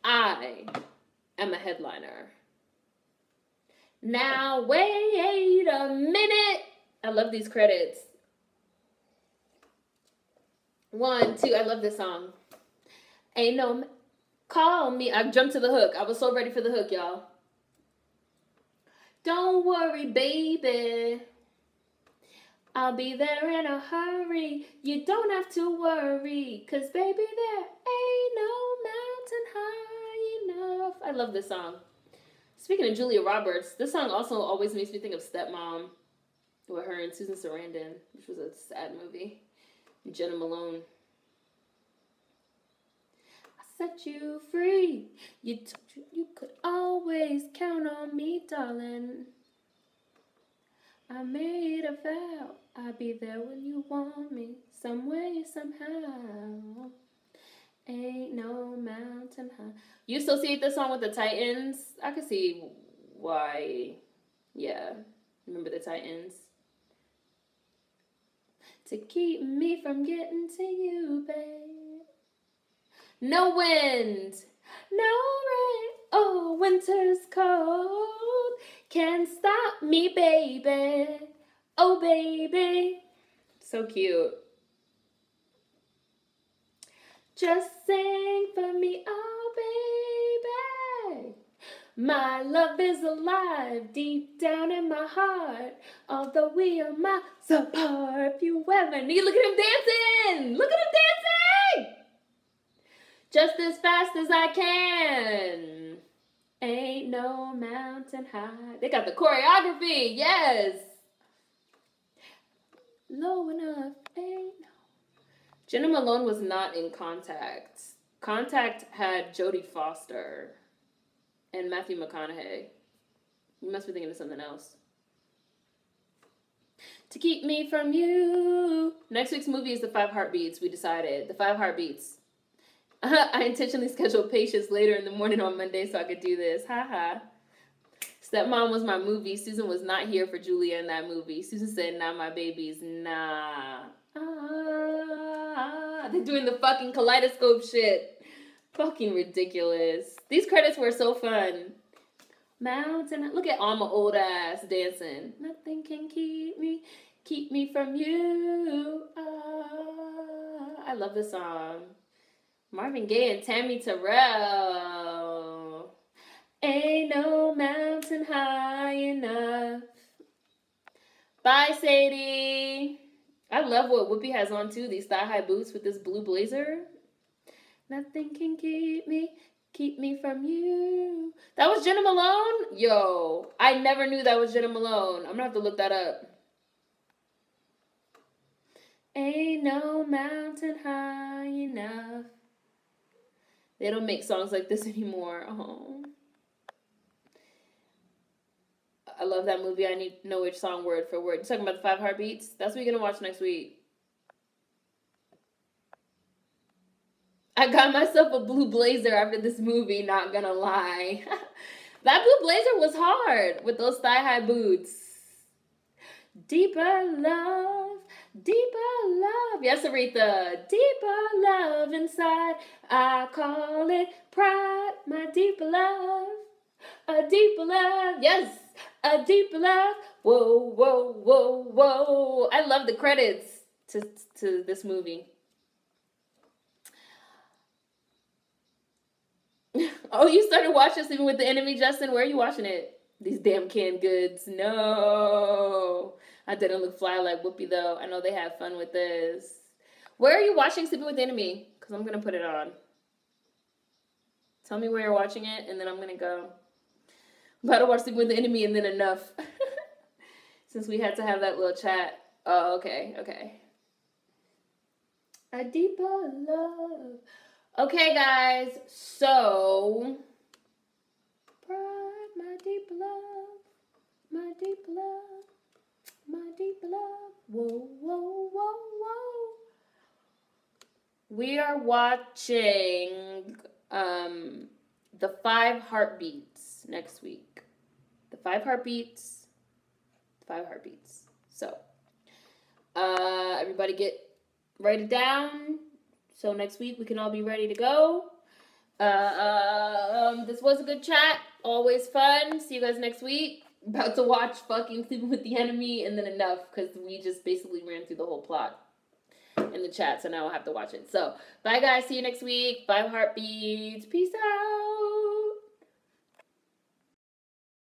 I am a headliner. Now, wait a minute. I love these credits. 1, 2. I love this song. Ain't no... Call me. I jumped to the hook. I was so ready for the hook, y'all. Don't worry, baby. I'll be there in a hurry. You don't have to worry. 'Cause, baby, there ain't no mountain high enough. I love this song. Speaking of Julia Roberts, this song also always makes me think of Stepmom with her and Susan Sarandon, which was a sad movie. And Jenna Malone. I set you free. You could always count on me, darling. I made a vow. I'll be there when you want me. Some way, somehow. Ain't no mountain high. You associate this song with the Titans? I can see why. Yeah. Remember the Titans? To keep me from getting to you, babe. No wind. No rain. Oh, winter's cold. Can't stop me, baby. Oh, baby. So cute. Just sing for me, oh, baby. My love is alive deep down in my heart. Although we are miles apart, if you ever need... Look at him dancing! Look at him dancing! Just as fast as I can. Ain't no mountain high. They got the choreography, yes. Low enough, ain't no. Jenna Malone was not in Contact. Contact had Jodie Foster and Matthew McConaughey. You must be thinking of something else. To keep me from you. Next week's movie is The 5 Heartbeats, we decided. The 5 Heartbeats. I intentionally scheduled Patience later in the morning on Monday so I could do this. Haha. Stepmom was my movie. Susan was not here for Julia in that movie. Susan said, nah, my babies, nah. They're doing the fucking kaleidoscope shit. Fucking ridiculous. These credits were so fun. Mountain, look at all my old ass dancing. Nothing can keep me from you. I love this song. Marvin Gaye and Tammy Terrell. Ain't no mountain high enough. Bye, Sadie. I love what Whoopi has on too. These thigh-high boots with this blue blazer. Nothing can keep me from you. That was Jenna Malone? Yo, I never knew that was Jenna Malone. I'm gonna have to look that up. Ain't no mountain high enough. They don't make songs like this anymore. Oh. I love that movie. I need to know which song word for word. You're talking about the 5 Heartbeats? That's what you're going to watch next week. I got myself a blue blazer after this movie, not gonna lie. That blue blazer was hard with those thigh-high boots. Deeper love, Deeper love. Yes, Aretha. Deeper love inside. I call it pride. My deeper love. A deeper love. Yes. A deeper love. Whoa, whoa, whoa, whoa. I love the credits to this movie. Oh, you started watching Sleeping with the Enemy, Justin? Where are you watching it? These damn canned goods. No. I didn't look fly like Whoopi, though. I know they have fun with this. Where are you watching Sleeping with the Enemy? Because I'm going to put it on. Tell me where you're watching it, and then I'm going to go. I'm about to watch Sleeping with the Enemy, and then enough. Since we had to have that little chat. Oh, okay, okay. A deeper love. Okay, guys, so pride, my deep love, my deep love, my deep love. Whoa, whoa, whoa, whoa. We are watching the 5 Heartbeats next week. The 5 Heartbeats. 5 Heartbeats. So, everybody write it down. So next week we can all be ready to go. This was a good chat. Always fun. See you guys next week. About to watch fucking Sleeping with the Enemy and then enough because we just basically ran through the whole plot in the chat. So now I'll have to watch it. So bye guys. See you next week. 5 Heartbeats. Peace out.